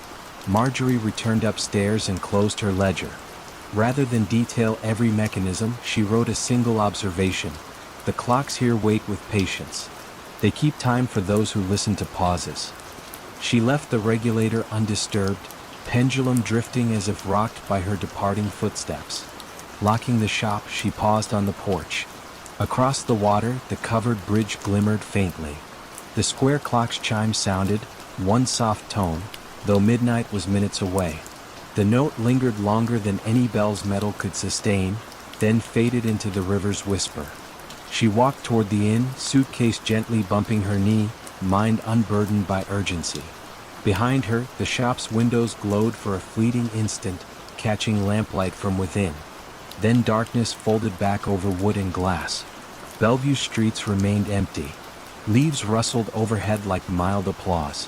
Marjorie returned upstairs and closed her ledger. Rather than detail every mechanism, she wrote a single observation. The clocks here wait with patience. They keep time for those who listen to pauses. She left the regulator undisturbed, pendulum drifting as if rocked by her departing footsteps. Locking the shop, she paused on the porch. Across the water, the covered bridge glimmered faintly. The square clock's chime sounded, one soft tone, though midnight was minutes away. The note lingered longer than any bell's metal could sustain, then faded into the river's whisper. She walked toward the inn, suitcase gently bumping her knee, mind unburdened by urgency. Behind her, the shop's windows glowed for a fleeting instant, catching lamplight from within. Then darkness folded back over wood and glass. Bellevue streets remained empty. Leaves rustled overhead like mild applause.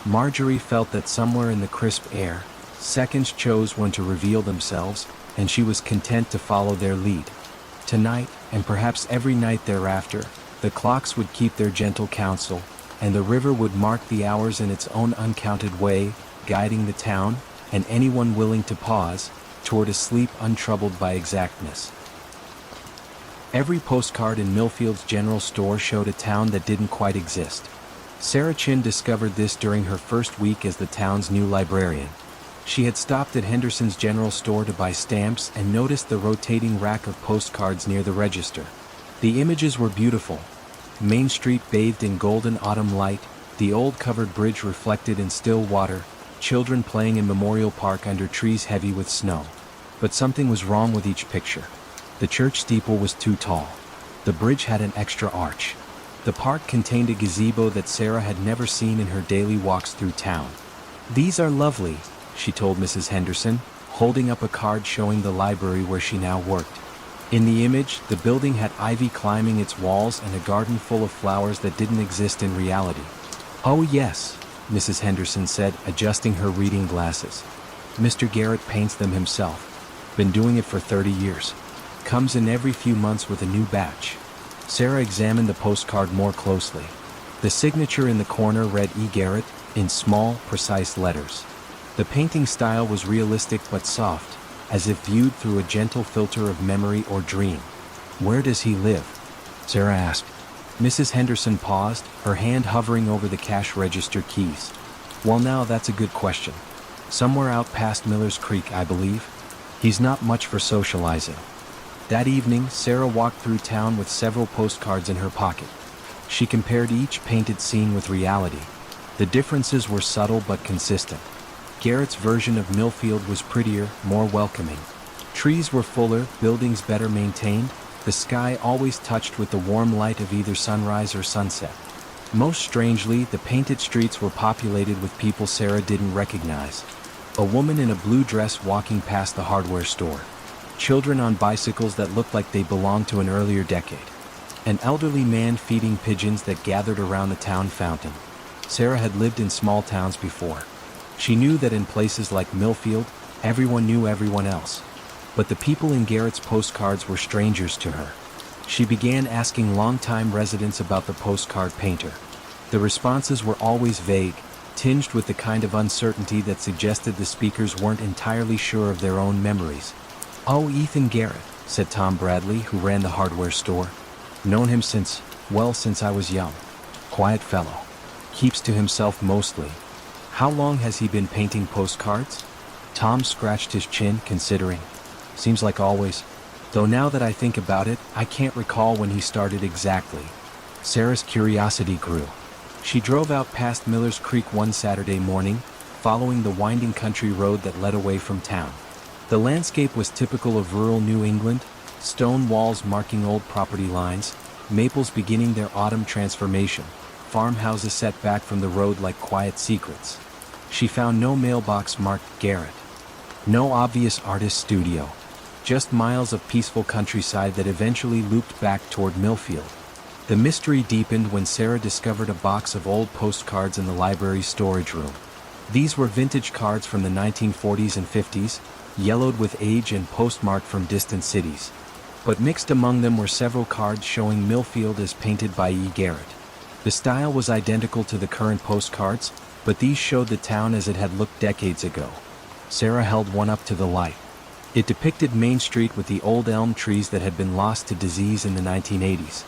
Marjorie felt that somewhere in the crisp air, Seconds chose when to reveal themselves, and she was content to follow their lead. Tonight, and perhaps every night thereafter, the clocks would keep their gentle counsel, and the river would mark the hours in its own uncounted way, guiding the town, and anyone willing to pause, toward a sleep untroubled by exactness. Every postcard in Millfield's general store showed a town that didn't quite exist. Sarah Chin discovered this during her first week as the town's new librarian. She had stopped at Henderson's general store to buy stamps and noticed the rotating rack of postcards near the register. The images were beautiful. Main Street bathed in golden autumn light, the old covered bridge reflected in still water, children playing in Memorial Park under trees heavy with snow. But something was wrong with each picture. The church steeple was too tall. The bridge had an extra arch. The park contained a gazebo that Sarah had never seen in her daily walks through town. "These are lovely," she told Mrs. Henderson, holding up a card showing the library where she now worked. In the image, the building had ivy climbing its walls and a garden full of flowers that didn't exist in reality. "Oh yes," Mrs. Henderson said, adjusting her reading glasses. "Mr. Garrett paints them himself. Been doing it for 30 years. Comes in every few months with a new batch." Sarah examined the postcard more closely. The signature in the corner read E. Garrett, in small, precise letters. The painting style was realistic but soft, as if viewed through a gentle filter of memory or dream. "Where does he live?" Sarah asked. Mrs. Henderson paused, her hand hovering over the cash register keys. "Well, now that's a good question. Somewhere out past Miller's Creek, I believe. He's not much for socializing." That evening, Sarah walked through town with several postcards in her pocket. She compared each painted scene with reality. The differences were subtle but consistent. Garrett's version of Millfield was prettier, more welcoming. Trees were fuller, buildings better maintained, the sky always touched with the warm light of either sunrise or sunset. Most strangely, the painted streets were populated with people Sarah didn't recognize. A woman in a blue dress walking past the hardware store. Children on bicycles that looked like they belonged to an earlier decade. An elderly man feeding pigeons that gathered around the town fountain. Sarah had lived in small towns before. She knew that in places like Millfield, everyone knew everyone else. But the people in Garrett's postcards were strangers to her. She began asking longtime residents about the postcard painter. The responses were always vague, tinged with the kind of uncertainty that suggested the speakers weren't entirely sure of their own memories. "Oh, Ethan Garrett," said Tom Bradley, who ran the hardware store. "Known him since I was young. Quiet fellow. Keeps to himself mostly." "How long has he been painting postcards?" Tom scratched his chin, considering. "Seems like always. Though now that I think about it, I can't recall when he started exactly." Sarah's curiosity grew. She drove out past Miller's Creek one Saturday morning, following the winding country road that led away from town. The landscape was typical of rural New England, stone walls marking old property lines, maples beginning their autumn transformation, farmhouses set back from the road like quiet secrets. She found no mailbox marked Garrett. No obvious artist studio. Just miles of peaceful countryside that eventually looped back toward Millfield. The mystery deepened when Sarah discovered a box of old postcards in the library's storage room. These were vintage cards from the 1940s and 50s, yellowed with age and postmarked from distant cities. But mixed among them were several cards showing Millfield as painted by E. Garrett. The style was identical to the current postcards, but these showed the town as it had looked decades ago. Sarah held one up to the light. It depicted Main Street with the old elm trees that had been lost to disease in the 1980s.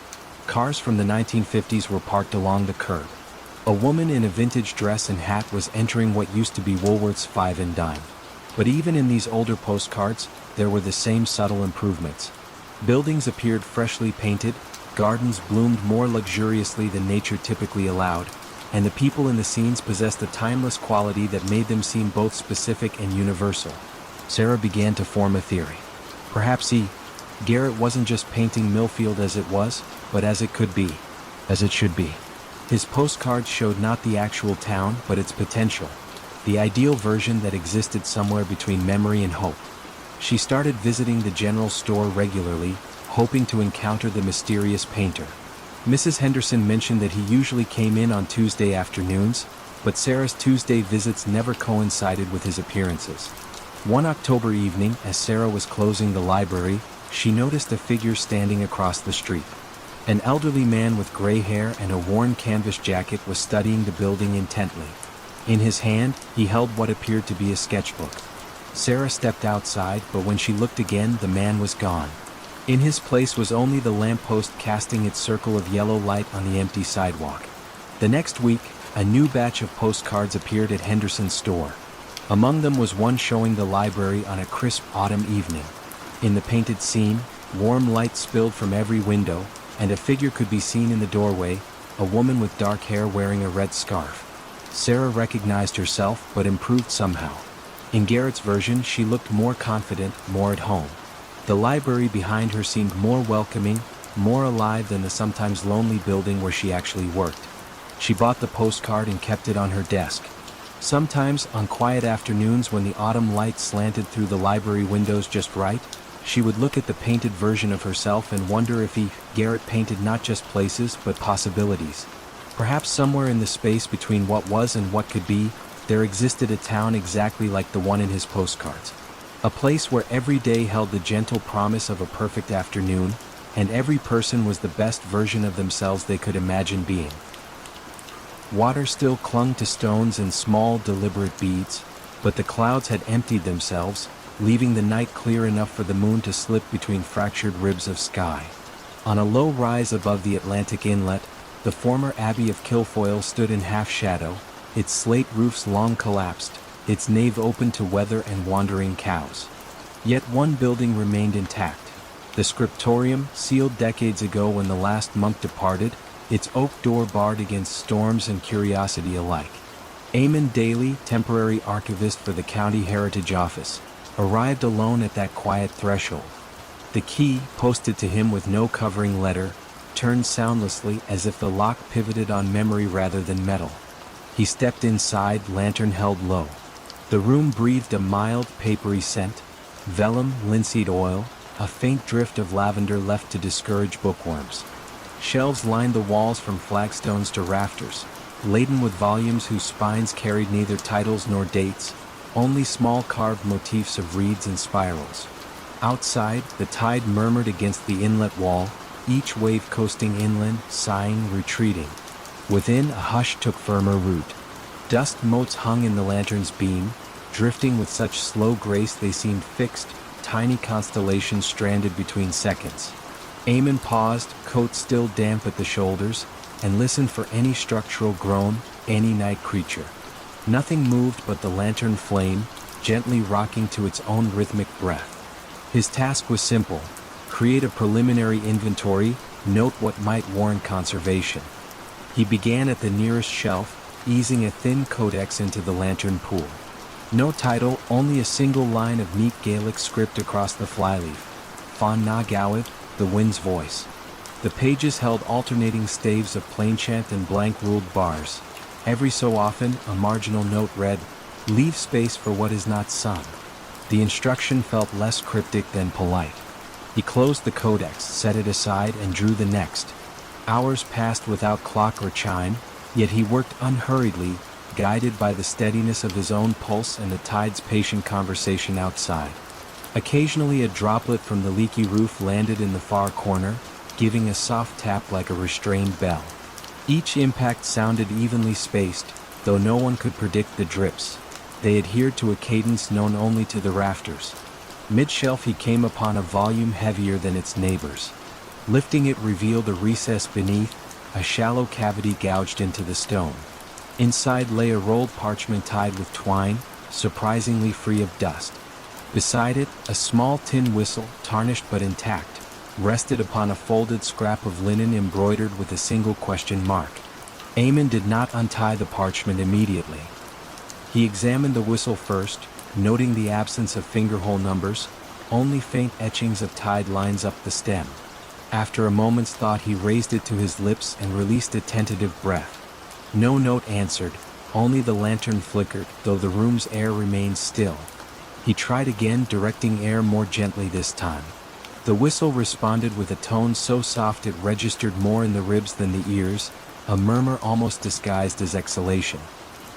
Cars from the 1950s were parked along the curb. A woman in a vintage dress and hat was entering what used to be Woolworth's Five and Dime. But even in these older postcards, there were the same subtle improvements. Buildings appeared freshly painted, gardens bloomed more luxuriously than nature typically allowed, and the people in the scenes possessed a timeless quality that made them seem both specific and universal. Sarah began to form a theory. Perhaps Garrett wasn't just painting Millfield as it was, but as it could be, as it should be. His postcards showed not the actual town, but its potential. The ideal version that existed somewhere between memory and hope. She started visiting the general store regularly, hoping to encounter the mysterious painter. Mrs. Henderson mentioned that he usually came in on Tuesday afternoons, but Sarah's Tuesday visits never coincided with his appearances. One October evening, as Sarah was closing the library, she noticed a figure standing across the street. An elderly man with gray hair and a worn canvas jacket was studying the building intently. In his hand, he held what appeared to be a sketchbook. Sarah stepped outside, but when she looked again, the man was gone. In his place was only the lamppost casting its circle of yellow light on the empty sidewalk. The next week, a new batch of postcards appeared at Henderson's store. Among them was one showing the library on a crisp autumn evening. In the painted scene, warm light spilled from every window, and a figure could be seen in the doorway, a woman with dark hair wearing a red scarf. Sarah recognized herself, but improved somehow. In Garrett's version, she looked more confident, more at home. The library behind her seemed more welcoming, more alive than the sometimes lonely building where she actually worked. She bought the postcard and kept it on her desk. Sometimes, on quiet afternoons when the autumn light slanted through the library windows just right, she would look at the painted version of herself and wonder if Garrett painted not just places but possibilities. Perhaps somewhere in the space between what was and what could be, there existed a town exactly like the one in his postcards. A place where every day held the gentle promise of a perfect afternoon, and every person was the best version of themselves they could imagine being. Water still clung to stones in small, deliberate beads, but the clouds had emptied themselves, leaving the night clear enough for the moon to slip between fractured ribs of sky. On a low rise above the Atlantic inlet, the former Abbey of Kilfoyle stood in half-shadow, its slate roofs long collapsed, its nave open to weather and wandering cows. Yet one building remained intact. The scriptorium, sealed decades ago when the last monk departed, its oak door barred against storms and curiosity alike. Eamon Daly, temporary archivist for the County Heritage Office, arrived alone at that quiet threshold. The key, posted to him with no covering letter, turned soundlessly as if the lock pivoted on memory rather than metal. He stepped inside, lantern held low. The room breathed a mild, papery scent, vellum, linseed oil, a faint drift of lavender left to discourage bookworms. Shelves lined the walls from flagstones to rafters, laden with volumes whose spines carried neither titles nor dates, only small carved motifs of reeds and spirals. Outside, the tide murmured against the inlet wall, each wave coasting inland, sighing, retreating. Within, a hush took firmer root. Dust motes hung in the lantern's beam, drifting with such slow grace they seemed fixed, tiny constellations stranded between seconds. Eamon paused, coat still damp at the shoulders, and listened for any structural groan, any night creature. Nothing moved but the lantern flame, gently rocking to its own rhythmic breath. His task was simple: create a preliminary inventory, note what might warrant conservation. He began at the nearest shelf, easing a thin codex into the lantern pool. No title, only a single line of neat Gaelic script across the flyleaf. Fan na gawith, the wind's voice. The pages held alternating staves of plainchant and blank-ruled bars. Every so often, a marginal note read, "Leave space for what is not sung." The instruction felt less cryptic than polite. He closed the codex, set it aside, and drew the next. Hours passed without clock or chime, yet he worked unhurriedly, guided by the steadiness of his own pulse and the tide's patient conversation outside. Occasionally a droplet from the leaky roof landed in the far corner, giving a soft tap like a restrained bell. Each impact sounded evenly spaced, though no one could predict the drips. They adhered to a cadence known only to the rafters. Mid-shelf he came upon a volume heavier than its neighbors. Lifting it revealed a recess beneath, a shallow cavity gouged into the stone. Inside lay a rolled parchment tied with twine, surprisingly free of dust. Beside it, a small tin whistle, tarnished but intact, rested upon a folded scrap of linen embroidered with a single question mark. Eamon did not untie the parchment immediately. He examined the whistle first, noting the absence of fingerhole numbers, only faint etchings of tied lines up the stem. After a moment's thought he raised it to his lips and released a tentative breath. No note answered, only the lantern flickered, though the room's air remained still. He tried again, directing air more gently this time. The whistle responded with a tone so soft it registered more in the ribs than the ears, a murmur almost disguised as exhalation.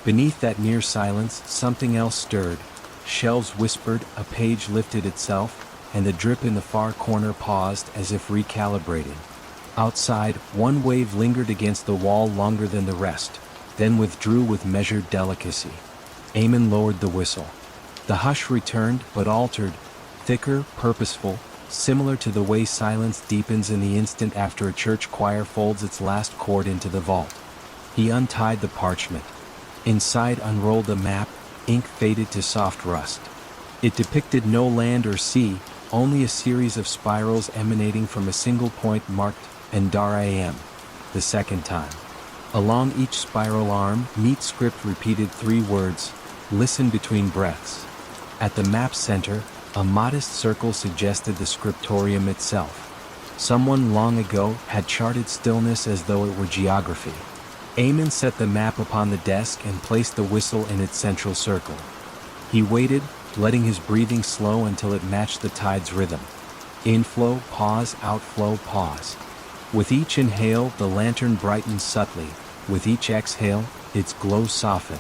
Beneath that near silence, something else stirred. Shelves whispered, a page lifted itself, and the drip in the far corner paused as if recalibrating. Outside, one wave lingered against the wall longer than the rest, then withdrew with measured delicacy. Eamon lowered the whistle. The hush returned, but altered, thicker, purposeful, similar to the way silence deepens in the instant after a church choir folds its last chord into the vault. He untied the parchment. Inside unrolled a map, ink faded to soft rust. It depicted no land or sea, only a series of spirals emanating from a single point marked Endar AM, the second time. Along each spiral arm, neat script repeated 3 words, listen between breaths. At the map's center, a modest circle suggested the scriptorium itself. Someone long ago had charted stillness as though it were geography. Eamon set the map upon the desk and placed the whistle in its central circle. He waited, letting his breathing slow until it matched the tide's rhythm. Inflow, pause, outflow, pause. With each inhale, the lantern brightened subtly. With each exhale, its glow softened.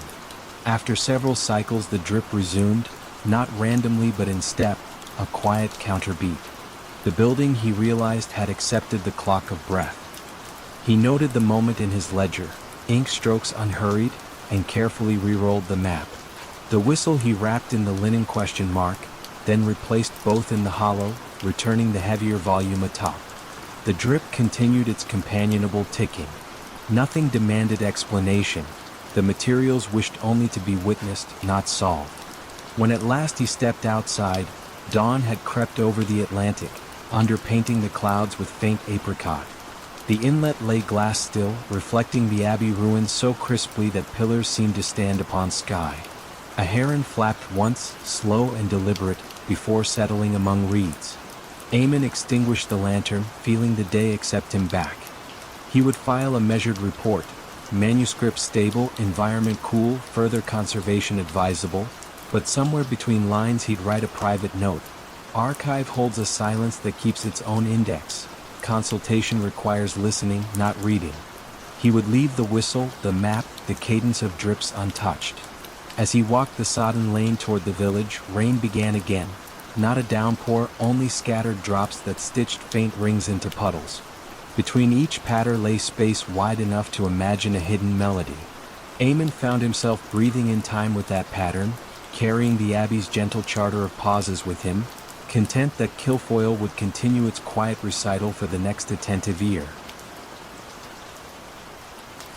After several cycles, the drip resumed, not randomly but in step, a quiet counterbeat. The building, he realized, had accepted the clock of breath. He noted the moment in his ledger, ink strokes unhurried, and carefully re-rolled the map. The whistle he wrapped in the linen question mark, then replaced both in the hollow, returning the heavier volume atop. The drip continued its companionable ticking. Nothing demanded explanation. The materials wished only to be witnessed, not solved. When at last he stepped outside, dawn had crept over the Atlantic, underpainting the clouds with faint apricot. The inlet lay glass still, reflecting the abbey ruins so crisply that pillars seemed to stand upon sky. A heron flapped once, slow and deliberate, before settling among reeds. Eamon extinguished the lantern, feeling the day accept him back. He would file a measured report, manuscript stable, environment cool, further conservation advisable, but somewhere between lines he'd write a private note. Archive holds a silence that keeps its own index. Consultation requires listening, not reading. He would leave the whistle, the map, the cadence of drips untouched. As he walked the sodden lane toward the village, rain began again. Not a downpour, only scattered drops that stitched faint rings into puddles. Between each patter lay space wide enough to imagine a hidden melody. Eamon found himself breathing in time with that pattern, carrying the abbey's gentle charter of pauses with him, content that Kilfoyle would continue its quiet recital for the next attentive ear.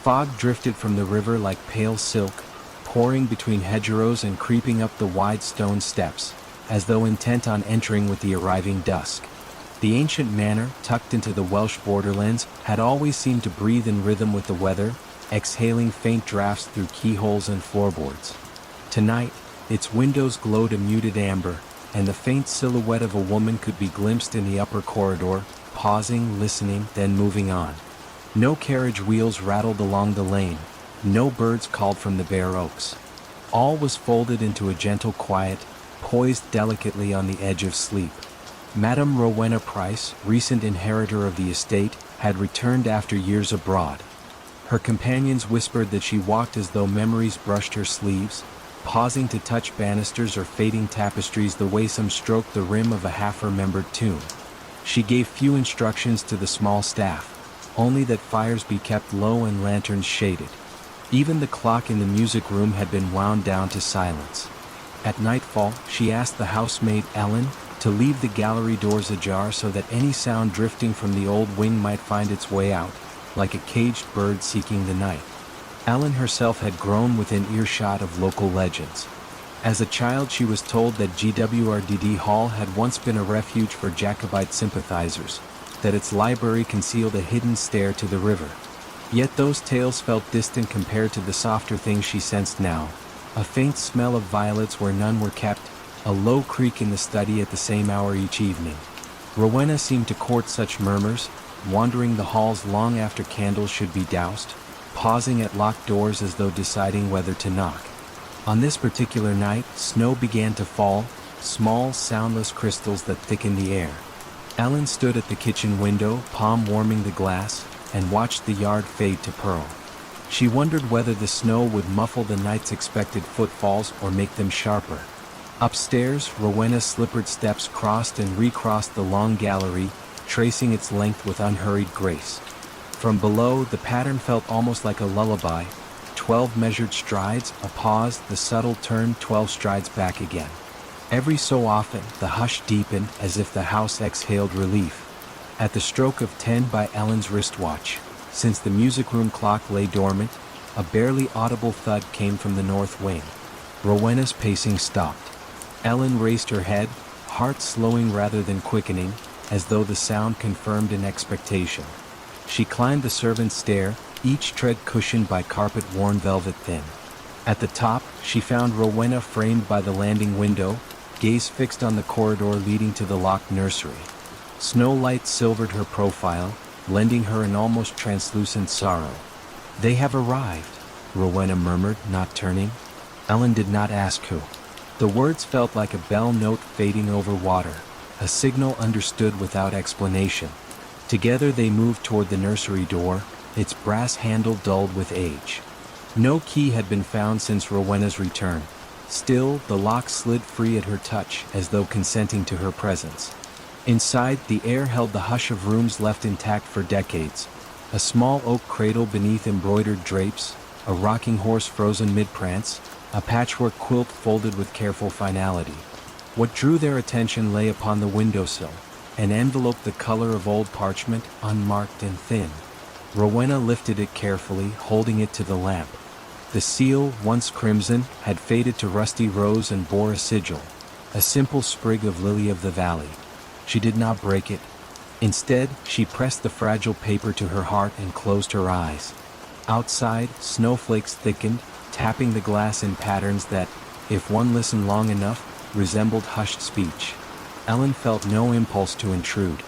Fog drifted from the river like pale silk, pouring between hedgerows and creeping up the wide stone steps, as though intent on entering with the arriving dusk. The ancient manor, tucked into the Welsh borderlands, had always seemed to breathe in rhythm with the weather, exhaling faint drafts through keyholes and floorboards. Tonight, its windows glowed a muted amber, and the faint silhouette of a woman could be glimpsed in the upper corridor, pausing, listening, then moving on. No carriage wheels rattled along the lane, no birds called from the bare oaks. All was folded into a gentle quiet, poised delicately on the edge of sleep. Madame Rowena Price, recent inheritor of the estate, had returned after years abroad. Her companions whispered that she walked as though memories brushed her sleeves, pausing to touch banisters or fading tapestries the way some stroked the rim of a half-remembered tune. She gave few instructions to the small staff, only that fires be kept low and lanterns shaded. Even the clock in the music room had been wound down to silence. At nightfall, she asked the housemaid, Ellen, to leave the gallery doors ajar so that any sound drifting from the old wing might find its way out, like a caged bird seeking the night. Ellen herself had grown within earshot of local legends. As a child, she was told that GWRDD Hall had once been a refuge for Jacobite sympathizers, that its library concealed a hidden stair to the river. Yet those tales felt distant compared to the softer things she sensed now. A faint smell of violets where none were kept, a low creak in the study at the same hour each evening. Rowena seemed to court such murmurs, wandering the halls long after candles should be doused, pausing at locked doors as though deciding whether to knock. On this particular night, snow began to fall, small, soundless crystals that thickened the air. Ellen stood at the kitchen window, palm warming the glass, and watched the yard fade to pearl. She wondered whether the snow would muffle the night's expected footfalls or make them sharper. Upstairs, Rowena's slippered steps crossed and recrossed the long gallery, tracing its length with unhurried grace. From below, the pattern felt almost like a lullaby. 12 measured strides, a pause, the subtle turn, 12 strides back again. Every so often, the hush deepened as if the house exhaled relief. At the stroke of 10 by Ellen's wristwatch, since the music room clock lay dormant, a barely audible thud came from the north wing. Rowena's pacing stopped. Ellen raised her head, heart slowing rather than quickening, as though the sound confirmed an expectation. She climbed the servants' stair, each tread cushioned by carpet-worn velvet thin. At the top, she found Rowena framed by the landing window, gaze fixed on the corridor leading to the locked nursery. Snow light silvered her profile, lending her an almost translucent sorrow. "They have arrived," Rowena murmured, not turning. Ellen did not ask who. The words felt like a bell note fading over water, a signal understood without explanation. Together they moved toward the nursery door, its brass handle dulled with age. No key had been found since Rowena's return. Still, the lock slid free at her touch, as though consenting to her presence. Inside, the air held the hush of rooms left intact for decades. A small oak cradle beneath embroidered drapes, a rocking horse frozen mid-prance, a patchwork quilt folded with careful finality. What drew their attention lay upon the windowsill, an envelope the color of old parchment, unmarked and thin. Rowena lifted it carefully, holding it to the lamp. The seal, once crimson, had faded to rusty rose and bore a sigil, a simple sprig of lily of the valley. She did not break it. Instead, she pressed the fragile paper to her heart and closed her eyes. Outside, snowflakes thickened, tapping the glass in patterns that, if one listened long enough, resembled hushed speech. Ellen felt no impulse to intrude.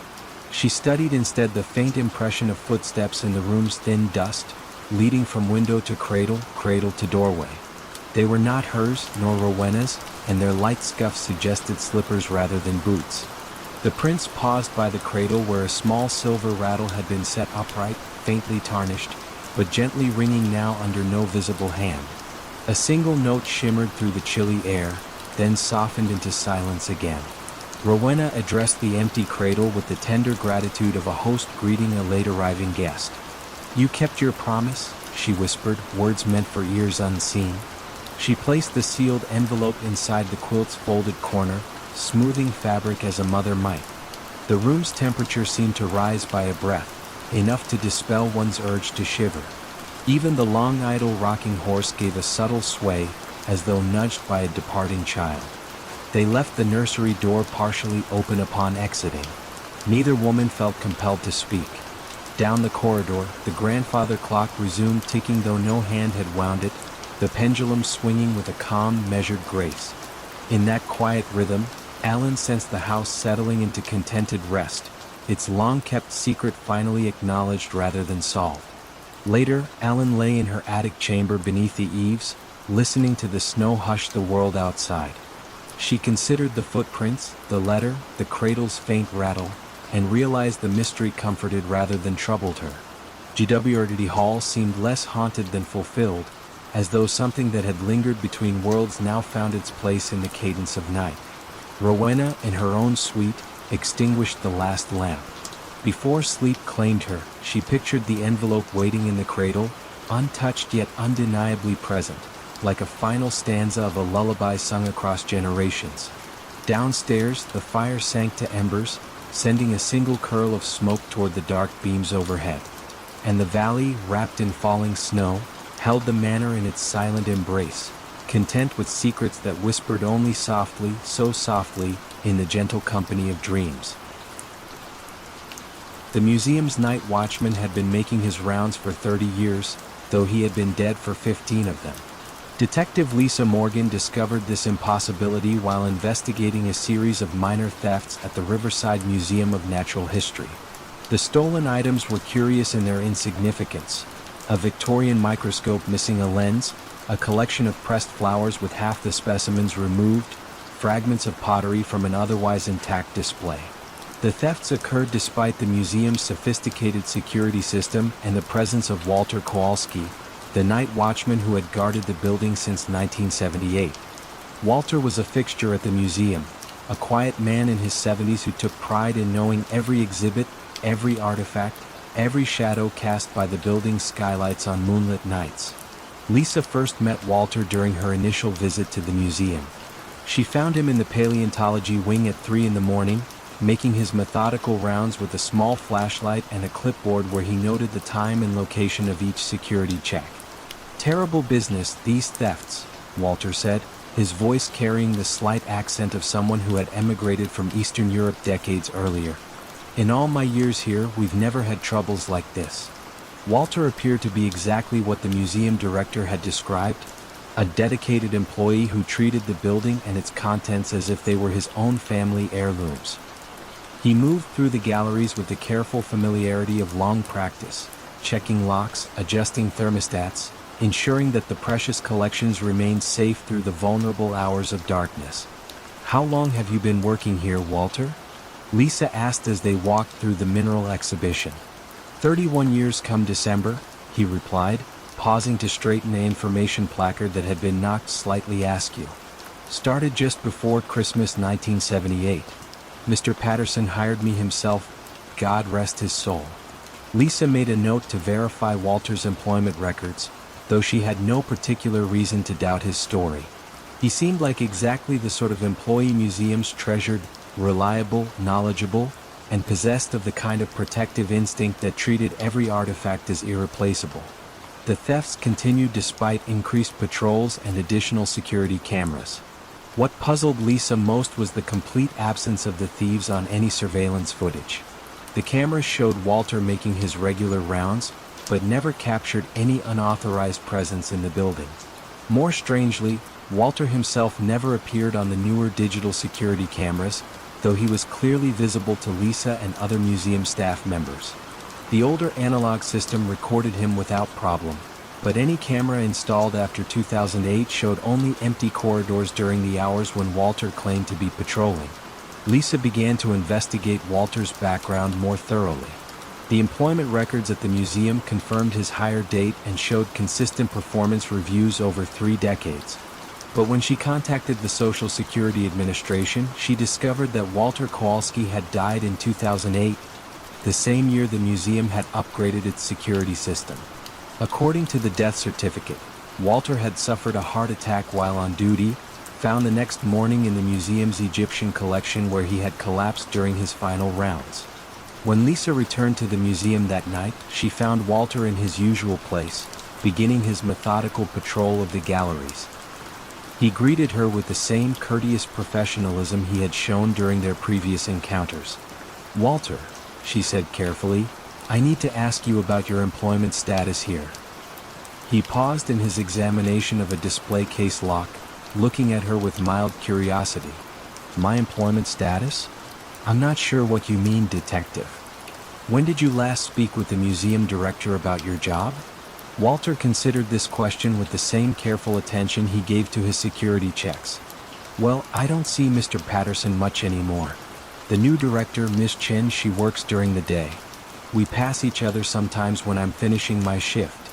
She studied instead the faint impression of footsteps in the room's thin dust, leading from window to cradle, cradle to doorway. They were not hers nor Rowena's, and their light scuffs suggested slippers rather than boots. The prince paused by the cradle where a small silver rattle had been set upright, faintly tarnished, but gently ringing now under no visible hand. A single note shimmered through the chilly air, then softened into silence again. Rowena addressed the empty cradle with the tender gratitude of a host greeting a late-arriving guest. "You kept your promise," she whispered, words meant for ears unseen. She placed the sealed envelope inside the quilt's folded corner, smoothing fabric as a mother might. The room's temperature seemed to rise by a breath, enough to dispel one's urge to shiver. Even the long idle rocking horse gave a subtle sway, as though nudged by a departing child. They left the nursery door partially open upon exiting. Neither woman felt compelled to speak. Down the corridor, the grandfather clock resumed ticking though no hand had wound it, the pendulum swinging with a calm, measured grace. In that quiet rhythm, Alan sensed the house settling into contented rest, its long-kept secret finally acknowledged rather than solved. Later, Alan lay in her attic chamber beneath the eaves, listening to the snow hush the world outside. She considered the footprints, the letter, the cradle's faint rattle, and realized the mystery comforted rather than troubled her. GWRD Hall seemed less haunted than fulfilled, as though something that had lingered between worlds now found its place in the cadence of night. Rowena, in her own suite, extinguished the last lamp. Before sleep claimed her, she pictured the envelope waiting in the cradle, untouched yet undeniably present, like a final stanza of a lullaby sung across generations. Downstairs, the fire sank to embers, sending a single curl of smoke toward the dark beams overhead. And the valley, wrapped in falling snow, held the manor in its silent embrace, content with secrets that whispered only softly, so softly, in the gentle company of dreams. The museum's night watchman had been making his rounds for 30 years, though he had been dead for 15 of them. Detective Lisa Morgan discovered this impossibility while investigating a series of minor thefts at the Riverside Museum of Natural History. The stolen items were curious in their insignificance: a Victorian microscope missing a lens, a collection of pressed flowers with half the specimens removed, fragments of pottery from an otherwise intact display. The thefts occurred despite the museum's sophisticated security system and the presence of Walter Kowalski, the night watchman who had guarded the building since 1978. Walter was a fixture at the museum, a quiet man in his 70s who took pride in knowing every exhibit, every artifact, every shadow cast by the building's skylights on moonlit nights. Lisa first met Walter during her initial visit to the museum. She found him in the paleontology wing at 3 in the morning, making his methodical rounds with a small flashlight and a clipboard where he noted the time and location of each security check. "Terrible business, these thefts," Walter said, his voice carrying the slight accent of someone who had emigrated from Eastern Europe decades earlier. "In all my years here, we've never had troubles like this." Walter appeared to be exactly what the museum director had described, a dedicated employee who treated the building and its contents as if they were his own family heirlooms. He moved through the galleries with the careful familiarity of long practice, checking locks, adjusting thermostats, ensuring that the precious collections remained safe through the vulnerable hours of darkness. "How long have you been working here, Walter?" Lisa asked as they walked through the mineral exhibition. 31 years come December," he replied, pausing to straighten the information placard that had been knocked slightly askew. "Started just before Christmas 1978. Mr. Patterson hired me himself, God rest his soul." Lisa made a note to verify Walter's employment records, though she had no particular reason to doubt his story. He seemed like exactly the sort of employee museums treasured, reliable, knowledgeable, and possessed of the kind of protective instinct that treated every artifact as irreplaceable. The thefts continued despite increased patrols and additional security cameras. What puzzled Lisa most was the complete absence of the thieves on any surveillance footage. The cameras showed Walter making his regular rounds, but never captured any unauthorized presence in the building. More strangely, Walter himself never appeared on the newer digital security cameras, though he was clearly visible to Lisa and other museum staff members. The older analog system recorded him without problem, but any camera installed after 2008 showed only empty corridors during the hours when Walter claimed to be patrolling. Lisa began to investigate Walter's background more thoroughly. The employment records at the museum confirmed his hire date and showed consistent performance reviews over 3 decades. But when she contacted the Social Security Administration, she discovered that Walter Kowalski had died in 2008, the same year the museum had upgraded its security system. According to the death certificate, Walter had suffered a heart attack while on duty, found the next morning in the museum's Egyptian collection where he had collapsed during his final rounds. When Lisa returned to the museum that night, she found Walter in his usual place, beginning his methodical patrol of the galleries. He greeted her with the same courteous professionalism he had shown during their previous encounters. "Walter," she said carefully, "I need to ask you about your employment status here." He paused in his examination of a display case lock, looking at her with mild curiosity. "My employment status? I'm not sure what you mean, detective. When did you last speak with the museum director about your job?" Walter considered this question with the same careful attention he gave to his security checks. "Well, I don't see Mr. Patterson much anymore. The new director, Miss Chen, she works during the day. We pass each other sometimes when I'm finishing my shift."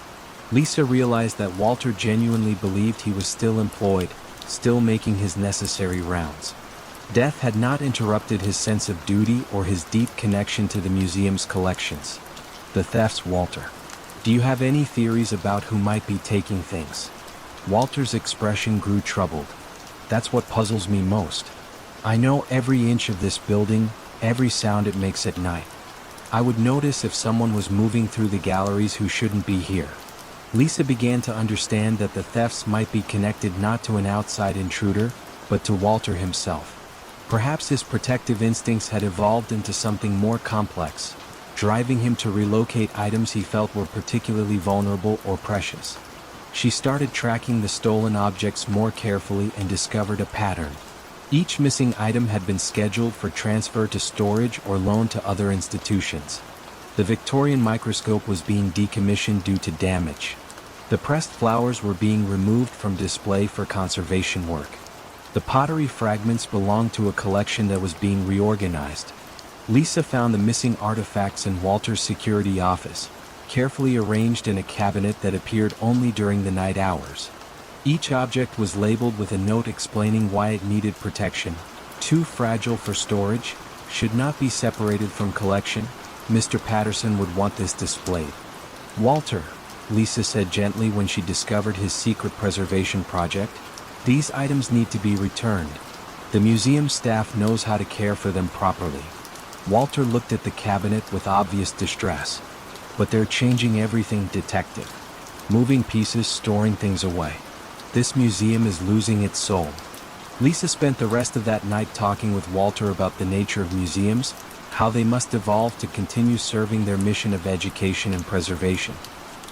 Lisa realized that Walter genuinely believed he was still employed, still making his necessary rounds. Death had not interrupted his sense of duty or his deep connection to the museum's collections. "The thefts, Walter. Do you have any theories about who might be taking things?" Walter's expression grew troubled. "That's what puzzles me most. I know every inch of this building, every sound it makes at night. I would notice if someone was moving through the galleries who shouldn't be here." Lisa began to understand that the thefts might be connected not to an outside intruder, but to Walter himself. Perhaps his protective instincts had evolved into something more complex, driving him to relocate items he felt were particularly vulnerable or precious. She started tracking the stolen objects more carefully and discovered a pattern. Each missing item had been scheduled for transfer to storage or loan to other institutions. The Victorian microscope was being decommissioned due to damage. The pressed flowers were being removed from display for conservation work. The pottery fragments belonged to a collection that was being reorganized. Lisa found the missing artifacts in Walter's security office, carefully arranged in a cabinet that appeared only during the night hours. Each object was labeled with a note explaining why it needed protection. Too fragile for storage, should not be separated from collection. Mr. Patterson would want this displayed. Walter, Lisa said gently when she discovered his secret preservation project, these items need to be returned. The museum staff knows how to care for them properly. Walter looked at the cabinet with obvious distress. But they're changing everything, detective. Moving pieces, storing things away. This museum is losing its soul. Lisa spent the rest of that night talking with Walter about the nature of museums, how they must evolve to continue serving their mission of education and preservation.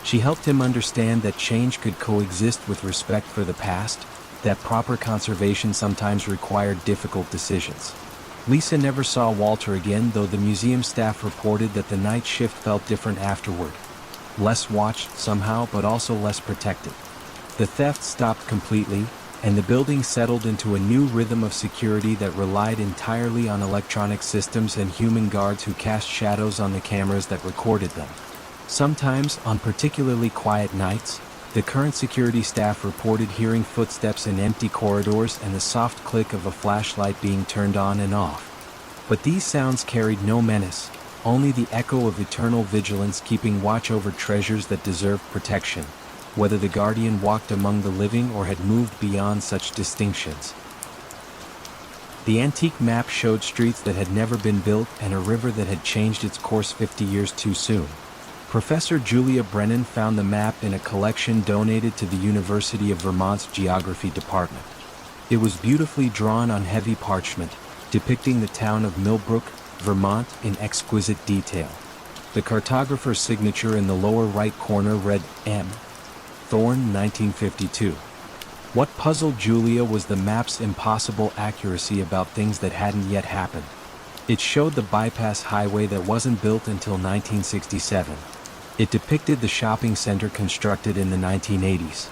She helped him understand that change could coexist with respect for the past, that proper conservation sometimes required difficult decisions. Lisa never saw Walter again, though the museum staff reported that the night shift felt different afterward. Less watched somehow, but also less protected. The theft stopped completely, and the building settled into a new rhythm of security that relied entirely on electronic systems and human guards who cast shadows on the cameras that recorded them. Sometimes, on particularly quiet nights, the current security staff reported hearing footsteps in empty corridors and the soft click of a flashlight being turned on and off. But these sounds carried no menace, only the echo of eternal vigilance keeping watch over treasures that deserved protection, whether the guardian walked among the living or had moved beyond such distinctions. The antique map showed streets that had never been built and a river that had changed its course 50 years too soon. Professor Julia Brennan found the map in a collection donated to the University of Vermont's Geography Department. It was beautifully drawn on heavy parchment, depicting the town of Millbrook, Vermont in exquisite detail. The cartographer's signature in the lower right corner read M. Thorne, 1952. What puzzled Julia was the map's impossible accuracy about things that hadn't yet happened. It showed the bypass highway that wasn't built until 1967. It depicted the shopping center constructed in the 1980s.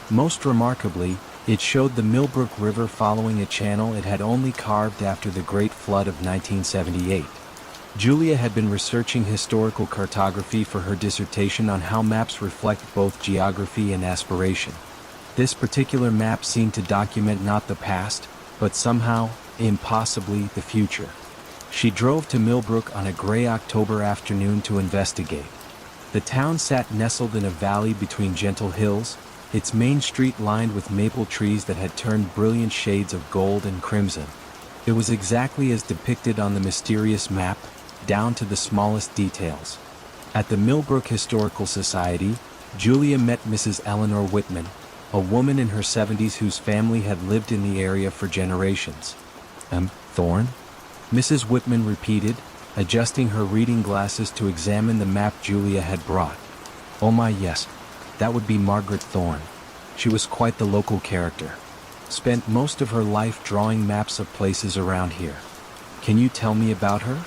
Most remarkably, it showed the Millbrook River following a channel it had only carved after the Great Flood of 1978. Julia had been researching historical cartography for her dissertation on how maps reflect both geography and aspiration. This particular map seemed to document not the past, but somehow, impossibly, the future. She drove to Millbrook on a gray October afternoon to investigate. The town sat nestled in a valley between gentle hills, its main street lined with maple trees that had turned brilliant shades of gold and crimson. It was exactly as depicted on the mysterious map, down to the smallest details. At the Millbrook Historical Society, Julia met Mrs. Eleanor Whitman, a woman in her 70s whose family had lived in the area for generations. Thorne? Mrs. Whitman repeated, adjusting her reading glasses to examine the map Julia had brought. Oh my, yes. That would be Margaret Thorne. She was quite the local character. Spent most of her life drawing maps of places around here. Can you tell me about her?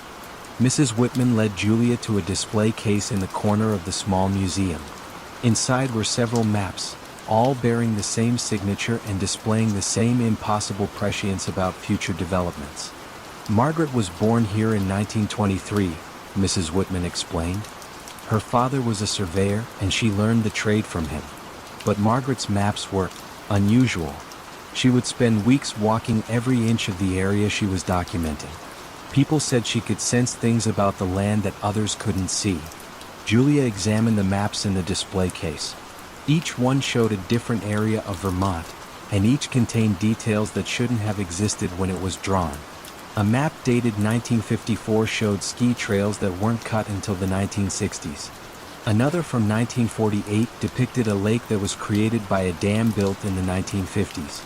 Mrs. Whitman led Julia to a display case in the corner of the small museum. Inside were several maps, all bearing the same signature and displaying the same impossible prescience about future developments. Margaret was born here in 1923, Mrs. Whitman explained. Her father was a surveyor and she learned the trade from him. But Margaret's maps were unusual. She would spend weeks walking every inch of the area she was documenting. People said she could sense things about the land that others couldn't see. Julia examined the maps in the display case. Each one showed a different area of Vermont, and each contained details that shouldn't have existed when it was drawn. A map dated 1954 showed ski trails that weren't cut until the 1960s. Another from 1948 depicted a lake that was created by a dam built in the 1950s.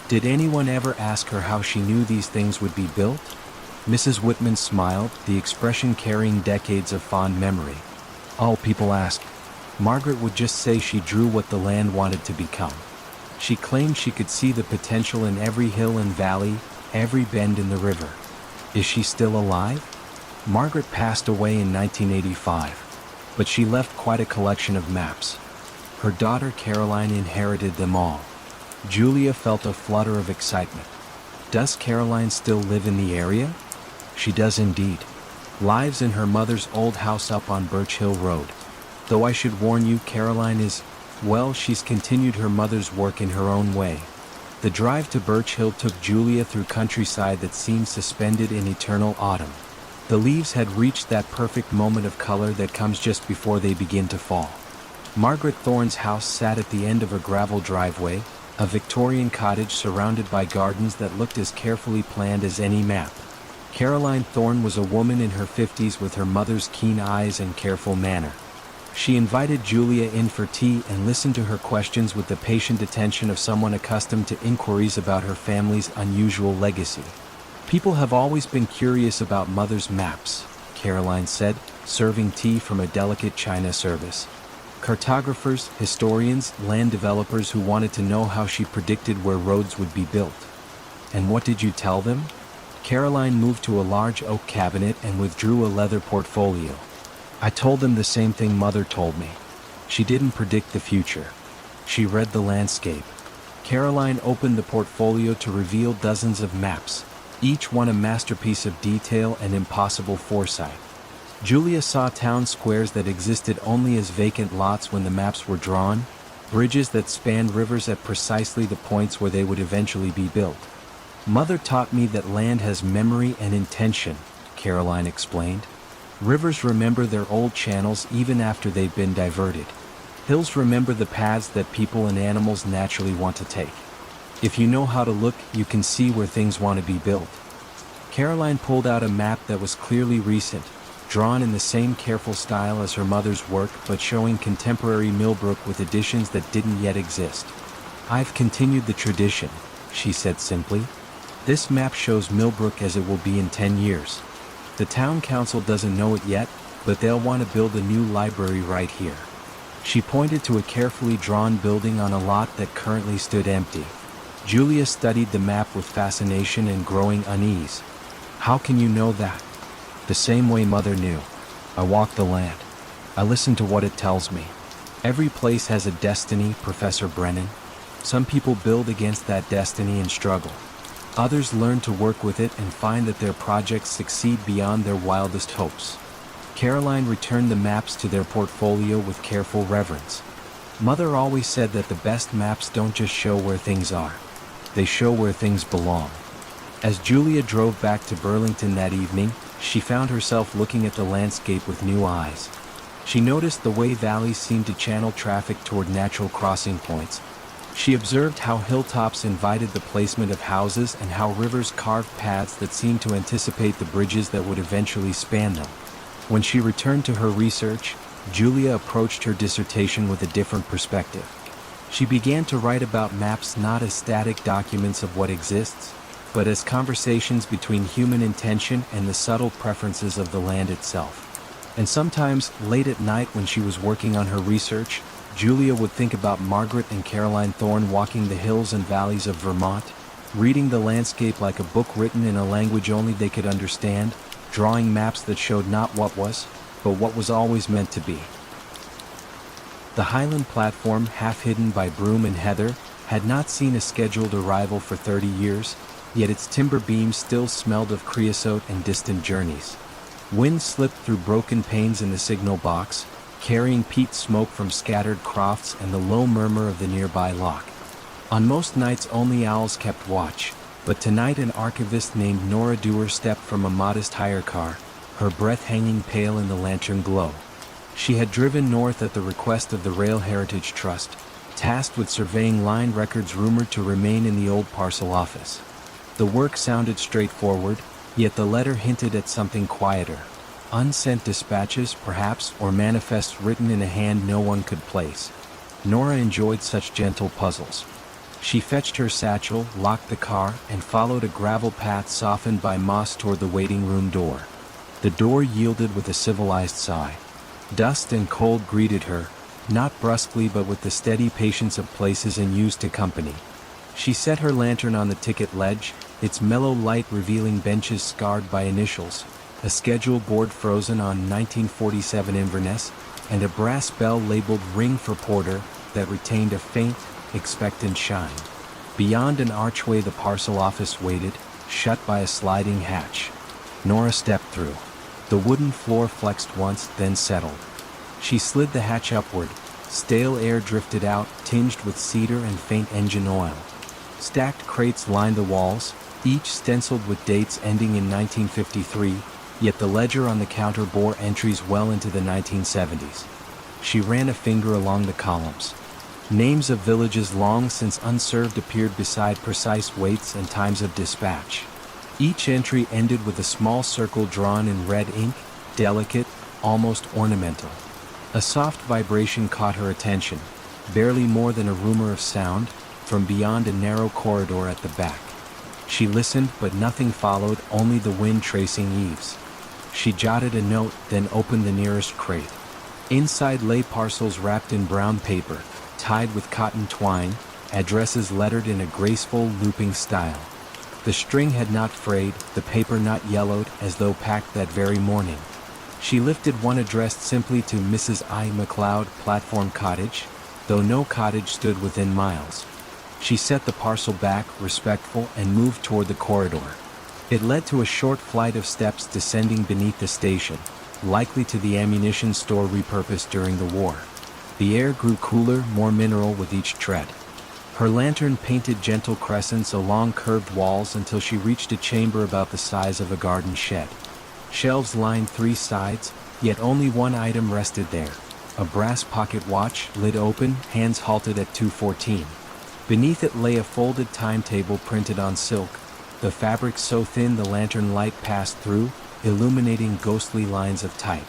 Did anyone ever ask her how she knew these things would be built? Mrs. Whitman smiled, the expression carrying decades of fond memory. All people ask. Margaret would just say she drew what the land wanted to become. She claimed she could see the potential in every hill and valley, every bend in the river. Is she still alive? Margaret passed away in 1985, but she left quite a collection of maps. Her daughter Caroline inherited them all. Julia felt a flutter of excitement. Does Caroline still live in the area? She does indeed. Lives in her mother's old house up on Birch Hill Road. Though I should warn you, Caroline is, well, she's continued her mother's work in her own way. The drive to Birch Hill took Julia through countryside that seemed suspended in eternal autumn. The leaves had reached that perfect moment of color that comes just before they begin to fall. Margaret Thorne's house sat at the end of a gravel driveway, a Victorian cottage surrounded by gardens that looked as carefully planned as any map. Caroline Thorne was a woman in her 50s with her mother's keen eyes and careful manner. She invited Julia in for tea and listened to her questions with the patient attention of someone accustomed to inquiries about her family's unusual legacy. People have always been curious about Mother's maps, Caroline said, serving tea from a delicate china service. Cartographers, historians, land developers who wanted to know how she predicted where roads would be built. And what did you tell them? Caroline moved to a large oak cabinet and withdrew a leather portfolio. I told them the same thing Mother told me. She didn't predict the future. She read the landscape. Caroline opened the portfolio to reveal dozens of maps, each one a masterpiece of detail and impossible foresight. Julia saw town squares that existed only as vacant lots when the maps were drawn, bridges that spanned rivers at precisely the points where they would eventually be built. Mother taught me that land has memory and intention, Caroline explained. Rivers remember their old channels even after they've been diverted. Hills remember the paths that people and animals naturally want to take. If you know how to look, you can see where things want to be built. Caroline pulled out a map that was clearly recent, drawn in the same careful style as her mother's work but showing contemporary Millbrook with additions that didn't yet exist. I've continued the tradition, she said simply. This map shows Millbrook as it will be in 10 years. The town council doesn't know it yet, but they'll want to build a new library right here. She pointed to a carefully drawn building on a lot that currently stood empty. Julia studied the map with fascination and growing unease. How can you know that? The same way Mother knew. I walk the land. I listen to what it tells me. Every place has a destiny, Professor Brennan. Some people build against that destiny and struggle. Others learn to work with it and find that their projects succeed beyond their wildest hopes. Caroline returned the maps to their portfolio with careful reverence. Mother always said that the best maps don't just show where things are. They show where things belong. As Julia drove back to Burlington that evening, she found herself looking at the landscape with new eyes. She noticed the way valleys seemed to channel traffic toward natural crossing points. She observed how hilltops invited the placement of houses and how rivers carved paths that seemed to anticipate the bridges that would eventually span them. When she returned to her research, Julia approached her dissertation with a different perspective. She began to write about maps not as static documents of what exists, but as conversations between human intention and the subtle preferences of the land itself. And sometimes, late at night when she was working on her research, Julia would think about Margaret and Caroline Thorne walking the hills and valleys of Vermont, reading the landscape like a book written in a language only they could understand, drawing maps that showed not what was, but what was always meant to be. The Highland platform, half hidden by broom and heather, had not seen a scheduled arrival for 30 years, yet its timber beams still smelled of creosote and distant journeys. Wind slipped through broken panes in the signal box, carrying peat smoke from scattered crofts and the low murmur of the nearby lock. On most nights only owls kept watch, but tonight an archivist named Nora Dewar stepped from a modest hire car, her breath hanging pale in the lantern glow. She had driven north at the request of the Rail Heritage Trust, tasked with surveying line records rumored to remain in the old parcel office. The work sounded straightforward, yet the letter hinted at something quieter. Unsent dispatches, perhaps, or manifests written in a hand no one could place. Nora enjoyed such gentle puzzles. She fetched her satchel, locked the car, and followed a gravel path softened by moss toward the waiting room door. The door yielded with a civilized sigh. Dust and cold greeted her, not brusquely but with the steady patience of places and used to company. She set her lantern on the ticket ledge, its mellow light revealing benches scarred by initials, a schedule board frozen on 1947 Inverness, and a brass bell labeled Ring for Porter that retained a faint, expectant shine. Beyond an archway the parcel office waited, shut by a sliding hatch. Nora stepped through. The wooden floor flexed once, then settled. She slid the hatch upward. Stale air drifted out, tinged with cedar and faint engine oil. Stacked crates lined the walls, each stenciled with dates ending in 1953, yet the ledger on the counter bore entries well into the 1970s. She ran a finger along the columns. Names of villages long since unserved appeared beside precise weights and times of dispatch. Each entry ended with a small circle drawn in red ink, delicate, almost ornamental. A soft vibration caught her attention, barely more than a rumor of sound, from beyond a narrow corridor at the back. She listened, but nothing followed, only the wind tracing eaves. She jotted a note, then opened the nearest crate. Inside lay parcels wrapped in brown paper, tied with cotton twine, addresses lettered in a graceful, looping style. The string had not frayed, the paper not yellowed, as though packed that very morning. She lifted one addressed simply to Mrs. I. McLeod, Platform Cottage, though no cottage stood within miles. She set the parcel back, respectful, and moved toward the corridor. It led to a short flight of steps descending beneath the station, likely to the ammunition store repurposed during the war. The air grew cooler, more mineral with each tread. Her lantern painted gentle crescents along curved walls until she reached a chamber about the size of a garden shed. Shelves lined three sides, yet only one item rested there. A brass pocket watch, lid open, hands halted at 2:14. Beneath it lay a folded timetable printed on silk, the fabric so thin the lantern light passed through, illuminating ghostly lines of type.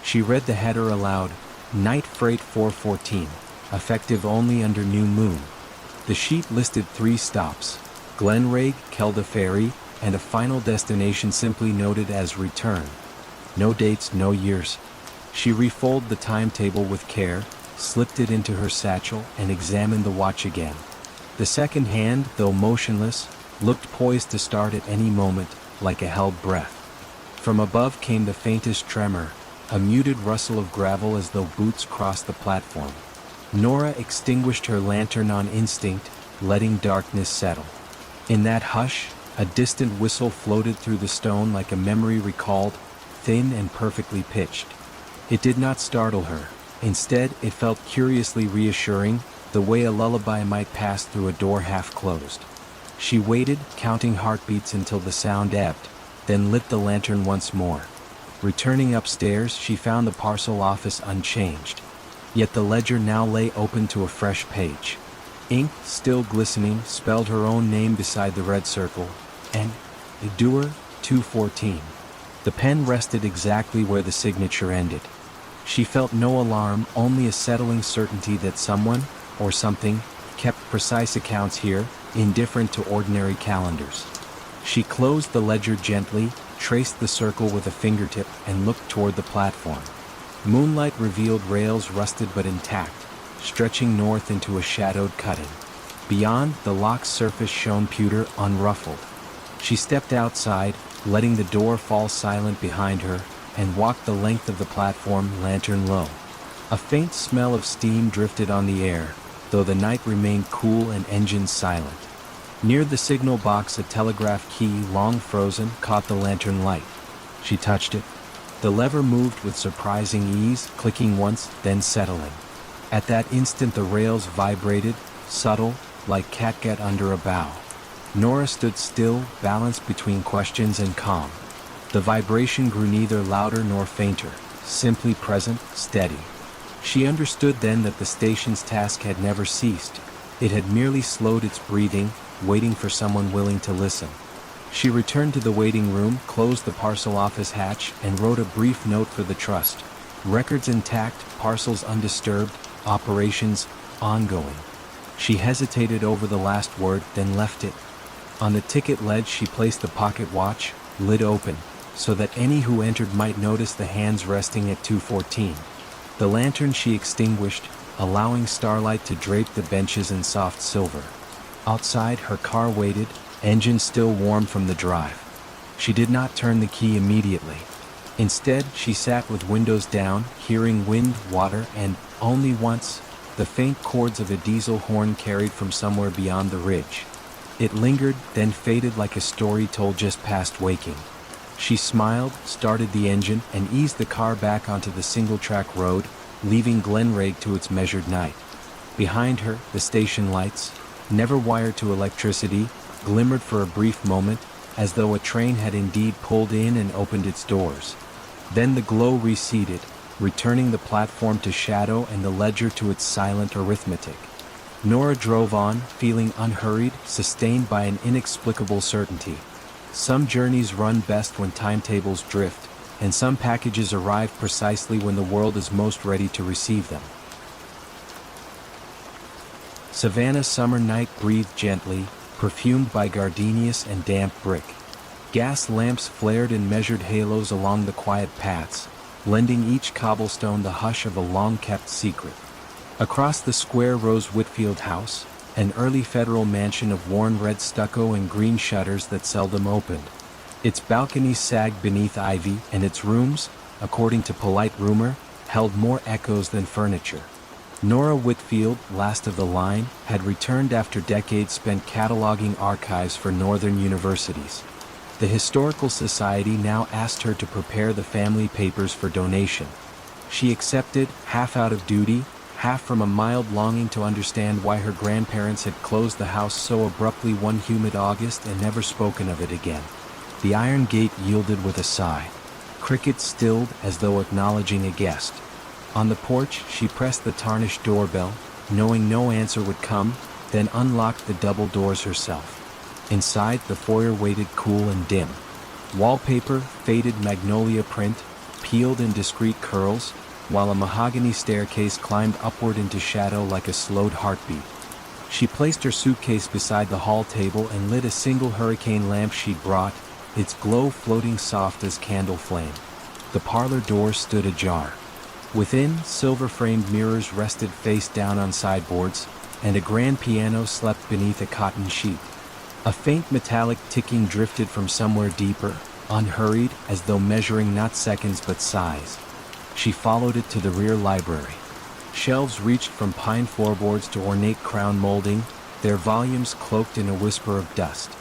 She read the header aloud, Night Freight 414, effective only under new moon. The sheet listed 3 stops, Glenraig, Kelda Ferry, and a final destination simply noted as return. No dates, no years. She refolded the timetable with care, slipped it into her satchel, and examined the watch again. The second hand, though motionless, looked poised to start at any moment, like a held breath. From above came the faintest tremor, a muted rustle of gravel as though boots crossed the platform. Nora extinguished her lantern on instinct, letting darkness settle. In that hush, a distant whistle floated through the stone like a memory recalled, thin and perfectly pitched. It did not startle her. Instead, it felt curiously reassuring, the way a lullaby might pass through a door half closed. She waited, counting heartbeats until the sound ebbed, then lit the lantern once more. Returning upstairs, she found the parcel office unchanged. Yet the ledger now lay open to a fresh page. Ink, still glistening, spelled her own name beside the red circle, N. Dewar, 214. The pen rested exactly where the signature ended. She felt no alarm, only a settling certainty that someone, or something, kept precise accounts here, indifferent to ordinary calendars. She closed the ledger gently, traced the circle with a fingertip, and looked toward the platform. Moonlight revealed rails rusted but intact, stretching north into a shadowed cutting. Beyond, the lock's surface shone pewter, unruffled. She stepped outside, letting the door fall silent behind her, and walked the length of the platform, lantern low. A faint smell of steam drifted on the air, though the night remained cool and engines silent. Near the signal box, a telegraph key, long frozen, caught the lantern light. She touched it. The lever moved with surprising ease, clicking once, then settling. At that instant the rails vibrated, subtle, like catgut under a bough. Nora stood still, balanced between questions and calm. The vibration grew neither louder nor fainter, simply present, steady. She understood then that the station's task had never ceased. It had merely slowed its breathing, waiting for someone willing to listen. She returned to the waiting room, closed the parcel office hatch, and wrote a brief note for the trust. Records intact, parcels undisturbed, operations ongoing. She hesitated over the last word, then left it. On the ticket ledge she placed the pocket watch, lid open, so that any who entered might notice the hands resting at 2:14. The lantern she extinguished, allowing starlight to drape the benches in soft silver. Outside, her car waited, engine still warm from the drive. She did not turn the key immediately. Instead, she sat with windows down, hearing wind, water, and, only once, the faint chords of a diesel horn carried from somewhere beyond the ridge. It lingered, then faded like a story told just past waking. She smiled, started the engine, and eased the car back onto the single-track road, leaving Glenraig to its measured night. Behind her, the station lights, never wired to electricity, glimmered for a brief moment, as though a train had indeed pulled in and opened its doors. Then the glow receded, returning the platform to shadow and the ledger to its silent arithmetic. Nora drove on, feeling unhurried, sustained by an inexplicable certainty. Some journeys run best when timetables drift, and some packages arrive precisely when the world is most ready to receive them. Savannah summer night breathed gently, perfumed by gardenias and damp brick. Gas lamps flared in measured halos along the quiet paths, lending each cobblestone the hush of a long-kept secret. Across the square rose Whitfield House, an early federal mansion of worn red stucco and green shutters that seldom opened. Its balconies sagged beneath ivy, and its rooms, according to polite rumor, held more echoes than furniture. Nora Whitfield, last of the line, had returned after decades spent cataloging archives for northern universities. The Historical Society now asked her to prepare the family papers for donation. She accepted, half out of duty, half from a mild longing to understand why her grandparents had closed the house so abruptly one humid August and never spoken of it again. The iron gate yielded with a sigh. Crickets stilled as though acknowledging a guest. On the porch, she pressed the tarnished doorbell, knowing no answer would come, then unlocked the double doors herself. Inside, the foyer waited cool and dim. Wallpaper, faded magnolia print, peeled in discreet curls, while a mahogany staircase climbed upward into shadow like a slowed heartbeat. She placed her suitcase beside the hall table and lit a single hurricane lamp she'd brought, its glow floating soft as candle flame. The parlor door stood ajar. Within, silver-framed mirrors rested face down on sideboards, and a grand piano slept beneath a cotton sheet. A faint metallic ticking drifted from somewhere deeper, unhurried, as though measuring not seconds but sighs. She followed it to the rear library. Shelves reached from pine floorboards to ornate crown molding, their volumes cloaked in a whisper of dust.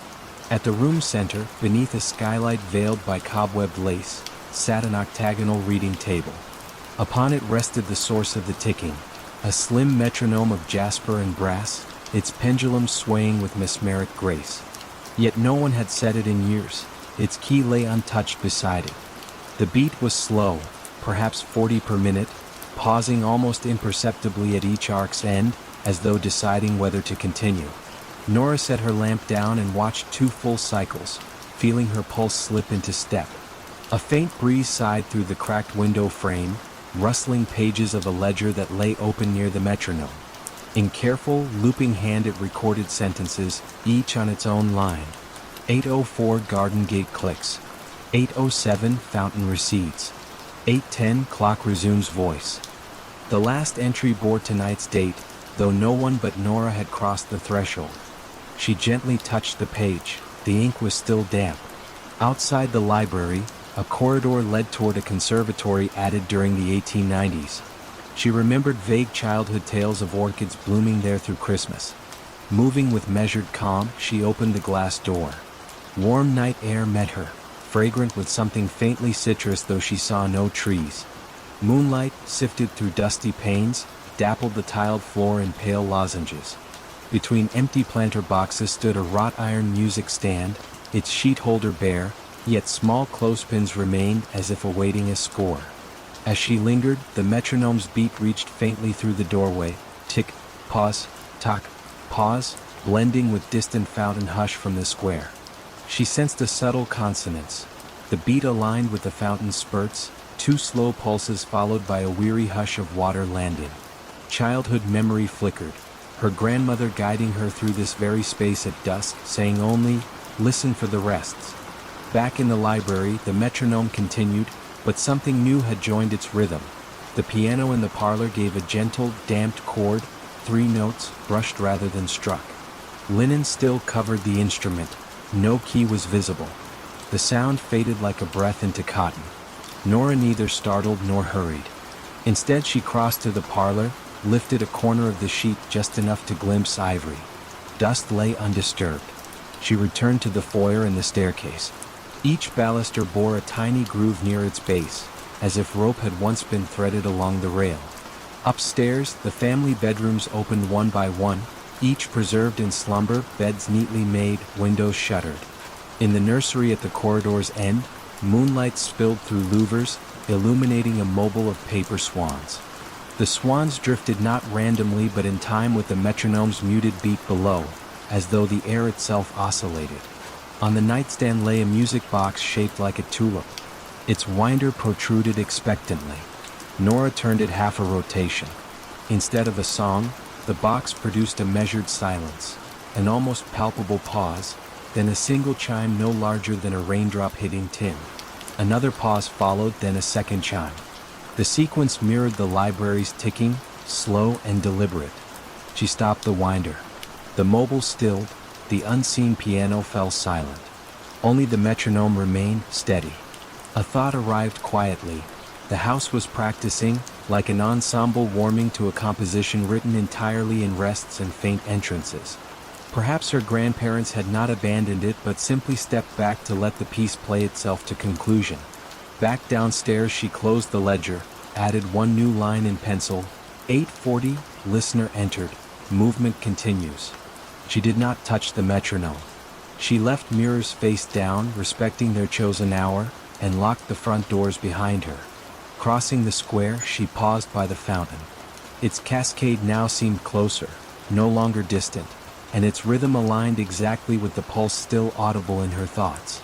At the room's center, beneath a skylight veiled by cobwebbed lace, sat an octagonal reading table. Upon it rested the source of the ticking, a slim metronome of jasper and brass, its pendulum swaying with mesmeric grace. Yet no one had set it in years. Its key lay untouched beside it. The beat was slow, perhaps 40 per minute, pausing almost imperceptibly at each arc's end, as though deciding whether to continue. Nora set her lamp down and watched 2 full cycles, feeling her pulse slip into step. A faint breeze sighed through the cracked window frame, rustling pages of a ledger that lay open near the metronome. In careful, looping hand it recorded sentences, each on its own line. 8:04 garden gate clicks. 8:07 fountain recedes. 8:10 clock resumes voice. The last entry bore tonight's date, though no one but Nora had crossed the threshold. She gently touched the page. The ink was still damp. Outside the library, a corridor led toward a conservatory added during the 1890s. She remembered vague childhood tales of orchids blooming there through Christmas. Moving with measured calm, she opened the glass door. Warm night air met her, fragrant with something faintly citrus though she saw no trees. Moonlight, sifted through dusty panes, dappled the tiled floor in pale lozenges. Between empty planter boxes stood a wrought iron music stand, its sheet holder bare, yet small clothespins remained as if awaiting a score. As she lingered, the metronome's beat reached faintly through the doorway. Tick, pause, tock, pause, blending with distant fountain hush from the square. She sensed a subtle consonance. The beat aligned with the fountain's spurts, 2 slow pulses followed by a weary hush of water landing. Childhood memory flickered, her grandmother guiding her through this very space at dusk, saying only, "Listen for the rests." Back in the library, the metronome continued, but something new had joined its rhythm. The piano in the parlor gave a gentle, damped chord, 3 notes, brushed rather than struck. Linen still covered the instrument. No key was visible. The sound faded like a breath into cotton. Nora neither startled nor hurried. Instead, she crossed to the parlor, lifted a corner of the sheet just enough to glimpse ivory. Dust lay undisturbed. She returned to the foyer and the staircase. Each baluster bore a tiny groove near its base, as if rope had once been threaded along the rail. Upstairs, the family bedrooms opened one by one, each preserved in slumber, beds neatly made, windows shuttered. In the nursery at the corridor's end, moonlight spilled through louvers, illuminating a mobile of paper swans. The swans drifted not randomly but in time with the metronome's muted beat below, as though the air itself oscillated. On the nightstand lay a music box shaped like a tulip. Its winder protruded expectantly. Nora turned it half a rotation. Instead of a song, the box produced a measured silence, an almost palpable pause, then a single chime no larger than a raindrop hitting tin. Another pause followed, then a second chime. The sequence mirrored the library's ticking, slow and deliberate. She stopped the winder. The mobile stilled, the unseen piano fell silent. Only the metronome remained steady. A thought arrived quietly. The house was practicing, like an ensemble warming to a composition written entirely in rests and faint entrances. Perhaps her grandparents had not abandoned it but simply stepped back to let the piece play itself to conclusion. Back downstairs she closed the ledger, added one new line in pencil. 8:40, listener entered, movement continues. She did not touch the metronome. She left mirrors face down, respecting their chosen hour, and locked the front doors behind her. Crossing the square, she paused by the fountain. Its cascade now seemed closer, no longer distant, and its rhythm aligned exactly with the pulse still audible in her thoughts.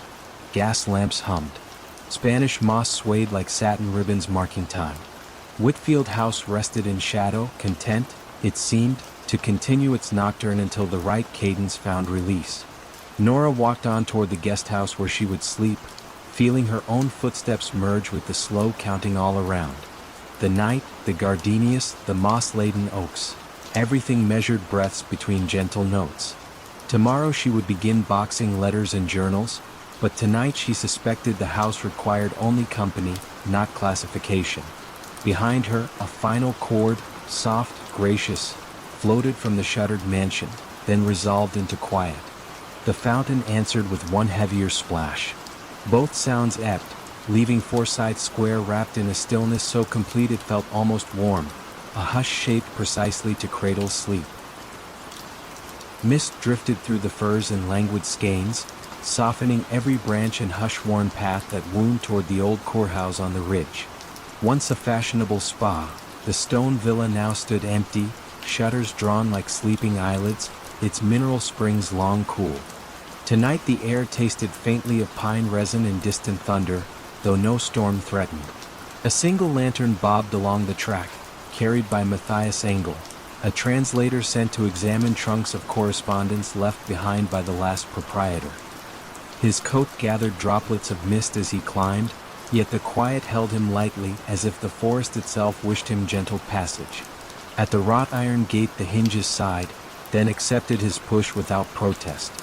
Gas lamps hummed. Spanish moss swayed like satin ribbons marking time. Whitfield House rested in shadow, content, it seemed, to continue its nocturne until the right cadence found release. Nora walked on toward the guest house where she would sleep, feeling her own footsteps merge with the slow counting all around. The night, the gardenias, the moss-laden oaks, everything measured breaths between gentle notes. Tomorrow she would begin boxing letters and journals, but tonight she suspected the house required only company, not classification. Behind her, a final chord, soft, gracious, floated from the shuttered mansion, then resolved into quiet. The fountain answered with one heavier splash. Both sounds ebbed, leaving Forsyth Square wrapped in a stillness so complete it felt almost warm, a hush shaped precisely to cradle sleep. Mist drifted through the firs in languid skeins, softening every branch and hush-worn path that wound toward the old courthouse on the ridge. Once a fashionable spa, the stone villa now stood empty, shutters drawn like sleeping eyelids, its mineral springs long cool. Tonight the air tasted faintly of pine resin and distant thunder, though no storm threatened. A single lantern bobbed along the track, carried by Matthias Engel, a translator sent to examine trunks of correspondence left behind by the last proprietor. His coat gathered droplets of mist as he climbed, yet the quiet held him lightly as if the forest itself wished him gentle passage. At the wrought iron gate the hinges sighed, then accepted his push without protest.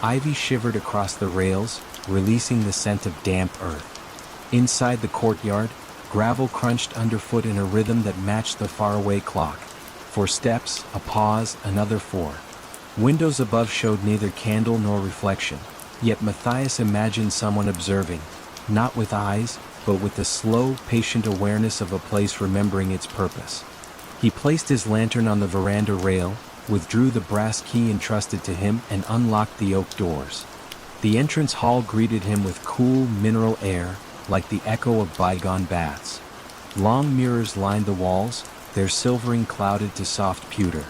Ivy shivered across the rails, releasing the scent of damp earth. Inside the courtyard, gravel crunched underfoot in a rhythm that matched the faraway clock. 4 steps, a pause, another 4. Windows above showed neither candle nor reflection, yet Matthias imagined someone observing, not with eyes, but with the slow, patient awareness of a place remembering its purpose. He placed his lantern on the veranda rail, withdrew the brass key entrusted to him, and unlocked the oak doors. The entrance hall greeted him with cool, mineral air, like the echo of bygone baths. Long mirrors lined the walls, their silvering clouded to soft pewter.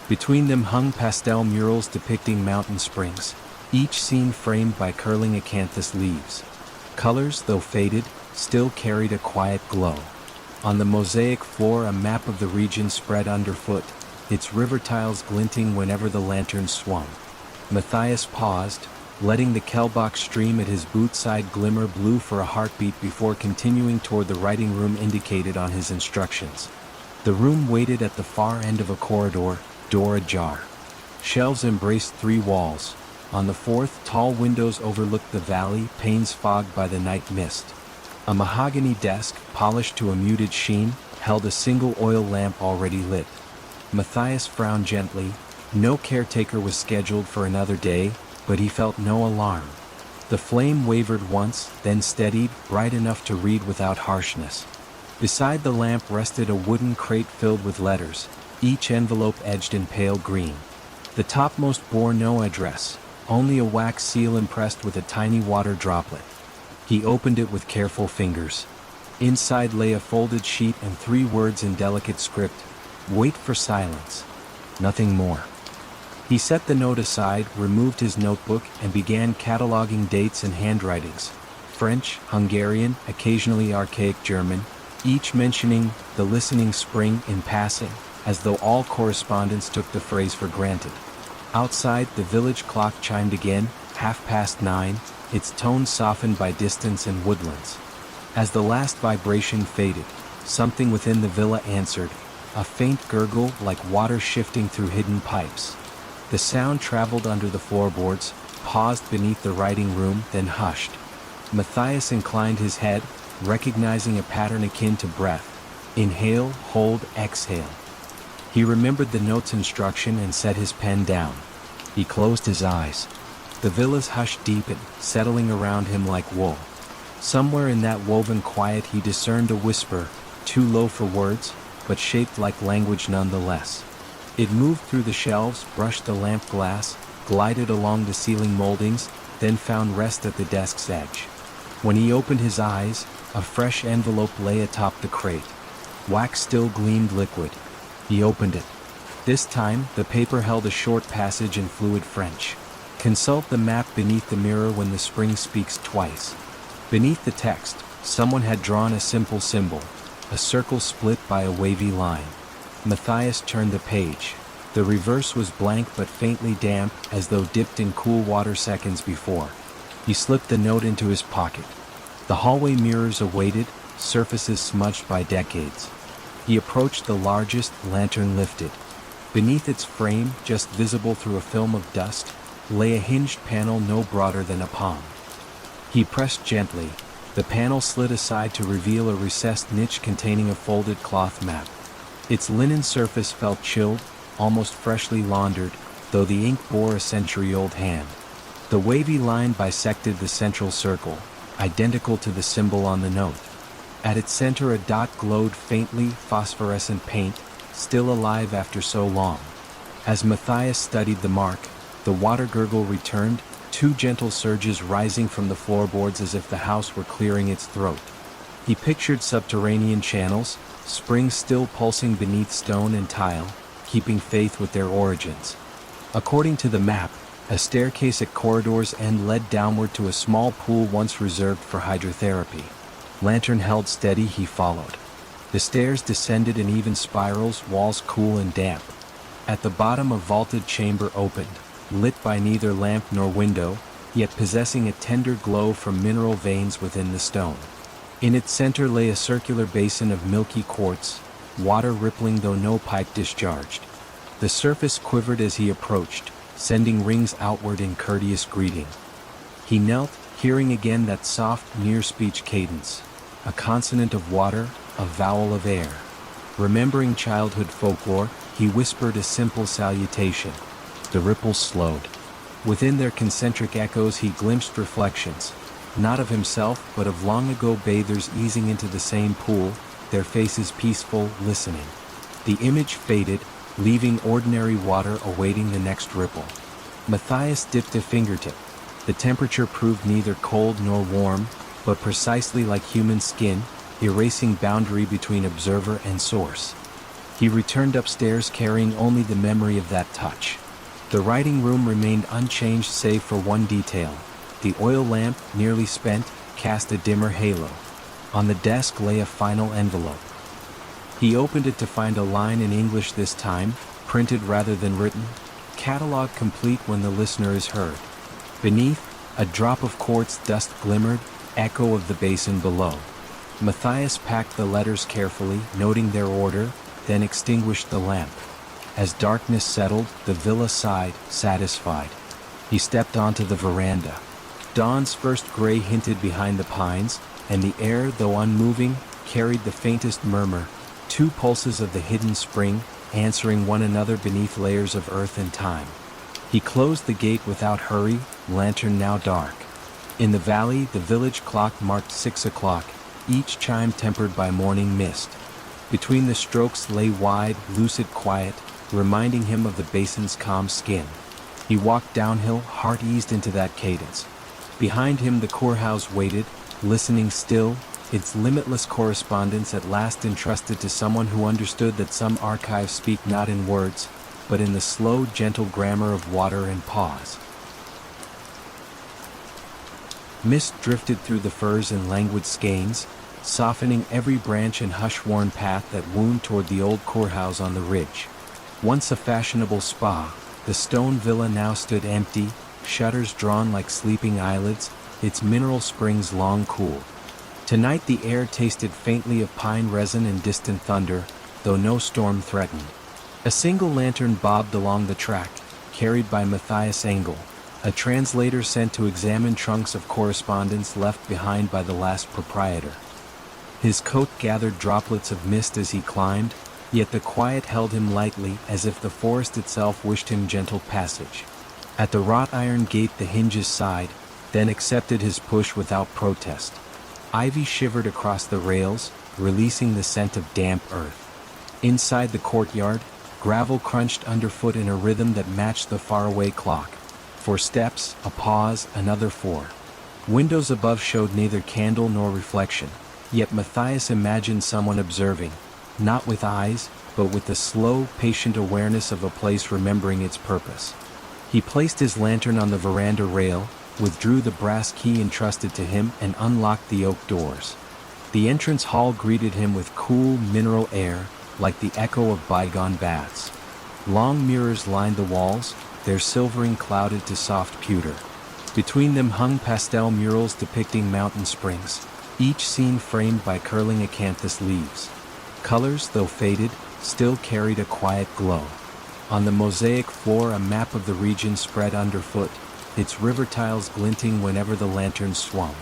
Between them hung pastel murals depicting mountain springs, each scene framed by curling acanthus leaves. Colors, though faded, still carried a quiet glow. On the mosaic floor a map of the region spread underfoot, its river tiles glinting whenever the lantern swung. Matthias paused, letting the Kellbach stream at his boot-side glimmer blue for a heartbeat before continuing toward the writing room indicated on his instructions. The room waited at the far end of a corridor, door ajar. Shelves embraced 3 walls. On the 4th, tall windows overlooked the valley, panes fogged by the night mist. A mahogany desk, polished to a muted sheen, held a single oil lamp already lit. Matthias frowned gently. No caretaker was scheduled for another day, but he felt no alarm. The flame wavered once, then steadied, bright enough to read without harshness. Beside the lamp rested a wooden crate filled with letters, each envelope edged in pale green. The topmost bore no address, only a wax seal impressed with a tiny water droplet. He opened it with careful fingers. Inside lay a folded sheet and 3 words in delicate script: "Wait for silence." Nothing more. He set the note aside, removed his notebook, and began cataloging dates and handwritings: French, Hungarian, occasionally archaic German, each mentioning the listening spring in passing, as though all correspondence took the phrase for granted. Outside, the village clock chimed again, 9:30, its tone softened by distance and woodlands. As the last vibration faded, something within the villa answered, a faint gurgle like water shifting through hidden pipes. The sound traveled under the floorboards, paused beneath the writing room, then hushed. Matthias inclined his head, recognizing a pattern akin to breath: inhale, hold, exhale. He remembered the note's instruction and set his pen down. He closed his eyes. The villa's hush deepened, settling around him like wool. Somewhere in that woven quiet he discerned a whisper, too low for words, but shaped like language nonetheless. It moved through the shelves, brushed the lamp glass, glided along the ceiling moldings, then found rest at the desk's edge. When he opened his eyes, a fresh envelope lay atop the crate. Wax still gleamed liquid. He opened it. This time, the paper held a short passage in fluid French. Consult the map beneath the mirror when the spring speaks twice. Beneath the text, someone had drawn a simple symbol, a circle split by a wavy line. Matthias turned the page. The reverse was blank but faintly damp, as though dipped in cool water seconds before. He slipped the note into his pocket. The hallway mirrors awaited, surfaces smudged by decades. He approached the largest, lantern lifted. Beneath its frame, just visible through a film of dust, lay a hinged panel no broader than a palm. He pressed gently. The panel slid aside to reveal a recessed niche containing a folded cloth map. Its linen surface felt chilled, almost freshly laundered, though the ink bore a century-old hand. The wavy line bisected the central circle, identical to the symbol on the note. At its center a dot glowed faintly, phosphorescent paint, still alive after so long. As Matthias studied the mark, the water gurgle returned, 2 gentle surges rising from the floorboards as if the house were clearing its throat. He pictured subterranean channels, springs still pulsing beneath stone and tile, keeping faith with their origins. According to the map, a staircase at corridor's end led downward to a small pool once reserved for hydrotherapy. Lantern held steady, he followed. The stairs descended in even spirals, walls cool and damp. At the bottom a vaulted chamber opened, lit by neither lamp nor window, yet possessing a tender glow from mineral veins within the stone. In its center lay a circular basin of milky quartz, water rippling though no pipe discharged. The surface quivered as he approached, sending rings outward in courteous greeting. He knelt, hearing again that soft, near-speech cadence, a consonant of water, a vowel of air. Remembering childhood folklore, he whispered a simple salutation. The ripples slowed. Within their concentric echoes he glimpsed reflections, not of himself but of long-ago bathers easing into the same pool, their faces peaceful, listening. The image faded, leaving ordinary water awaiting the next ripple. Matthias dipped a fingertip. The temperature proved neither cold nor warm, but precisely like human skin, erasing boundary between observer and source. He returned upstairs carrying only the memory of that touch. The writing room remained unchanged save for one detail. The oil lamp, nearly spent, cast a dimmer halo. On the desk lay a final envelope. He opened it to find a line in English this time, printed rather than written. Catalog complete when the listener is heard. Beneath, a drop of quartz dust glimmered, echo of the basin below. Matthias packed the letters carefully, noting their order, then extinguished the lamp. As darkness settled, the villa sighed, satisfied. He stepped onto the veranda. Dawn's first gray hinted behind the pines, and the air, though unmoving, carried the faintest murmur, 2 pulses of the hidden spring, answering one another beneath layers of earth and time. He closed the gate without hurry, lantern now dark. In the valley, the village clock marked 6 o'clock, each chime tempered by morning mist. Between the strokes lay wide, lucid quiet, reminding him of the basin's calm skin. He walked downhill, heart eased into that cadence. Behind him the courthouse waited, listening still, its limitless correspondence at last entrusted to someone who understood that some archives speak not in words, but in the slow, gentle grammar of water and pause. Mist drifted through the firs in languid skeins, softening every branch and hush-worn path that wound toward the old courthouse on the ridge. Once a fashionable spa, the stone villa now stood empty, shutters drawn like sleeping eyelids, its mineral springs long cooled. Tonight the air tasted faintly of pine resin and distant thunder, though no storm threatened. A single lantern bobbed along the track, carried by Matthias Engel, a translator sent to examine trunks of correspondence left behind by the last proprietor. His coat gathered droplets of mist as he climbed, yet the quiet held him lightly as if the forest itself wished him gentle passage. At the wrought iron gate the hinges sighed, then accepted his push without protest. Ivy shivered across the rails, releasing the scent of damp earth. Inside the courtyard, gravel crunched underfoot in a rhythm that matched the faraway clock. 4 steps, a pause, another 4. Windows above showed neither candle nor reflection, yet Matthias imagined someone observing, not with eyes, but with the slow, patient awareness of a place remembering its purpose. He placed his lantern on the veranda rail, withdrew the brass key entrusted to him, and unlocked the oak doors. The entrance hall greeted him with cool, mineral air, like the echo of bygone baths. Long mirrors lined the walls, their silvering clouded to soft pewter. Between them hung pastel murals depicting mountain springs, each scene framed by curling acanthus leaves. Colors, though faded, still carried a quiet glow. On the mosaic floor a map of the region spread underfoot, its river tiles glinting whenever the lantern swung.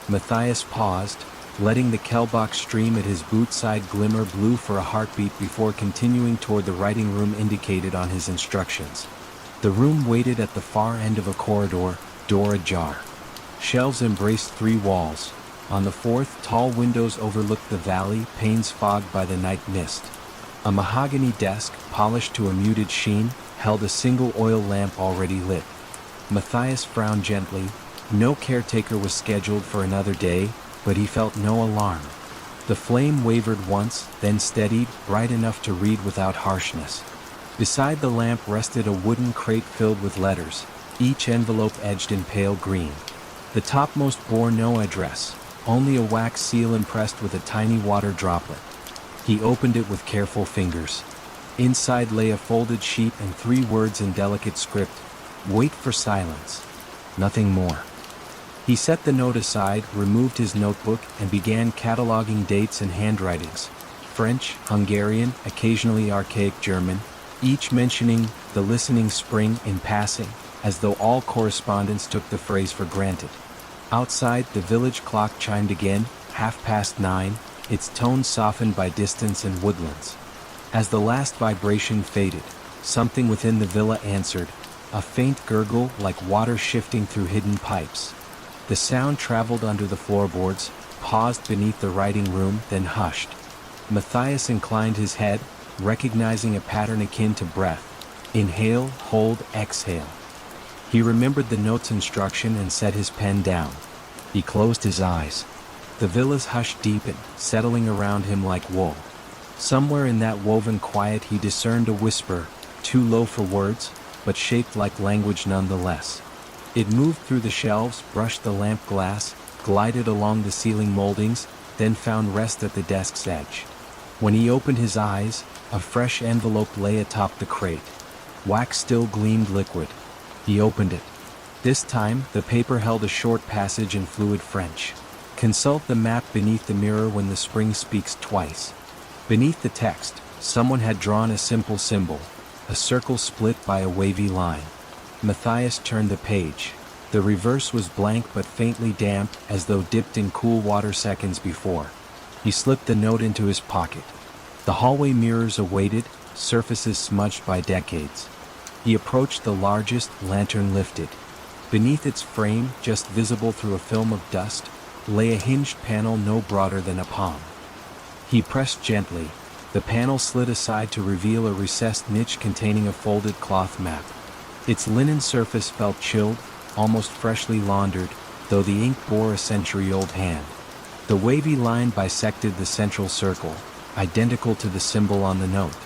Matthias paused, letting the Kelbach stream at his boot-side glimmer blue for a heartbeat before continuing toward the writing room indicated on his instructions. The room waited at the far end of a corridor, door ajar. Shelves embraced 3 walls. On the 4th, tall windows overlooked the valley, panes fogged by the night mist. A mahogany desk, polished to a muted sheen, held a single oil lamp already lit. Matthias frowned gently. No caretaker was scheduled for another day, but he felt no alarm. The flame wavered once, then steadied, bright enough to read without harshness. Beside the lamp rested a wooden crate filled with letters, each envelope edged in pale green. The topmost bore no address, only a wax seal impressed with a tiny water droplet. He opened it with careful fingers. Inside lay a folded sheet and 3 words in delicate script: "Wait for silence." Nothing more. He set the note aside, removed his notebook, and began cataloging dates and handwritings. French, Hungarian, occasionally archaic German, each mentioning the listening spring in passing, as though all correspondence took the phrase for granted. Outside, the village clock chimed again, 9:30, its tone softened by distance and woodlands. As the last vibration faded, something within the villa answered, a faint gurgle like water shifting through hidden pipes. The sound traveled under the floorboards, paused beneath the writing room, then hushed. Matthias inclined his head, recognizing a pattern akin to breath. Inhale, hold, exhale. He remembered the note's instruction and set his pen down. He closed his eyes. The villa's hush deepened, settling around him like wool. Somewhere in that woven quiet he discerned a whisper, too low for words, but shaped like language nonetheless. It moved through the shelves, brushed the lamp glass, glided along the ceiling moldings, then found rest at the desk's edge. When he opened his eyes, a fresh envelope lay atop the crate. Wax still gleamed liquid. He opened it. This time, the paper held a short passage in fluid French. Consult the map beneath the mirror when the spring speaks twice. Beneath the text, someone had drawn a simple symbol, a circle split by a wavy line. Matthias turned the page. The reverse was blank but faintly damp, as though dipped in cool water seconds before. He slipped the note into his pocket. The hallway mirrors awaited, surfaces smudged by decades. He approached the largest, lantern lifted. Beneath its frame, just visible through a film of dust, lay a hinged panel no broader than a palm. He pressed gently. The panel slid aside to reveal a recessed niche containing a folded cloth map. Its linen surface felt chilled, almost freshly laundered, though the ink bore a century-old hand. The wavy line bisected the central circle, identical to the symbol on the note.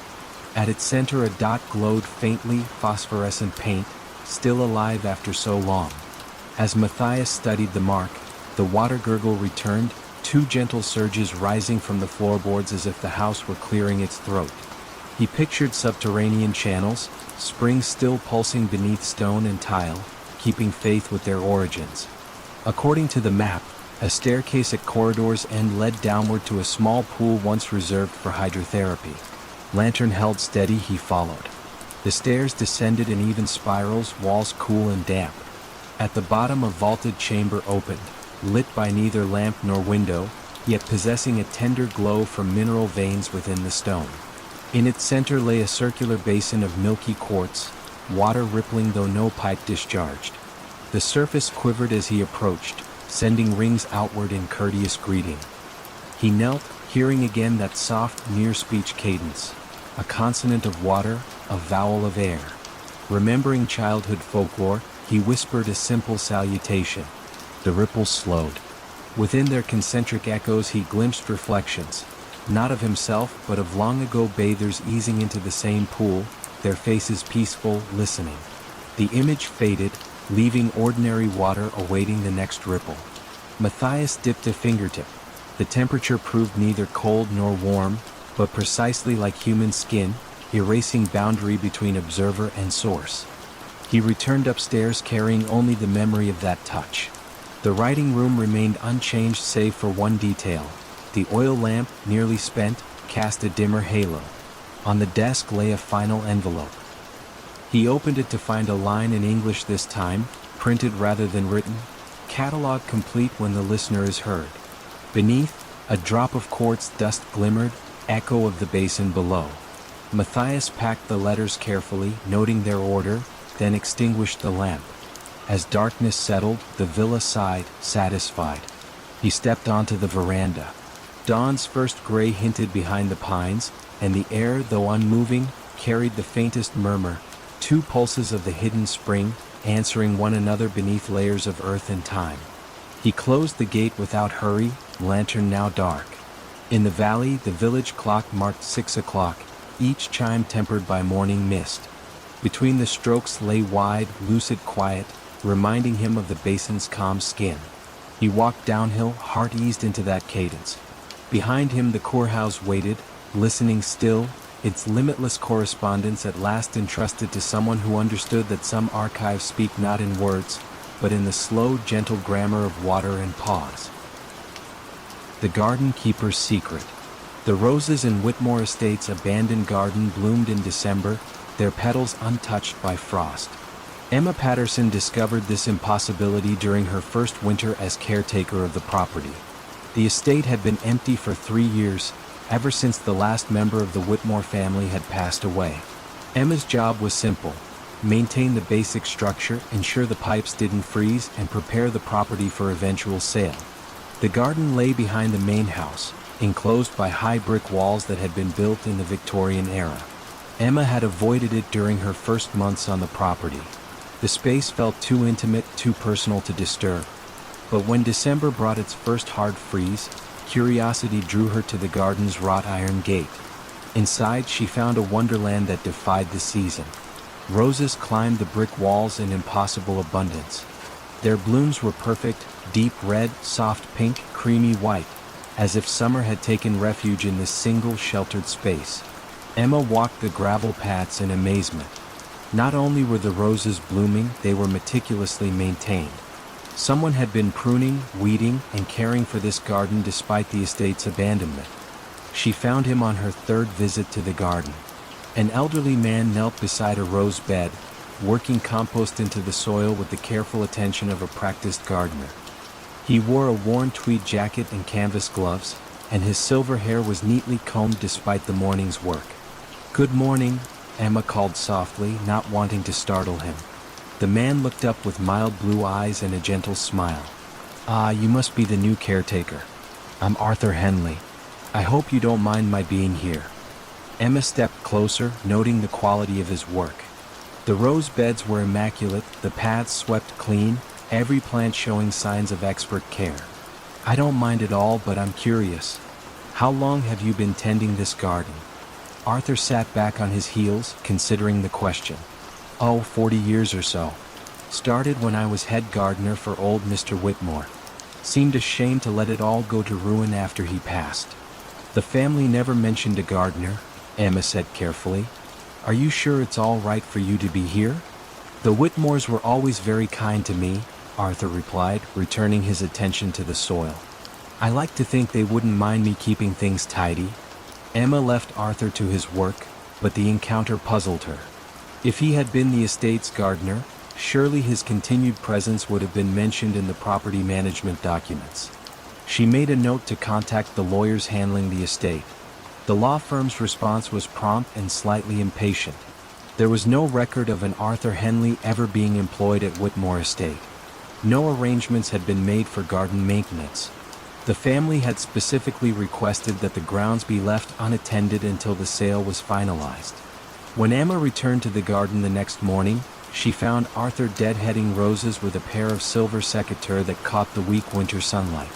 At its center a dot glowed faintly, phosphorescent paint, still alive after so long. As Matthias studied the mark, the water gurgle returned, two gentle surges rising from the floorboards as if the house were clearing its throat. He pictured subterranean channels, springs still pulsing beneath stone and tile, keeping faith with their origins. According to the map, a staircase at corridor's end led downward to a small pool once reserved for hydrotherapy. Lantern held steady, he followed. The stairs descended in even spirals, walls cool and damp. At the bottom a vaulted chamber opened, lit by neither lamp nor window, yet possessing a tender glow from mineral veins within the stone. In its center lay a circular basin of milky quartz, water rippling though no pipe discharged. The surface quivered as he approached, sending rings outward in courteous greeting. He knelt, hearing again that soft, near-speech cadence, a consonant of water, a vowel of air. Remembering childhood folklore, he whispered a simple salutation. The ripples slowed. Within their concentric echoes he glimpsed reflections, not of himself but of long-ago bathers easing into the same pool, their faces peaceful, listening. The image faded, leaving ordinary water awaiting the next ripple. Matthias dipped a fingertip. The temperature proved neither cold nor warm, but precisely like human skin, erasing boundary between observer and source. He returned upstairs carrying only the memory of that touch. The writing room remained unchanged save for one detail. The oil lamp, nearly spent, cast a dimmer halo. On the desk lay a final envelope. He opened it to find a line in English this time, printed rather than written. Catalog complete when the listener is heard. Beneath, a drop of quartz dust glimmered, echo of the basin below. Matthias packed the letters carefully, noting their order, then extinguished the lamp. As darkness settled, the villa sighed, satisfied. He stepped onto the veranda. Dawn's first gray hinted behind the pines, and the air, though unmoving, carried the faintest murmur, two pulses of the hidden spring, answering one another beneath layers of earth and time. He closed the gate without hurry, lantern now dark. In the valley, the village clock marked 6 o'clock, each chime tempered by morning mist. Between the strokes lay wide, lucid quiet, reminding him of the basin's calm skin. He walked downhill, heart eased into that cadence. Behind him the courthouse waited, listening still, its limitless correspondence at last entrusted to someone who understood that some archives speak not in words, but in the slow, gentle grammar of water and pause. The garden keeper's secret. The roses in Whitmore Estate's abandoned garden bloomed in December, their petals untouched by frost. Emma Patterson discovered this impossibility during her first winter as caretaker of the property. The estate had been empty for 3 years, ever since the last member of the Whitmore family had passed away. Emma's job was simple: maintain the basic structure, ensure the pipes didn't freeze, and prepare the property for eventual sale. The garden lay behind the main house, enclosed by high brick walls that had been built in the Victorian era. Emma had avoided it during her first months on the property. The space felt too intimate, too personal to disturb. But when December brought its first hard freeze, curiosity drew her to the garden's wrought iron gate. Inside, she found a wonderland that defied the season. Roses climbed the brick walls in impossible abundance. Their blooms were perfect, deep red, soft pink, creamy white, as if summer had taken refuge in this single sheltered space. Emma walked the gravel paths in amazement. Not only were the roses blooming, they were meticulously maintained. Someone had been pruning, weeding, and caring for this garden despite the estate's abandonment. She found him on her third visit to the garden. An elderly man knelt beside a rose bed, working compost into the soil with the careful attention of a practiced gardener. He wore a worn tweed jacket and canvas gloves, and his silver hair was neatly combed despite the morning's work. "Good morning," Emma called softly, not wanting to startle him. The man looked up with mild blue eyes and a gentle smile. Ah, you must be the new caretaker. I'm Arthur Henley. I hope you don't mind my being here. Emma stepped closer, noting the quality of his work. The rose beds were immaculate, the paths swept clean, every plant showing signs of expert care. I don't mind at all, but I'm curious. How long have you been tending this garden? Arthur sat back on his heels, considering the question. Oh, 40 years or so. Started when I was head gardener for old Mr. Whitmore. Seemed ashamed to let it all go to ruin after he passed. The family never mentioned a gardener, Emma said carefully. Are you sure it's all right for you to be here? The Whitmores were always very kind to me, Arthur replied, returning his attention to the soil. I like to think they wouldn't mind me keeping things tidy. Emma left Arthur to his work, but the encounter puzzled her. If he had been the estate's gardener, surely his continued presence would have been mentioned in the property management documents. She made a note to contact the lawyers handling the estate. The law firm's response was prompt and slightly impatient. There was no record of an Arthur Henley ever being employed at Whitmore Estate. No arrangements had been made for garden maintenance. The family had specifically requested that the grounds be left unattended until the sale was finalized. When Emma returned to the garden the next morning, she found Arthur deadheading roses with a pair of silver secateurs that caught the weak winter sunlight.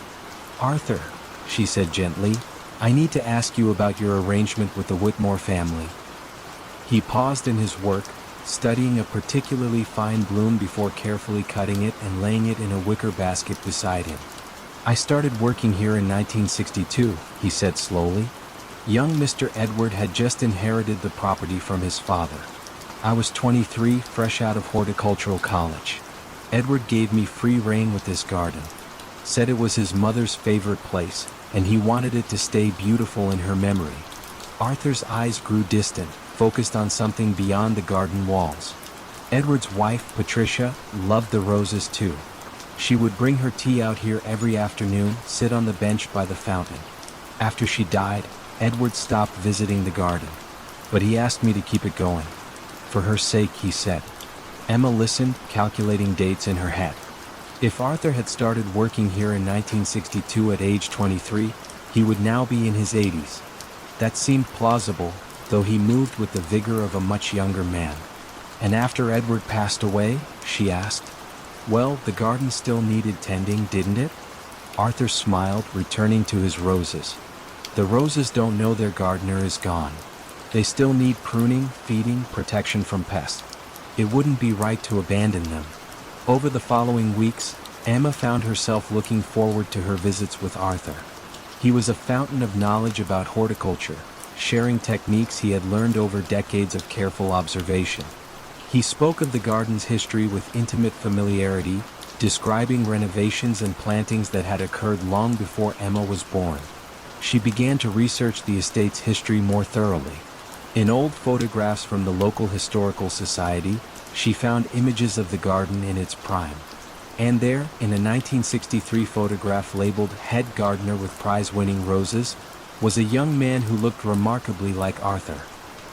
Arthur, she said gently, I need to ask you about your arrangement with the Whitmore family. He paused in his work, studying a particularly fine bloom before carefully cutting it and laying it in a wicker basket beside him. I started working here in 1962, he said slowly. Young Mr. Edward had just inherited the property from his father. I was 23, fresh out of horticultural college. Edward gave me free rein with this garden. Said it was his mother's favorite place, and he wanted it to stay beautiful in her memory. Arthur's eyes grew distant, focused on something beyond the garden walls. Edward's wife, Patricia, loved the roses too. She would bring her tea out here every afternoon, sit on the bench by the fountain. After she died, Edward stopped visiting the garden. But he asked me to keep it going. For her sake, he said. Emma listened, calculating dates in her head. If Arthur had started working here in 1962 at age 23, he would now be in his 80s. That seemed plausible, though he moved with the vigor of a much younger man. And after Edward passed away, she asked. Well, the garden still needed tending, didn't it? Arthur smiled, returning to his roses. The roses don't know their gardener is gone. They still need pruning, feeding, protection from pests. It wouldn't be right to abandon them. Over the following weeks, Emma found herself looking forward to her visits with Arthur. He was a fountain of knowledge about horticulture, sharing techniques he had learned over decades of careful observation. He spoke of the garden's history with intimate familiarity, describing renovations and plantings that had occurred long before Emma was born. She began to research the estate's history more thoroughly. In old photographs from the local historical society, she found images of the garden in its prime. And there, in a 1963 photograph labeled Head Gardener with Prize-Winning Roses, was a young man who looked remarkably like Arthur.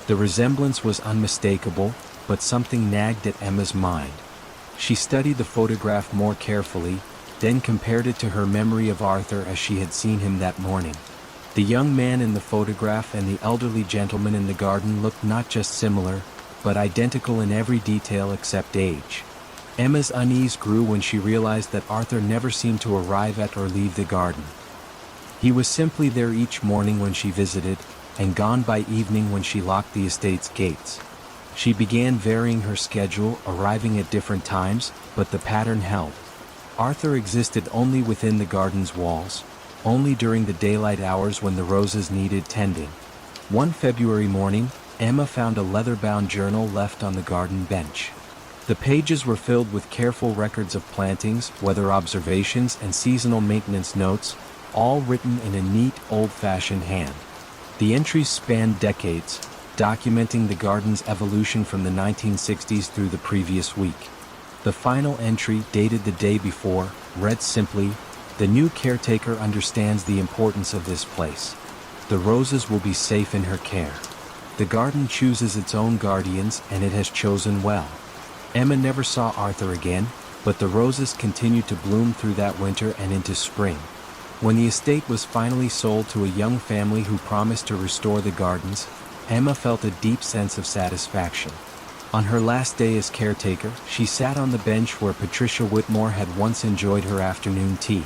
The resemblance was unmistakable, but something nagged at Emma's mind. She studied the photograph more carefully, then compared it to her memory of Arthur as she had seen him that morning. The young man in the photograph and the elderly gentleman in the garden looked not just similar, but identical in every detail except age. Emma's unease grew when she realized that Arthur never seemed to arrive at or leave the garden. He was simply there each morning when she visited, and gone by evening when she locked the estate's gates. She began varying her schedule, arriving at different times, but the pattern held. Arthur existed only within the garden's walls, only during the daylight hours when the roses needed tending. One February morning, Emma found a leather-bound journal left on the garden bench. The pages were filled with careful records of plantings, weather observations, and seasonal maintenance notes, all written in a neat, old-fashioned hand. The entries spanned decades, documenting the garden's evolution from the 1960s through the previous week. The final entry, dated the day before, read simply, "The new caretaker understands the importance of this place. The roses will be safe in her care. The garden chooses its own guardians, and it has chosen well." Emma never saw Arthur again, but the roses continued to bloom through that winter and into spring. When the estate was finally sold to a young family who promised to restore the gardens, Emma felt a deep sense of satisfaction. On her last day as caretaker, she sat on the bench where Patricia Whitmore had once enjoyed her afternoon tea.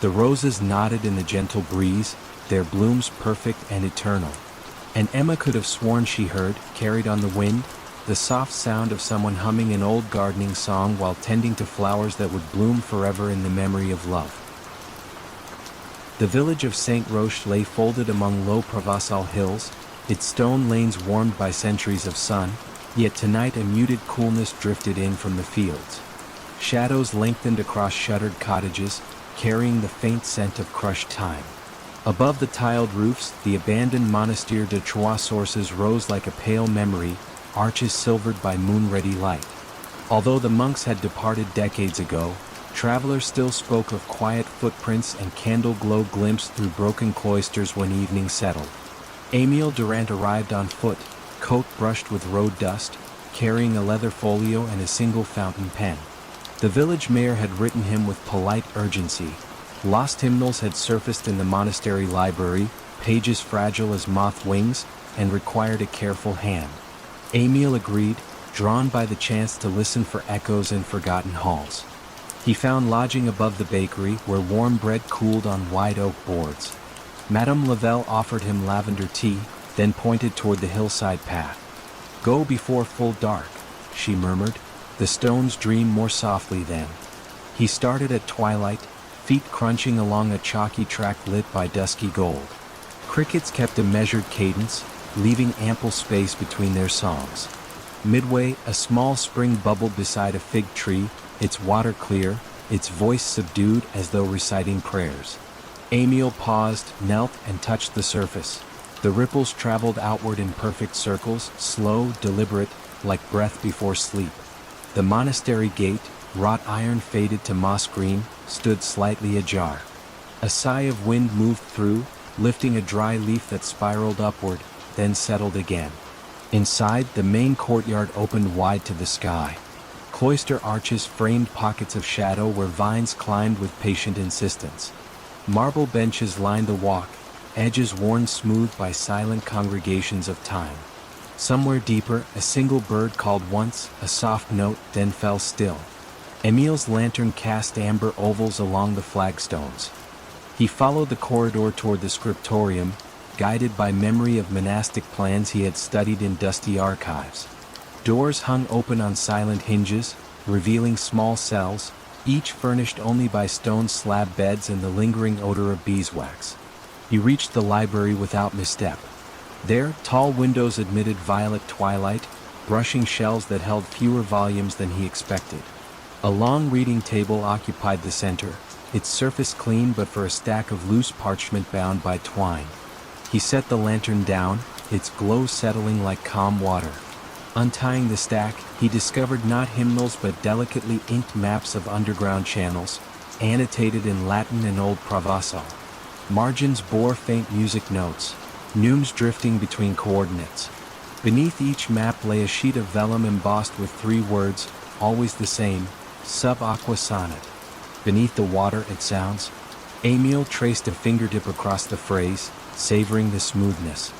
The roses nodded in the gentle breeze, their blooms perfect and eternal. And Emma could have sworn she heard, carried on the wind, the soft sound of someone humming an old gardening song while tending to flowers that would bloom forever in the memory of love. The village of Saint Roch lay folded among low Provençal hills, its stone lanes warmed by centuries of sun, yet tonight a muted coolness drifted in from the fields. Shadows lengthened across shuttered cottages, carrying the faint scent of crushed time. Above the tiled roofs, the abandoned Monastère de Trois Sources rose like a pale memory, arches silvered by moon-ready light. Although the monks had departed decades ago, travelers still spoke of quiet footprints and candle-glow glimpsed through broken cloisters when evening settled. Émile Durand arrived on foot, coat brushed with road dust, carrying a leather folio and a single fountain pen. The village mayor had written him with polite urgency. Lost hymnals had surfaced in the monastery library, pages fragile as moth wings, and required a careful hand. Émile agreed, drawn by the chance to listen for echoes in forgotten halls. He found lodging above the bakery where warm bread cooled on wide oak boards. Madame Lavelle offered him lavender tea, then pointed toward the hillside path. "Go before full dark," she murmured. The stones dreamed more softly then. He started at twilight, feet crunching along a chalky track lit by dusky gold. Crickets kept a measured cadence, leaving ample space between their songs. Midway, a small spring bubbled beside a fig tree, its water clear, its voice subdued as though reciting prayers. Émile paused, knelt, and touched the surface. The ripples traveled outward in perfect circles, slow, deliberate, like breath before sleep. The monastery gate, wrought iron faded to moss green, stood slightly ajar. A sigh of wind moved through, lifting a dry leaf that spiraled upward, then settled again. Inside, the main courtyard opened wide to the sky. Cloister arches framed pockets of shadow where vines climbed with patient insistence. Marble benches lined the walk, edges worn smooth by silent congregations of time. Somewhere deeper, a single bird called once, a soft note, then fell still. Émile's lantern cast amber ovals along the flagstones. He followed the corridor toward the scriptorium, guided by memory of monastic plans he had studied in dusty archives. Doors hung open on silent hinges, revealing small cells, each furnished only by stone slab beds and the lingering odor of beeswax. He reached the library without misstep. There, tall windows admitted violet twilight, brushing shelves that held fewer volumes than he expected. A long reading table occupied the center, its surface clean but for a stack of loose parchment bound by twine. He set the lantern down, its glow settling like calm water. Untying the stack, he discovered not hymnals but delicately inked maps of underground channels, annotated in Latin and Old Provençal. Margins bore faint music notes, neumes drifting between coordinates. Beneath each map lay a sheet of vellum embossed with 3 words, always the same, sub aqua sonnet. Beneath the water, it sounds. Émile traced a fingertip across the phrase, savoring the smoothness.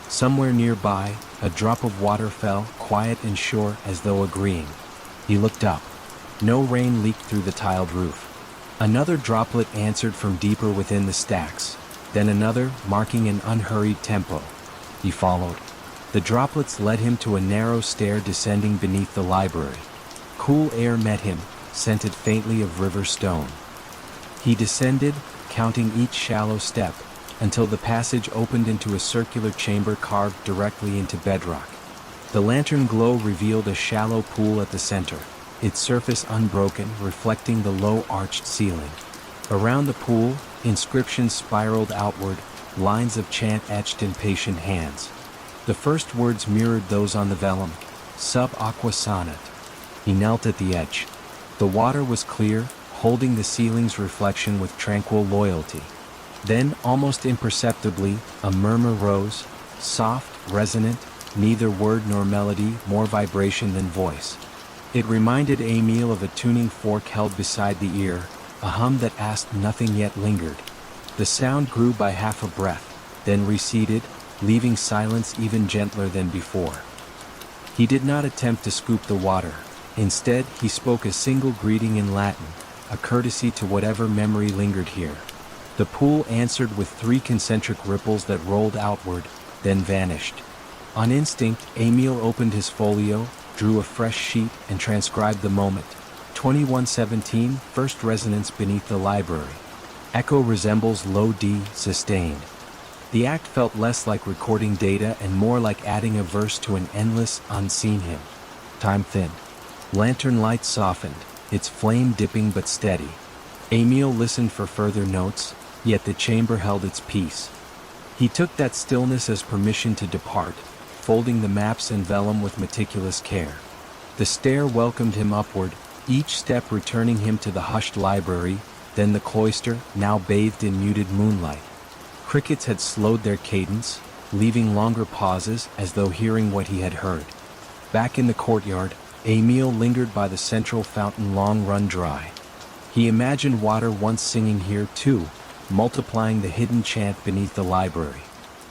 Somewhere nearby, a drop of water fell, quiet and sure as though agreeing. He looked up. No rain leaked through the tiled roof. Another droplet answered from deeper within the stacks, then another, marking an unhurried tempo. He followed. The droplets led him to a narrow stair descending beneath the library. Cool air met him, scented faintly of river stone. He descended, counting each shallow step, until the passage opened into a circular chamber carved directly into bedrock. The lantern glow revealed a shallow pool at the center, its surface unbroken, reflecting the low arched ceiling. Around the pool, inscriptions spiraled outward, lines of chant etched in patient hands. The first words mirrored those on the vellum, sub aqua sonnet. He knelt at the edge. The water was clear, holding the ceiling's reflection with tranquil loyalty. Then, almost imperceptibly, a murmur rose, soft, resonant, neither word nor melody, more vibration than voice. It reminded Emile of a tuning fork held beside the ear, a hum that asked nothing yet lingered. The sound grew by half a breath, then receded, leaving silence even gentler than before. He did not attempt to scoop the water. Instead, he spoke a single greeting in Latin, a courtesy to whatever memory lingered here. The pool answered with 3 concentric ripples that rolled outward, then vanished. On instinct, Emile opened his folio, drew a fresh sheet, and transcribed the moment. 2117, first resonance beneath the library. Echo resembles low D, sustained. The act felt less like recording data and more like adding a verse to an endless, unseen hymn. Time thinned. Lantern light softened, its flame dipping but steady. Emile listened for further notes, yet the chamber held its peace. He took that stillness as permission to depart, folding the maps and vellum with meticulous care. The stair welcomed him upward, each step returning him to the hushed library, then the cloister, now bathed in muted moonlight. Crickets had slowed their cadence, leaving longer pauses as though hearing what he had heard. Back in the courtyard, Emile lingered by the central fountain long run dry. He imagined water once singing here too, multiplying the hidden chant beneath the library.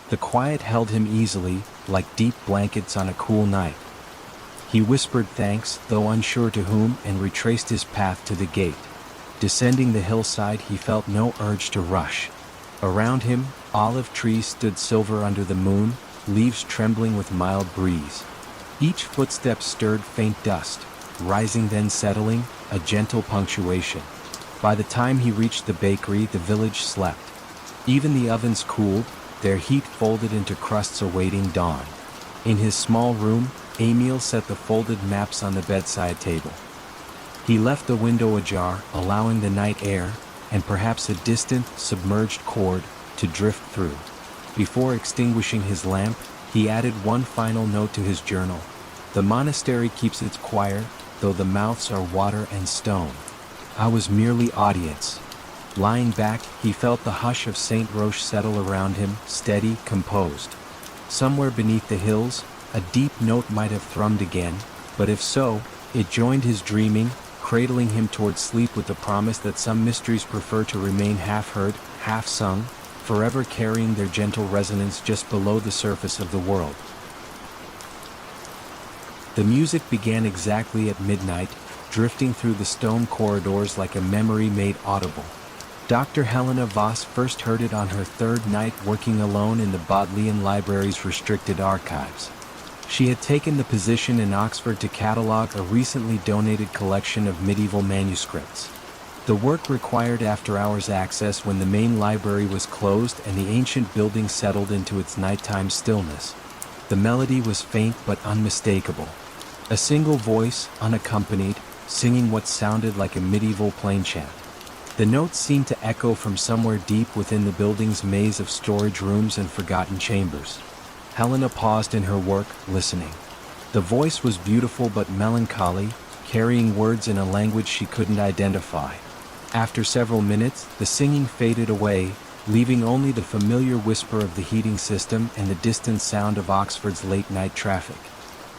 The quiet held him easily, like deep blankets on a cool night. He whispered thanks, though unsure to whom, and retraced his path to the gate. Descending the hillside, he felt no urge to rush. Around him, olive trees stood silver under the moon, leaves trembling with mild breeze. Each footstep stirred faint dust, rising then settling, a gentle punctuation. By the time he reached the bakery, the village slept. Even the ovens cooled, their heat folded into crusts awaiting dawn. In his small room, Emile set the folded maps on the bedside table. He left the window ajar, allowing the night air, and perhaps a distant, submerged chord, to drift through. Before extinguishing his lamp, he added one final note to his journal. The monastery keeps its choir, though the mouths are water and stone. I was merely audience. Lying back, he felt the hush of Saint Roche settle around him, steady, composed. Somewhere beneath the hills, a deep note might have thrummed again, but if so, it joined his dreaming, cradling him toward sleep with the promise that some mysteries prefer to remain half-heard, half-sung, forever carrying their gentle resonance just below the surface of the world. The music began exactly at midnight, drifting through the stone corridors like a memory made audible. Dr. Helena Voss first heard it on her 3rd night working alone in the Bodleian Library's restricted archives. She had taken the position in Oxford to catalogue a recently donated collection of medieval manuscripts. The work required after-hours access when the main library was closed and the ancient building settled into its nighttime stillness. The melody was faint but unmistakable. A single voice, unaccompanied, singing what sounded like a medieval plain chant. The notes seemed to echo from somewhere deep within the building's maze of storage rooms and forgotten chambers. Helena paused in her work, listening. The voice was beautiful but melancholy, carrying words in a language she couldn't identify. After several minutes, the singing faded away, leaving only the familiar whisper of the heating system and the distant sound of Oxford's late-night traffic.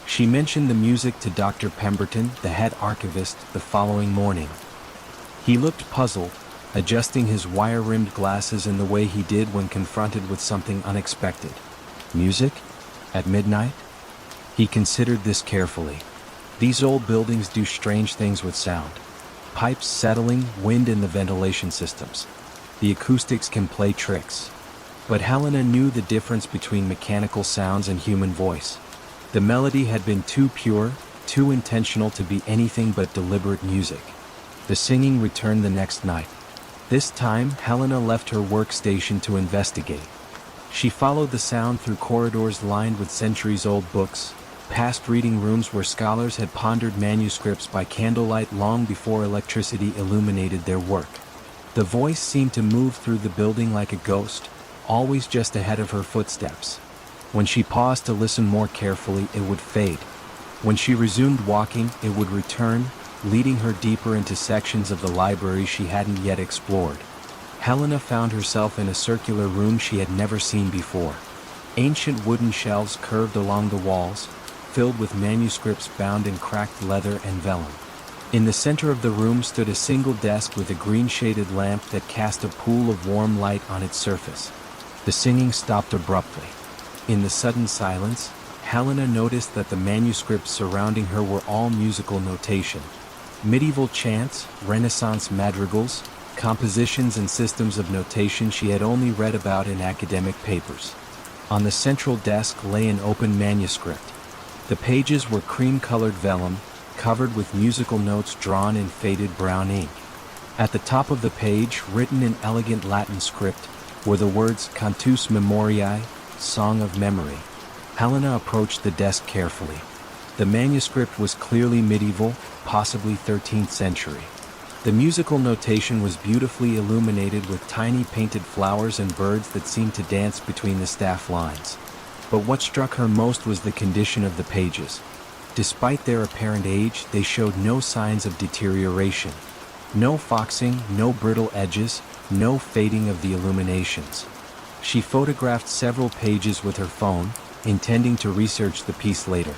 She mentioned the music to Dr. Pemberton, the head archivist, the following morning. He looked puzzled, adjusting his wire-rimmed glasses in the way he did when confronted with something unexpected. Music? At midnight? He considered this carefully. These old buildings do strange things with sound. Pipes settling, wind in the ventilation systems. The acoustics can play tricks. But Helena knew the difference between mechanical sounds and human voice. The melody had been too pure, too intentional to be anything but deliberate music. The singing returned the next night. This time, Helena left her workstation to investigate. She followed the sound through corridors lined with centuries-old books, past reading rooms where scholars had pondered manuscripts by candlelight long before electricity illuminated their work. The voice seemed to move through the building like a ghost, always just ahead of her footsteps. When she paused to listen more carefully, it would fade. When she resumed walking, it would return, leading her deeper into sections of the library she hadn't yet explored. Helena found herself in a circular room she had never seen before. Ancient wooden shelves curved along the walls, filled with manuscripts bound in cracked leather and vellum. In the center of the room stood a single desk with a green-shaded lamp that cast a pool of warm light on its surface. The singing stopped abruptly. In the sudden silence, Helena noticed that the manuscripts surrounding her were all musical notation. Medieval chants, Renaissance madrigals, compositions and systems of notation she had only read about in academic papers. On the central desk lay an open manuscript. The pages were cream-colored vellum, covered with musical notes drawn in faded brown ink. At the top of the page, written in elegant Latin script, were the words Cantus Memoriae, Song of Memory. Helena approached the desk carefully. The manuscript was clearly medieval, possibly 13th century. The musical notation was beautifully illuminated with tiny painted flowers and birds that seemed to dance between the staff lines. But what struck her most was the condition of the pages. Despite their apparent age, they showed no signs of deterioration. No foxing, no brittle edges, no fading of the illuminations. She photographed several pages with her phone, intending to research the piece later.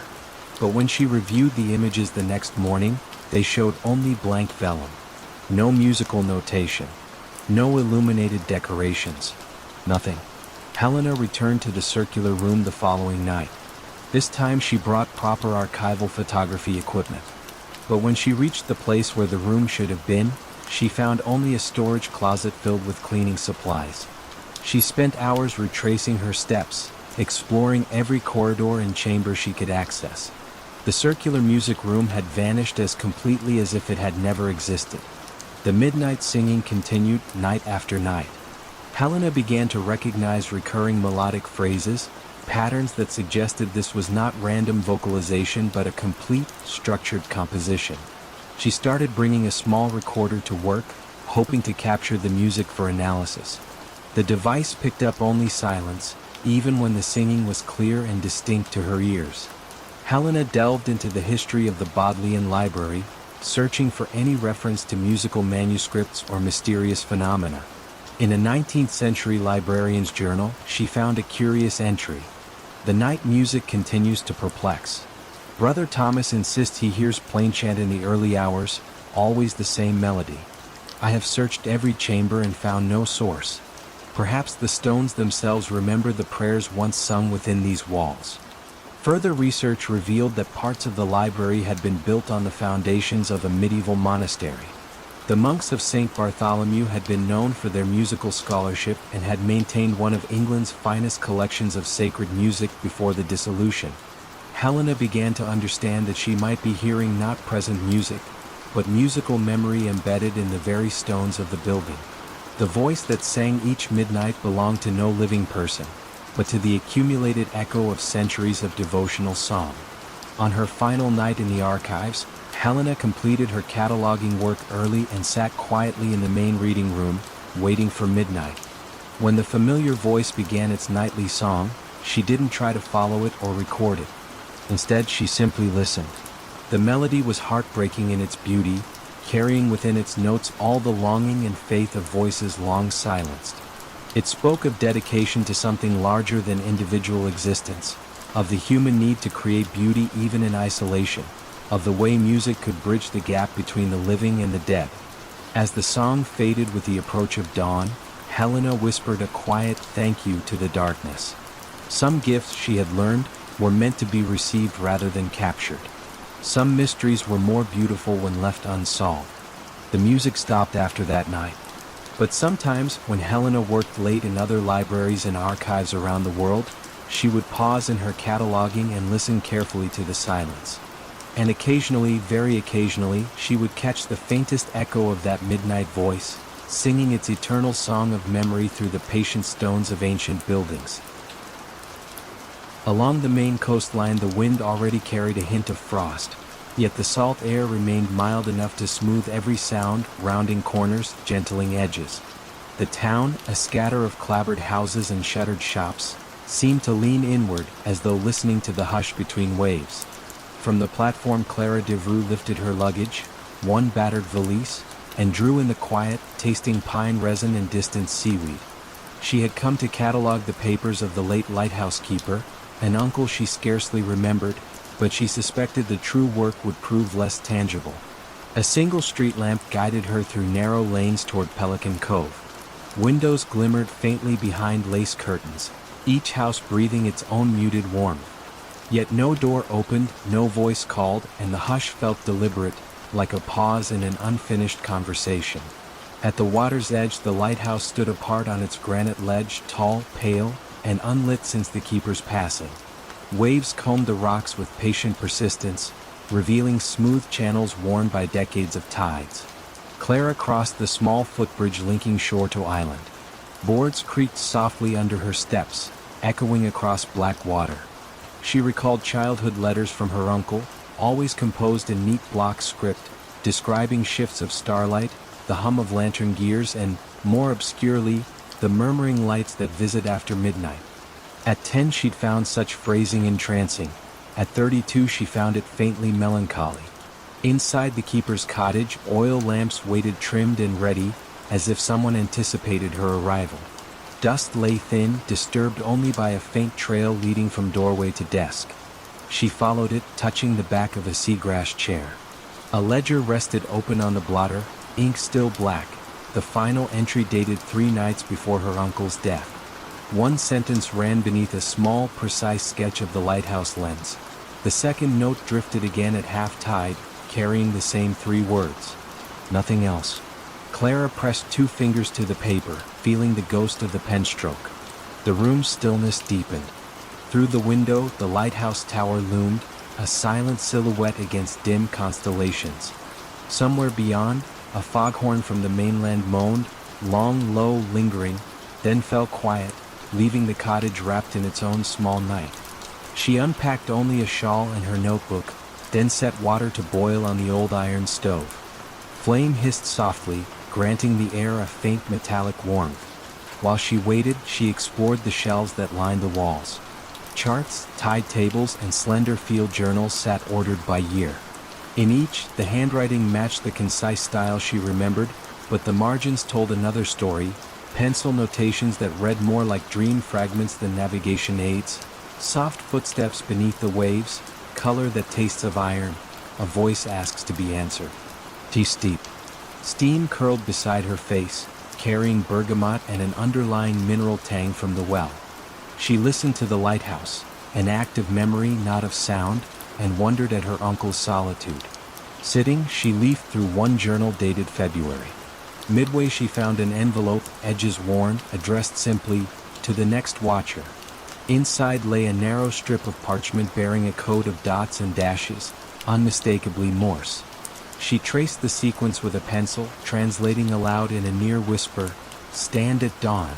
But when she reviewed the images the next morning, they showed only blank vellum. No musical notation. No illuminated decorations. Nothing. Helena returned to the circular room the following night. This time she brought proper archival photography equipment. But when she reached the place where the room should have been, she found only a storage closet filled with cleaning supplies. She spent hours retracing her steps, exploring every corridor and chamber she could access. The circular music room had vanished as completely as if it had never existed. The midnight singing continued night after night. Helena began to recognize recurring melodic phrases, patterns that suggested this was not random vocalization but a complete, structured composition. She started bringing a small recorder to work, hoping to capture the music for analysis. The device picked up only silence, even when the singing was clear and distinct to her ears. Helena delved into the history of the Bodleian Library, searching for any reference to musical manuscripts or mysterious phenomena. In a 19th century librarian's journal, she found a curious entry. The night music continues to perplex. Brother Thomas insists he hears plainchant in the early hours, always the same melody. I have searched every chamber and found no source. Perhaps the stones themselves remember the prayers once sung within these walls. Further research revealed that parts of the library had been built on the foundations of a medieval monastery. The monks of St. Bartholomew had been known for their musical scholarship and had maintained one of England's finest collections of sacred music before the dissolution. Helena began to understand that she might be hearing not present music, but musical memory embedded in the very stones of the building. The voice that sang each midnight belonged to no living person, but to the accumulated echo of centuries of devotional song. On her final night in the archives, Helena completed her cataloging work early and sat quietly in the main reading room, waiting for midnight. When the familiar voice began its nightly song, she didn't try to follow it or record it. Instead, she simply listened. The melody was heartbreaking in its beauty, carrying within its notes all the longing and faith of voices long silenced. It spoke of dedication to something larger than individual existence, of the human need to create beauty even in isolation, of the way music could bridge the gap between the living and the dead. As the song faded with the approach of dawn, Helena whispered a quiet thank you to the darkness. Some gifts, she had learned, were meant to be received rather than captured. Some mysteries were more beautiful when left unsolved. The music stopped after that night. But sometimes, when Helena worked late in other libraries and archives around the world, she would pause in her cataloging and listen carefully to the silence. And occasionally, very occasionally, she would catch the faintest echo of that midnight voice, singing its eternal song of memory through the patient stones of ancient buildings. Along the main coastline, the wind already carried a hint of frost, yet the salt air remained mild enough to smooth every sound, rounding corners, gentling edges. The town, a scatter of clapboard houses and shuttered shops, seemed to lean inward as though listening to the hush between waves. From the platform, Clara Devreux lifted her luggage, one battered valise, and drew in the quiet, tasting pine resin and distant seaweed. She had come to catalog the papers of the late lighthouse keeper, an uncle she scarcely remembered, but she suspected the true work would prove less tangible. A single street lamp guided her through narrow lanes toward Pelican Cove. Windows glimmered faintly behind lace curtains, each house breathing its own muted warmth. Yet no door opened, no voice called, and the hush felt deliberate, like a pause in an unfinished conversation. At the water's edge, the lighthouse stood apart on its granite ledge, tall, pale, and unlit since the keeper's passing. Waves combed the rocks with patient persistence, revealing smooth channels worn by decades of tides. Clara crossed the small footbridge linking shore to island. Boards creaked softly under her steps, echoing across black water. She recalled childhood letters from her uncle, always composed in neat block script, describing shifts of starlight, the hum of lantern gears, and, more obscurely, the murmuring lights that visit after midnight. At 10 she'd found such phrasing entrancing. At 32 she found it faintly melancholy. Inside the keeper's cottage, oil lamps waited trimmed and ready, as if someone anticipated her arrival. Dust lay thin, disturbed only by a faint trail leading from doorway to desk. She followed it, touching the back of a seagrass chair. A ledger rested open on the blotter, ink still black, the final entry dated 3 nights before her uncle's death. One sentence ran beneath a small, precise sketch of the lighthouse lens. The second note drifted again at half tide, carrying the same 3 words. Nothing else. Clara pressed 2 fingers to the paper, feeling the ghost of the pen stroke. The room's stillness deepened. Through the window, the lighthouse tower loomed, a silent silhouette against dim constellations. Somewhere beyond, a foghorn from the mainland moaned, long, low, lingering, then fell quiet, leaving the cottage wrapped in its own small night. She unpacked only a shawl and her notebook, then set water to boil on the old iron stove. Flame hissed softly, granting the air a faint metallic warmth. While she waited, she explored the shelves that lined the walls. Charts, tide tables, and slender field journals sat ordered by year. In each, the handwriting matched the concise style she remembered, but the margins told another story, pencil notations that read more like dream fragments than navigation aids, soft footsteps beneath the waves, color that tastes of iron, a voice asks to be answered. Tea steep. Steam curled beside her face, carrying bergamot and an underlying mineral tang from the well. She listened to the lighthouse, an act of memory not of sound, and wondered at her uncle's solitude. Sitting, she leafed through one journal dated February. Midway she found an envelope, edges worn, addressed simply, "To the next watcher." Inside lay a narrow strip of parchment bearing a code of dots and dashes, unmistakably Morse. She traced the sequence with a pencil, translating aloud in a near whisper, "Stand at dawn.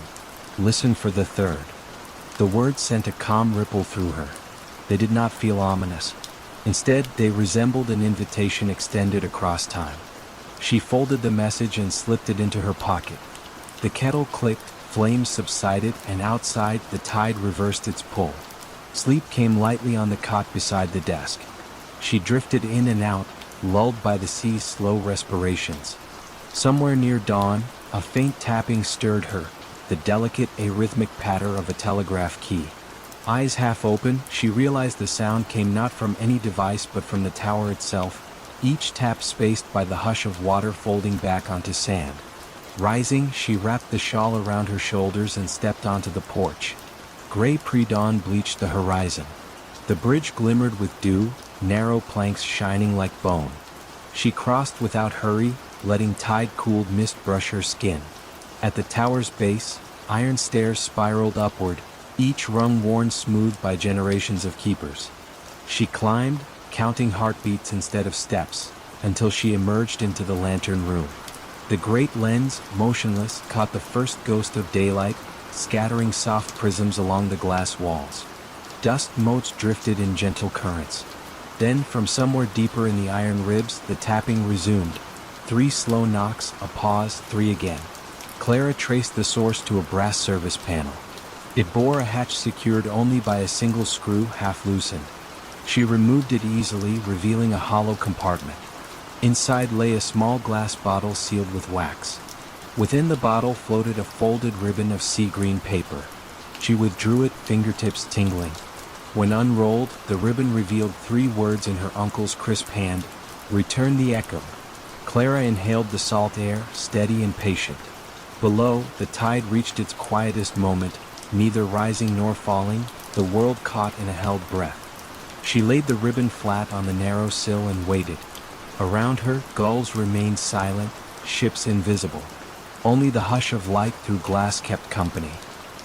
Listen for the third." The words sent a calm ripple through her. They did not feel ominous. Instead, they resembled an invitation extended across time. She folded the message and slipped it into her pocket. The kettle clicked, flames subsided, and outside, the tide reversed its pull. Sleep came lightly on the cot beside the desk. She drifted in and out, lulled by the sea's slow respirations. Somewhere near dawn, a faint tapping stirred her, the delicate, arrhythmic patter of a telegraph key. Eyes half open, she realized the sound came not from any device but from the tower itself, each tap spaced by the hush of water folding back onto sand. Rising, she wrapped the shawl around her shoulders and stepped onto the porch. Gray pre-dawn bleached the horizon. The bridge glimmered with dew, narrow planks shining like bone. She crossed without hurry, letting tide-cooled mist brush her skin. At the tower's base, iron stairs spiraled upward, each rung worn smooth by generations of keepers. She climbed, counting heartbeats instead of steps, until she emerged into the lantern room. The great lens, motionless, caught the first ghost of daylight, scattering soft prisms along the glass walls. Dust motes drifted in gentle currents. Then, from somewhere deeper in the iron ribs, the tapping resumed. 3 slow knocks, a pause, 3 again. Clara traced the source to a brass service panel. It bore a hatch secured only by a single screw, half loosened. She removed it easily, revealing a hollow compartment. Inside lay a small glass bottle sealed with wax. Within the bottle floated a folded ribbon of sea green paper. She withdrew it, fingertips tingling. When unrolled, the ribbon revealed 3 words in her uncle's crisp hand: "Return the echo." Clara inhaled the salt air, steady and patient. Below, the tide reached its quietest moment, neither rising nor falling, the world caught in a held breath. She laid the ribbon flat on the narrow sill and waited. Around her, gulls remained silent, ships invisible. Only the hush of light through glass kept company.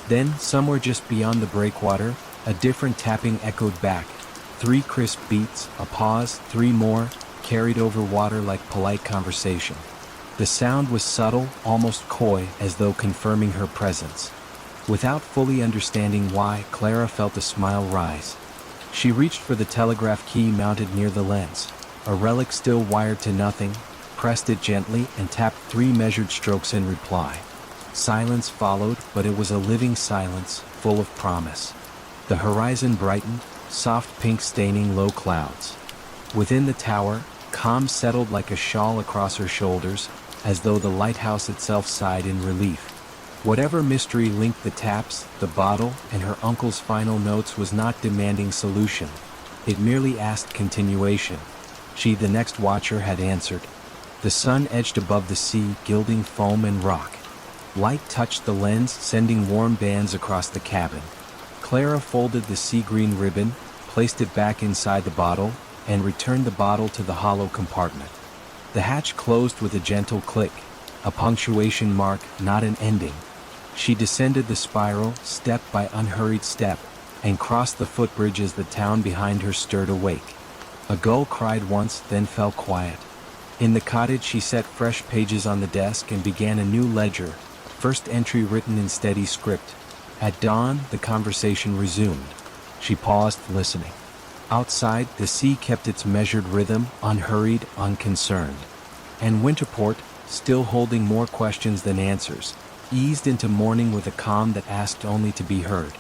Then, somewhere just beyond the breakwater, a different tapping echoed back. 3 crisp beats, a pause, 3 more, carried over water like polite conversation. The sound was subtle, almost coy, as though confirming her presence. Without fully understanding why, Clara felt a smile rise. She reached for the telegraph key mounted near the lens, a relic still wired to nothing, pressed it gently and tapped 3 measured strokes in reply. Silence followed, but it was a living silence, full of promise. The horizon brightened, soft pink staining low clouds. Within the tower, calm settled like a shawl across her shoulders, as though the lighthouse itself sighed in relief. Whatever mystery linked the taps, the bottle, and her uncle's final notes was not demanding solution. It merely asked continuation. She, the next watcher, had answered. The sun edged above the sea, gilding foam and rock. Light touched the lens, sending warm bands across the cabin. Clara folded the sea-green ribbon, placed it back inside the bottle, and returned the bottle to the hollow compartment. The hatch closed with a gentle click, a punctuation mark, not an ending. She descended the spiral, step by unhurried step, and crossed the footbridge as the town behind her stirred awake. A gull cried once, then fell quiet. In the cottage she set fresh pages on the desk and began a new ledger, first entry written in steady script. At dawn, the conversation resumed. She paused, listening. Outside, the sea kept its measured rhythm, unhurried, unconcerned. And Winterport, still holding more questions than answers, eased into morning with a calm that asked only to be heard.